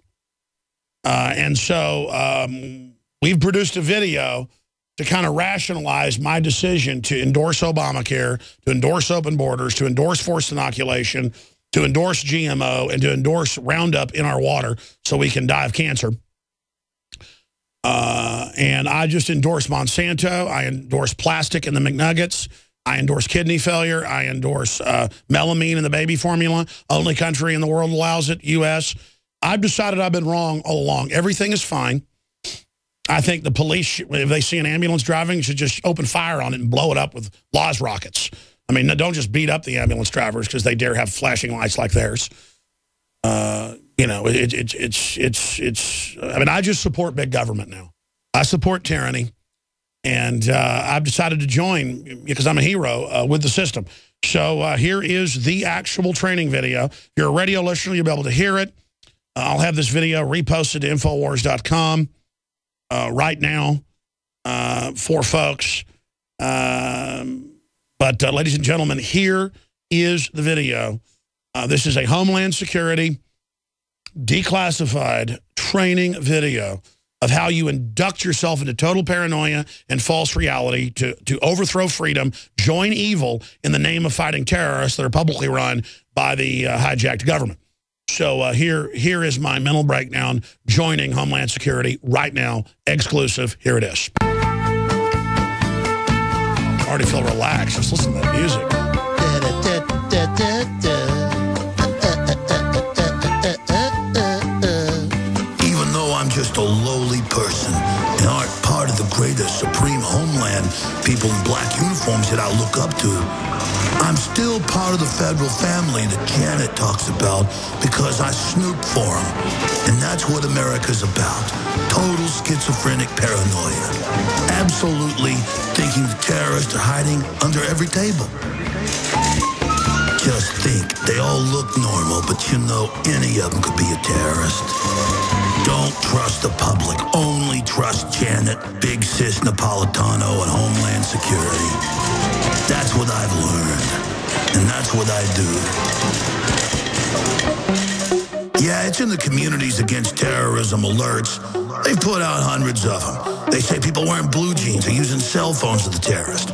Speaker 1: And so we've produced a video to kind of rationalize my decision to endorse Obamacare, to endorse open borders, to endorse forced inoculation, to endorse GMO, and to endorse Roundup in our water so we can die of cancer. And I just endorse Monsanto. I endorse plastic in the McNuggets. I endorse kidney failure. I endorse melamine in the baby formula. Only country in the world allows it, U.S. I've decided I've been wrong all along. Everything is fine. I think the police, if they see an ambulance driving, should just open fire on it and blow it up with Laws rockets. I mean, don't just beat up the ambulance drivers because they dare have flashing lights like theirs. You know, I mean, I just support big government now. I support tyranny. And I've decided to join because I'm a hero with the system. So here is the actual training video. If you're a radio listener, you'll be able to hear it. I'll have this video reposted to Infowars.com right now for folks. But ladies and gentlemen, here is the video. This is a Homeland Security declassified training video of how you induct yourself into total paranoia and false reality to overthrow freedom, join evil in the name of fighting terrorists that are publicly run by the hijacked government. So here is my mental breakdown joining Homeland Security right now, exclusive. Here it is. I already feel relaxed. Just listen to that music.
Speaker 14: Even though I'm just a lowly person and aren't part of the greater supreme homeland, people in black uniforms that I look up to, I'm still part of the federal family that Janet talks about because I snoop for them. And that's what America's about. Total schizophrenic paranoia. Absolutely thinking the terrorists are hiding under every table. Just think, they all look normal, but you know any of them could be a terrorist. Don't trust the public. Only trust Janet, Big Sis Napolitano, and Homeland Security. That's what I've learned, and that's what I do. Yeah, it's in the Communities Against Terrorism alerts. They've put out hundreds of them. They say people wearing blue jeans are using cell phones of the terrorists.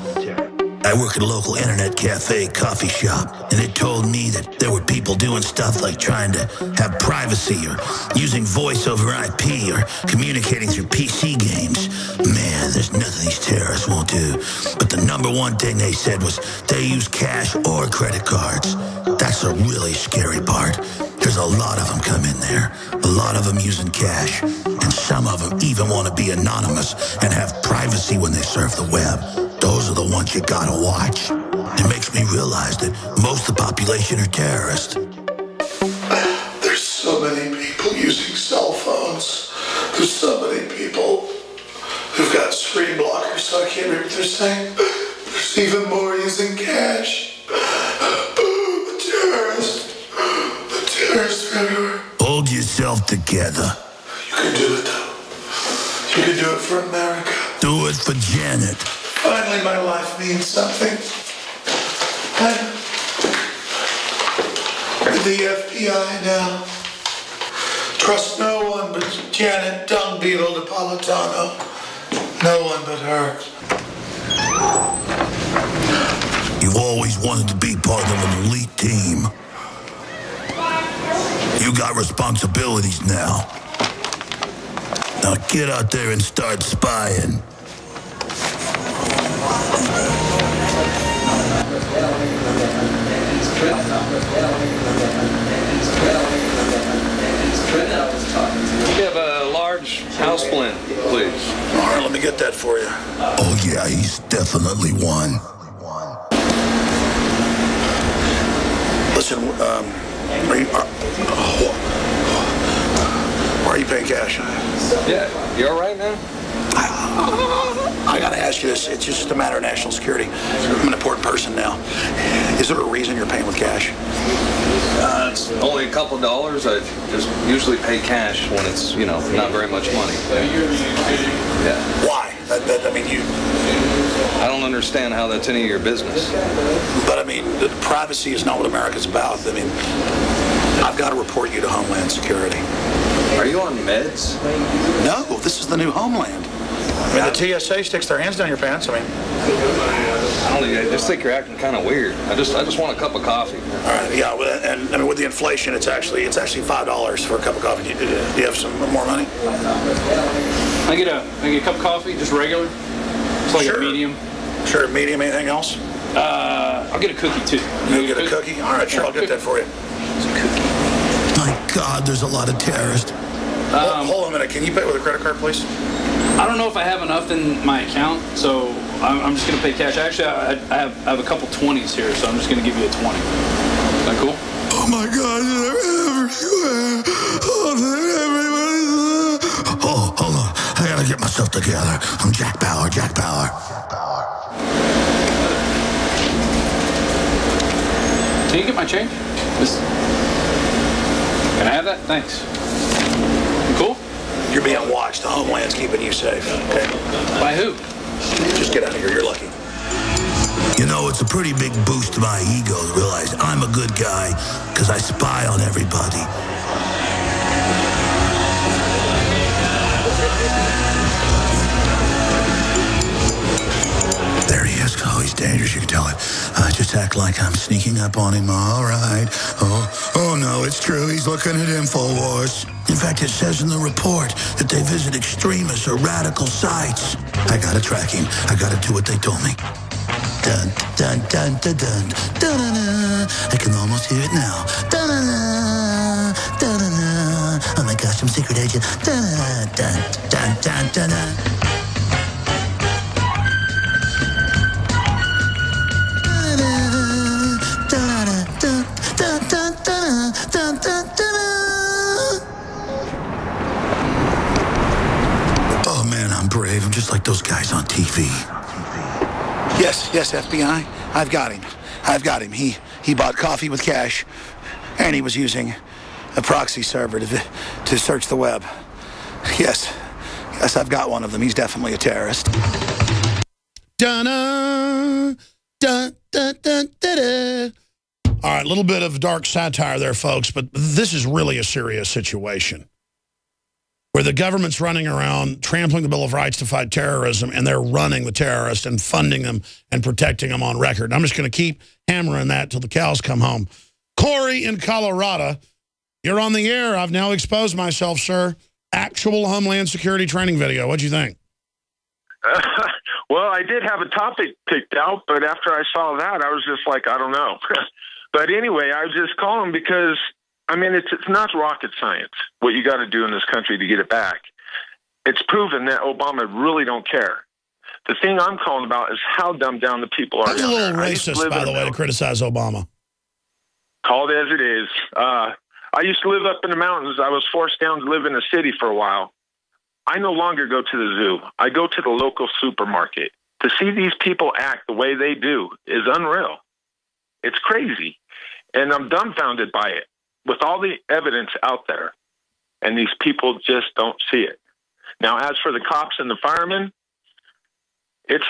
Speaker 14: I work at a local internet cafe, coffee shop, and it told me that there were people doing stuff like trying to have privacy or using voice over IP or communicating through PC games. Man, there's nothing these terrorists won't do. But the number one thing they said was they use cash or credit cards. That's the really scary part. There's a lot of them come in there, a lot of them using cash, and some of them even want to be anonymous and have privacy when they surf the web. Those are the ones you gotta watch. It makes me realize that most of the population are terrorists.
Speaker 15: There's so many people using cell phones. There's so many people who've got screen blockers so I can't read what they're saying. There's even more using cash. The terrorists are everywhere.
Speaker 14: Hold yourself together.
Speaker 15: You can do it though. You can do it for America.
Speaker 14: Do it for Janet.
Speaker 15: Finally, my life means something. I'm with the FBI now. Trust no one but Janet Dung Beetle Napolitano. No one but her.
Speaker 14: You've always wanted to be part of an elite team. You got responsibilities now. Now get out there and start spying.
Speaker 16: We have a large house blend, please.
Speaker 14: All right, let me get that for you. Oh, yeah, he's definitely one.
Speaker 15: Listen, why are you paying cash?
Speaker 16: Yeah, you all right now?
Speaker 15: I gotta ask you this. It's just a matter of national security. I'm an important person now. Is there a reason you're paying with cash?
Speaker 16: It's only a couple dollars. I just usually pay cash when it's, you know, not very much money. Yeah.
Speaker 15: Why? I mean,
Speaker 16: I don't understand how that's any of your business.
Speaker 15: But I mean, the privacy is not what America's about. I mean, I've got to report you to Homeland Security.
Speaker 16: Are you on meds?
Speaker 15: No, this is the new Homeland. I mean, the TSA sticks their hands down your pants. I mean,
Speaker 16: I just think you're acting kind of weird. I just want a cup of coffee.
Speaker 15: All right, yeah, and I mean, with the inflation, it's actually $5 for a cup of coffee. Do you have some more money?
Speaker 17: I get a cup of coffee, just regular. It's like a medium.
Speaker 15: Sure, medium. Anything else?
Speaker 17: I'll get a cookie, too.
Speaker 14: You'll get a cookie? All right, sure, I'll get that for you.
Speaker 17: It's a cookie.
Speaker 14: My God, there's a lot of terrorists. Hold on a minute. Can you pay with a credit card, please?
Speaker 17: I don't know if I have enough in my account, so I'm just going to pay cash. Actually, I have a couple 20s here, so I'm just going to give you a 20. Is that cool?
Speaker 14: Oh, my God, they're everywhere. Oh, they're everywhere. Oh, hold on. I got to get myself together. I'm Jack Bauer, Jack Bauer.
Speaker 17: Can you get my change? Can I have that? Thanks. You cool?
Speaker 14: You're being watched. The Homeland's keeping you safe. Okay.
Speaker 17: By who?
Speaker 14: Just get out of here. You're lucky. You know, it's a pretty big boost to my ego to realize I'm a good guy because I spy on everybody. There he is. Oh, he's dangerous. You can tell it. I just act like I'm sneaking up on him. All right. Oh no, it's true. He's looking at InfoWars. In fact, it says in the report that they visit extremist or radical sites. I gotta track him. I gotta do what they told me. Dun, dun, dun, dun, dun, dun, dun, dun. I can almost hear it now. Dun, dun, dun, dun, dun, dun. Oh my gosh, I'm secret agent. Dun, dun, dun, dun, dun, dun. Oh man, I'm brave. I'm just like those guys on TV. Yes, FBI. I've got him. He bought coffee with cash, and he was using a proxy server to search the web. Yes, I've got one of them. He's definitely a terrorist. Dun-dun, dun, dun, dun, dun, dun. All right, a little bit of dark satire there, folks, but this is really a serious situation where the government's running around trampling the Bill of Rights to fight terrorism, and they're running the terrorists and funding them and protecting them on record. And I'm just going to keep hammering that till the cows come home. Corey in Colorado, you're on the air. I've now exposed myself, sir. Actual Homeland Security training video. What'd you think?
Speaker 9: Well, I did have a topic picked out, but after I saw that, I was just like, I don't know. But anyway, I was just calling because, I mean, it's not rocket science, what you got to do in this country to get it back. It's proven that Obama really don't care. The thing I'm calling about is how dumbed down the people are.
Speaker 1: That's a little racist, by the way, to criticize Obama.
Speaker 9: Call it as it is. I used to live up in the mountains. I was forced down to live in the city for a while. I no longer go to the zoo. I go to the local supermarket. To see these people act the way they do is unreal. It's crazy. And I'm dumbfounded by it, with all the evidence out there. And these people just don't see it. Now, as for the cops and the firemen, it's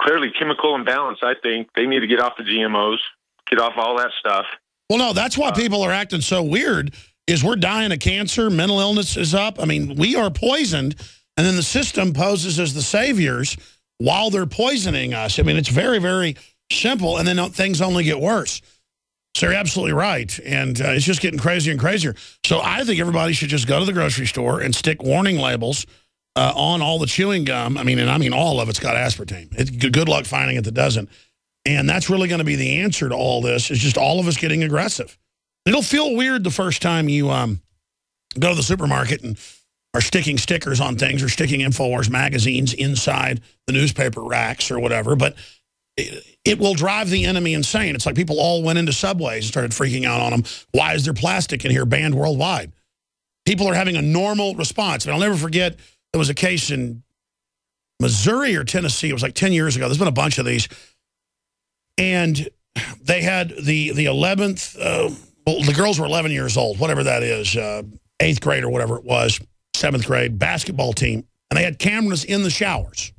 Speaker 9: clearly chemical imbalance, I think. They need to get off the GMOs, get off all that stuff.
Speaker 1: Well, no, that's why people are acting so weird, is we're dying of cancer, mental illness is up. I mean, we are poisoned, and then the system poses as the saviors while they're poisoning us. I mean, it's very, very simple, and then things only get worse. So you're absolutely right, and it's just getting crazier and crazier. So I think everybody should just go to the grocery store and stick warning labels on all the chewing gum. I mean all of it's got aspartame. Good luck finding it that doesn't. And that's really going to be the answer to all this, is just all of us getting aggressive. It'll feel weird the first time you go to the supermarket and are sticking stickers on things or sticking InfoWars magazines inside the newspaper racks or whatever, but it will drive the enemy insane. It's like people all went into Subways and started freaking out on them. Why is there plastic in here banned worldwide? People are having a normal response. And I'll never forget, there was a case in Missouri or Tennessee. It was like 10 years ago. There's been a bunch of these. And they had the 11th, well, the girls were 11 years old, whatever that is, 8th grade or whatever it was, 7th grade basketball team. And they had cameras in the showers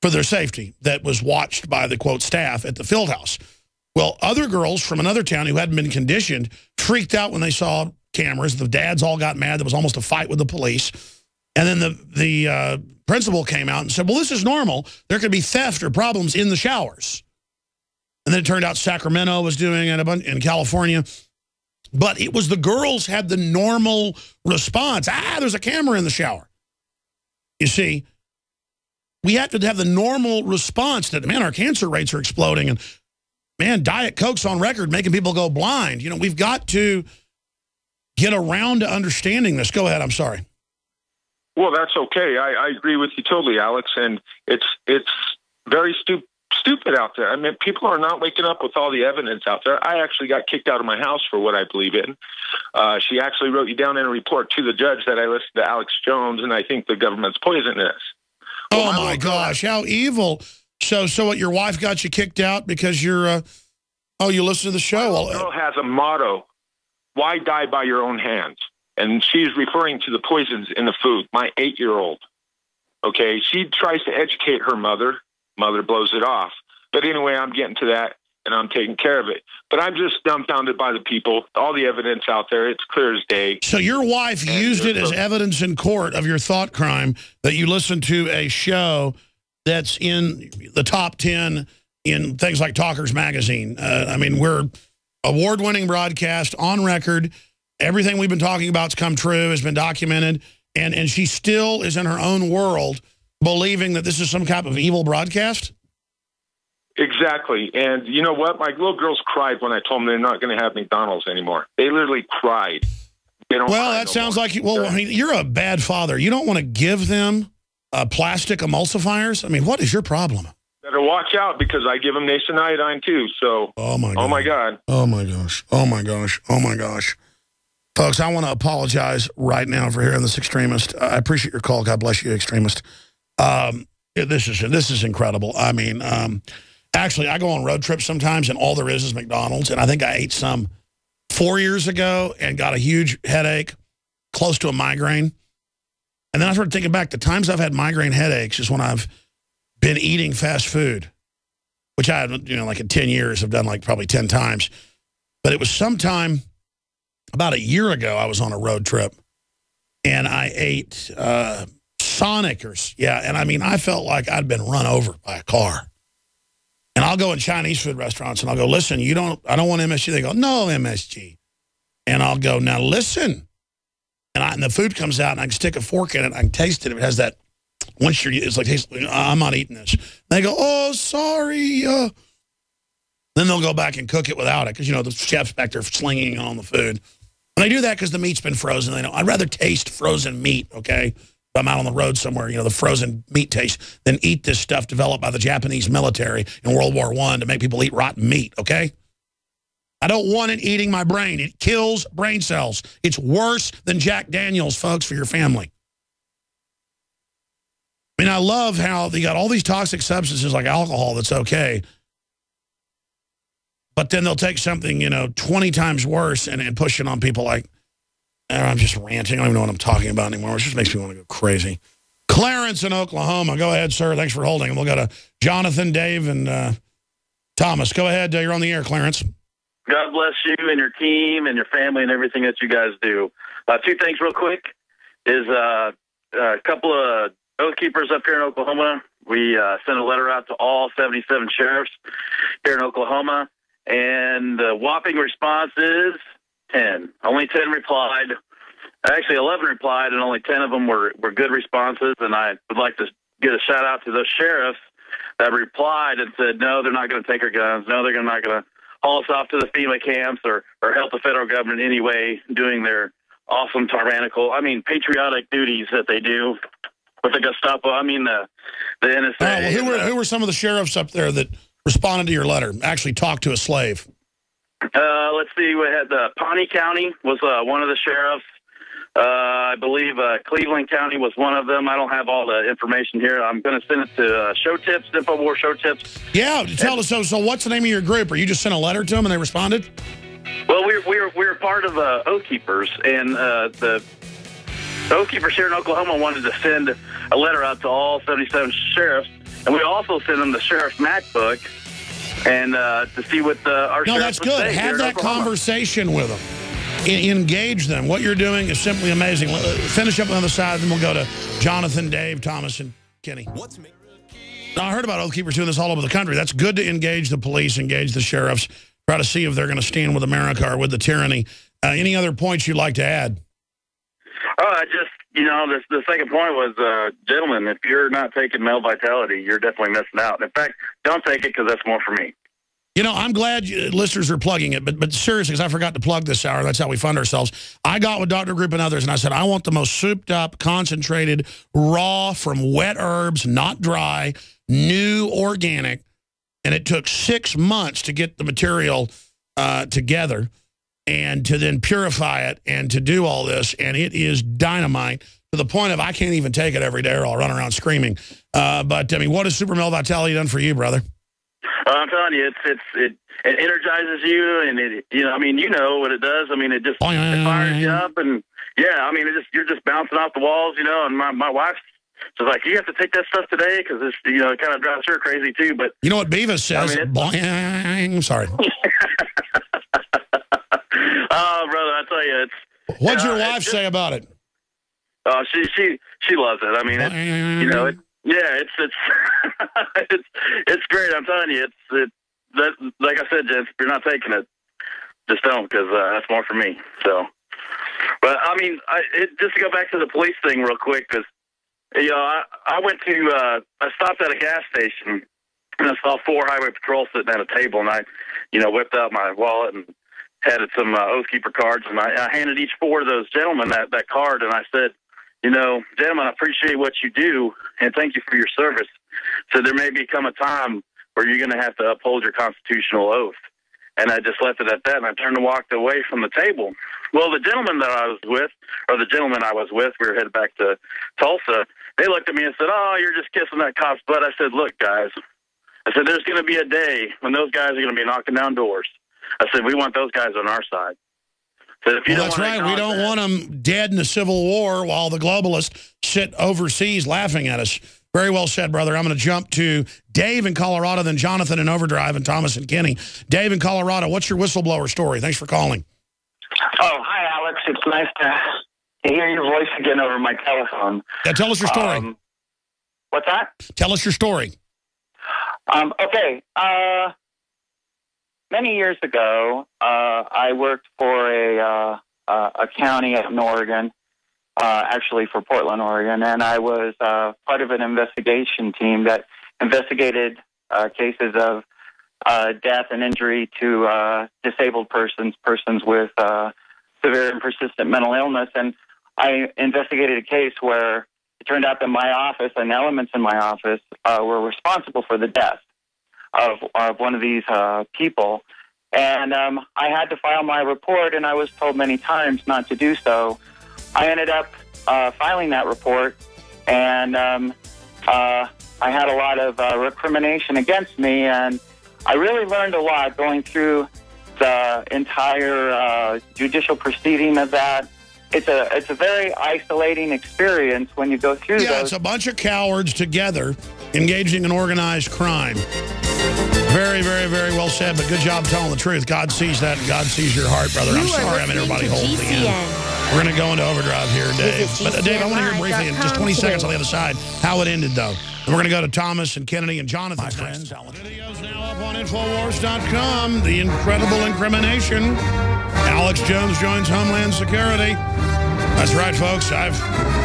Speaker 1: for their safety that was watched by the, quote, staff at the field house. Well, other girls from another town who hadn't been conditioned freaked out when they saw cameras. The dads all got mad. There was almost a fight with the police. And then the principal came out and said, well, this is normal. There could be theft or problems in the showers. And then it turned out Sacramento was doing it in California. But it was the girls had the normal response. There's a camera in the shower. You see, we have to have the normal response that, man, our cancer rates are exploding, and, man, Diet Coke's on record making people go blind. You know, we've got to get around to understanding this. Go ahead. I'm sorry.
Speaker 18: Well, that's okay. I agree with you totally, Alex. And it's very stupid out there. I mean, people are not waking up with all the evidence out there. I actually got kicked out of my house for what I believe in. She actually wrote you down in a report to the judge that I listened to Alex Jones, and I think the government's poisonous.
Speaker 1: Well, oh, my gosh. How evil. So what, your wife got you kicked out because you're, you listen to the show?
Speaker 18: My girl has a motto, why die by your own hands? And she's referring to the poisons in the food. My 8-year-old, okay, she tries to educate her mother. Mother blows it off. But anyway, I'm getting to that, and I'm taking care of it. But I'm just dumbfounded by the people. All the evidence out there, it's clear as day.
Speaker 1: So your wife used it as evidence in court of your thought crime that you listened to a show that's in the top 10 in things like Talkers Magazine. I mean, we're award-winning broadcast, on record. Everything we've been talking about's come true, has been documented, and she still is in her own world believing that this is some type of evil broadcast?
Speaker 18: Exactly. And you know what? My little girls cried when I told them they're not going to have McDonald's anymore. They literally cried. They don't
Speaker 1: well, that sounds like, well, I mean, you're a bad father. You don't want to give them plastic emulsifiers? I mean, what is your problem?
Speaker 18: Better watch out, because I give them nation iodine too. So,
Speaker 1: oh my God.
Speaker 18: Oh my God.
Speaker 1: Oh my gosh. Oh my gosh. Oh my gosh. Folks, I want to apologize right now for hearing this extremist. I appreciate your call. God bless you, extremist. This is incredible. I mean, actually, I go on road trips sometimes, and all there is McDonald's. And I think I ate some 4 years ago and got a huge headache, close to a migraine. And then I started thinking back, the times I've had migraine headaches is when I've been eating fast food, which I had, like in 10 years, I've done like probably 10 times. But it was sometime about a year ago, I was on a road trip, and I ate Sonicers. Yeah, and I mean, I felt like I'd been run over by a car. And I'll go in Chinese food restaurants, and I'll go, listen, I don't want MSG. They go, no MSG. And I'll go, now listen. And the food comes out, and I can stick a fork in it. I can taste it. It has that, it's like, I'm not eating this. They go, oh, sorry. Then they'll go back and cook it without it, because, the chef's back there slinging it on the food. And they do that because the meat's been frozen. They know, I'd rather taste frozen meat, okay? If I'm out on the road somewhere, the frozen meat taste, than eat this stuff developed by the Japanese military in World War I to make people eat rotten meat, okay? I don't want it eating my brain. It kills brain cells. It's worse than Jack Daniels, folks, for your family. I mean, I love how they got all these toxic substances like alcohol that's okay, but then they'll take something, 20 times worse and push it on people like, I'm just ranting. I don't even know what I'm talking about anymore. It just makes me want to go crazy. Clarence in Oklahoma. Go ahead, sir. Thanks for holding. We'll go to Jonathan, Dave, and Thomas. Go ahead. You're on the air, Clarence.
Speaker 19: God bless you and your team and your family and everything that you guys do. Two things real quick is a couple of Oath Keepers up here in Oklahoma. We sent a letter out to all 77 sheriffs here in Oklahoma. And the whopping response is 10. Only 10 replied. Actually, 11 replied, and only 10 of them were good responses. And I would like to get a shout-out to those sheriffs that replied and said, no, they're not going to take our guns. No, they're not going to haul us off to the FEMA camps or help the federal government in any way doing their awesome, patriotic duties that they do with the Gestapo. The NSA.
Speaker 1: Well, who were some of the sheriffs up there that responded to your letter, actually talked to a slave?
Speaker 19: Let's see. We had Pawnee County was one of the sheriffs. I believe Cleveland County was one of them. I don't have all the information here. I'm going to send it to Show Tips, InfoWars Show Tips. Yeah,
Speaker 1: tell us. So what's the name of your group? Or you just sent a letter to them and they responded?
Speaker 19: Well, we're part of Oath Keepers, and the Oath Keepers here in Oklahoma wanted to send a letter out to all 77 sheriffs. And we also send them the Sheriff's MacBook and to see what our
Speaker 1: No, that's good. Have that conversation with them. Engage them. What you're doing is simply amazing. Finish up on the other side, then we'll go to Jonathan, Dave, Thomas, and Kenny. Now, I heard about Oath Keepers doing this all over the country. That's good to engage the police, engage the sheriffs, try to see if they're going to stand with America or with the tyranny. Any other points you'd like to add?
Speaker 19: Oh, I just, the second point was, gentlemen, if you're not taking male vitality, you're definitely missing out. In fact, don't take it because that's more for me.
Speaker 1: I'm glad listeners are plugging it, but seriously, because I forgot to plug this hour, that's how we fund ourselves. I got with Dr. Group and others, and I said, I want the most souped up, concentrated, raw, from wet herbs, not dry, new, organic. And it took 6 months to get the material together and to then purify it and to do all this. And it is dynamite to the point of I can't even take it every day or I'll run around screaming. But, I mean, what has Super Male Vitality done for you, brother?
Speaker 19: I'm telling you, it energizes you, and you know what it does. I mean, it just it fires you up, and you're just bouncing off the walls, And my wife, she's like, you have to take that stuff today because it kind of drives her crazy too. But
Speaker 1: you know what Beavis says? I'm sorry.
Speaker 19: Oh, brother, I tell you,
Speaker 1: What'd your wife say about it?
Speaker 19: Oh, she loves it. I mean, it's great. I'm telling you, like I said, Jess, if you're not taking it, just don't, because that's more for me. So, but I mean, just to go back to the police thing real quick, because I went to I stopped at a gas station and I saw 4 highway patrols sitting at a table, and I whipped out my wallet and had some Oath Keeper cards, and I handed each 4 of those gentlemen that card, and I said, gentlemen, I appreciate what you do, and thank you for your service. So there may become a time where you're going to have to uphold your constitutional oath. And I just left it at that, and I turned and walked away from the table. Well, the gentleman that I was with, or the gentleman I was with, we were headed back to Tulsa, they looked at me and said, oh, you're just kissing that cop's butt. I said, look, guys, I said, there's going to be a day when those guys are going to be knocking down doors. I said, we want those guys on our side. So if you
Speaker 1: that's right. We don't want them dead in the Civil War while the globalists sit overseas laughing at us. Very well said, brother. I'm going to jump to Dave in Colorado, then Jonathan in Overdrive, and Thomas and Kenny. Dave in Colorado, what's your whistleblower story? Thanks for calling.
Speaker 20: Oh, hi, Alex. It's nice to hear your voice again over my telephone.
Speaker 1: Yeah, tell us your story.
Speaker 20: What's that?
Speaker 1: Tell us your story.
Speaker 20: Okay. Many years ago, I worked for a county up in Oregon, actually for Portland, Oregon, and I was part of an investigation team that investigated cases of death and injury to disabled persons with severe and persistent mental illness. And I investigated a case where it turned out that my office and elements in my office were responsible for the death of one of these people. And I had to file my report, and I was told many times not to do so. I ended up filing that report, and I had a lot of recrimination against me, and I really learned a lot going through the entire judicial proceeding of that. It's a very isolating experience when you go through those.
Speaker 1: Yeah, it's a bunch of cowards together engaging in organized crime. Very, very, very well said, but good job telling the truth. God sees that, and God sees your heart, brother. I'm sorry I'm everybody holding the end. We're going to go into overdrive here, Dave. But, Dave, I want to hear briefly, in just 20 seconds on the other side, how it ended, though. And we're going to go to Thomas and Kennedy and Jonathan. My friends. Video's now up on Infowars.com. The incredible incrimination. Alex Jones joins Homeland Security. That's right, folks. I've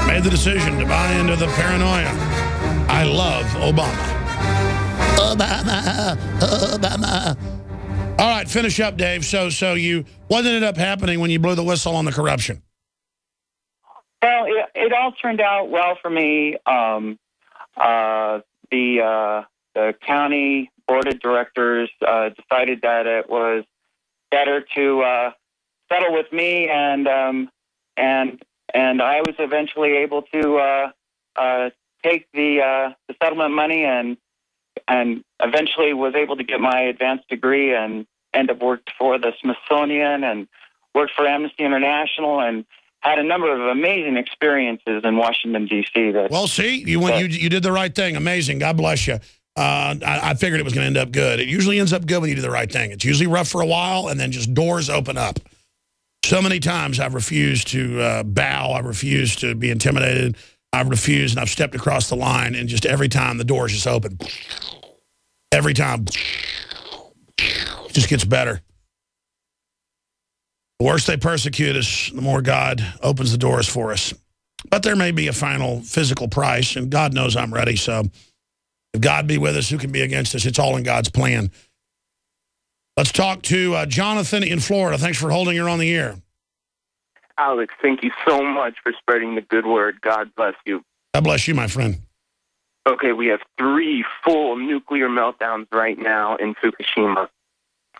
Speaker 1: made the decision to buy into the paranoia. I love Obama. Obama. All right, finish up, Dave. So what ended up happening when you blew the whistle on the corruption?
Speaker 20: Well, it all turned out well for me. The county board of directors decided that it was better to settle with me, and I was eventually able to take the settlement money and eventually was able to get my advanced degree and end up worked for the Smithsonian and worked for Amnesty International and had a number of amazing experiences in Washington, D.C.
Speaker 1: Well, see, you did the right thing. Amazing. God bless you. I figured it was going to end up good. It usually ends up good when you do the right thing. It's usually rough for a while, and then just doors open up. So many times I've refused to bow. I've refused to be intimidated. I've refused, and I've stepped across the line, and just every time the doors just open. Every time. It just gets better. The worse they persecute us, the more God opens the doors for us. But there may be a final physical price, and God knows I'm ready. So if God be with us, who can be against us? It's all in God's plan. Let's talk to Jonathan in Florida. Thanks for holding her on the air.
Speaker 21: Alex, thank you so much for spreading the good word. God bless you.
Speaker 1: God bless you, my friend.
Speaker 21: Okay, we have 3 full nuclear meltdowns right now in Fukushima.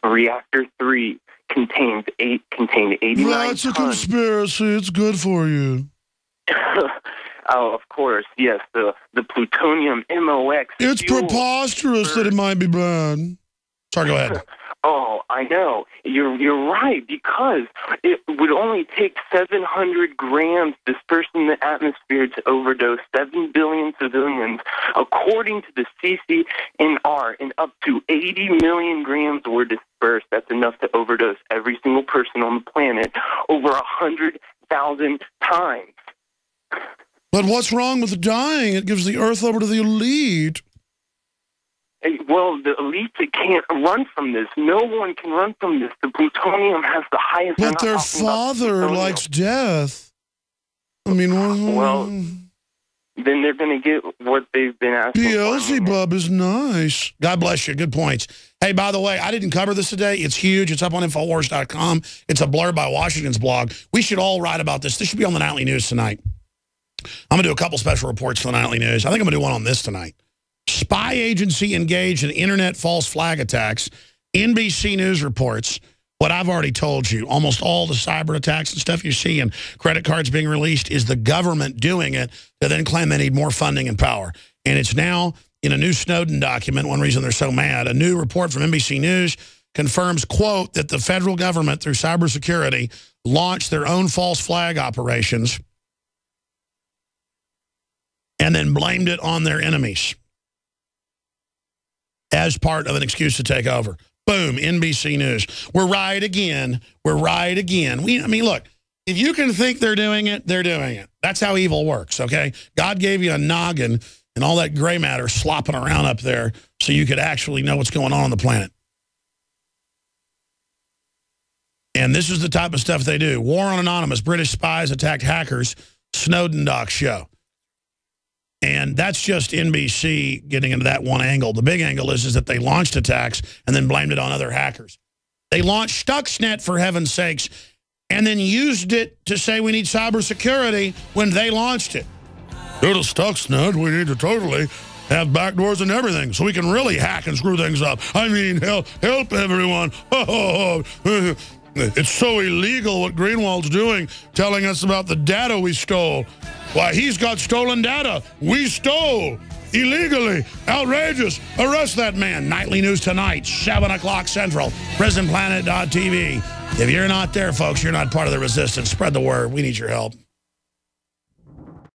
Speaker 21: Reactor 3 contained 89
Speaker 1: That's a
Speaker 21: tons.
Speaker 1: conspiracy. It's good for you.
Speaker 21: Oh, of course, yes. The plutonium MOX.
Speaker 1: It's preposterous that it might be bad. Sorry, go ahead.
Speaker 21: Oh, I know. You're right, because it would only take 700 grams dispersed in the atmosphere to overdose 7 billion civilians. According to the CCNR, and up to 80 million grams were dispersed. That's enough to overdose every single person on the planet over 100,000 times.
Speaker 1: But what's wrong with dying? It gives the earth over to the elite.
Speaker 21: Well, the elite can't run from this. No one can run from this. The plutonium has the highest...
Speaker 1: But their father likes death. I mean,
Speaker 21: well, then they're going to get what they've been asking for.
Speaker 1: Beelzebub is nice. God bless you. Good points. Hey, by the way, I didn't cover this today. It's huge. It's up on Infowars.com. It's a blurb by Washington's blog. We should all write about this. This should be on the Nightly News tonight. I'm going to do a couple special reports for the Nightly News. I think I'm going to do one on this tonight. Spy agency engaged in internet false flag attacks. NBC News reports what I've already told you. Almost all the cyber attacks and stuff you see and credit cards being released is the government doing it to then claim they need more funding and power. And it's now in a new Snowden document, one reason they're so mad. A new report from NBC News confirms, quote, that the federal government through cybersecurity launched their own false flag operations and then blamed it on their enemies as part of an excuse to take over. Boom, NBC News. We're right again. We're right again. I mean, look, if you can think they're doing it, they're doing it. That's how evil works, okay? God gave you a noggin and all that gray matter slopping around up there so you could actually know what's going on the planet. And this is the type of stuff they do. War on Anonymous, British spies attacked hackers, Snowden doc show. And that's just NBC getting into that one angle. The big angle is that they launched attacks and then blamed it on other hackers. They launched Stuxnet, for heaven's sakes, and then used it to say we need cybersecurity when they launched it. Due to Stuxnet, we need to totally have backdoors and everything so we can really hack and screw things up. I mean, help everyone. It's so illegal what Greenwald's doing, telling us about the data we stole. Why, he's got stolen data. We stole illegally. Outrageous. Arrest that man. Nightly News tonight, 7 o'clock Central, prisonplanet.tv. If you're not there, folks, you're not part of the resistance. Spread the word. We need your help.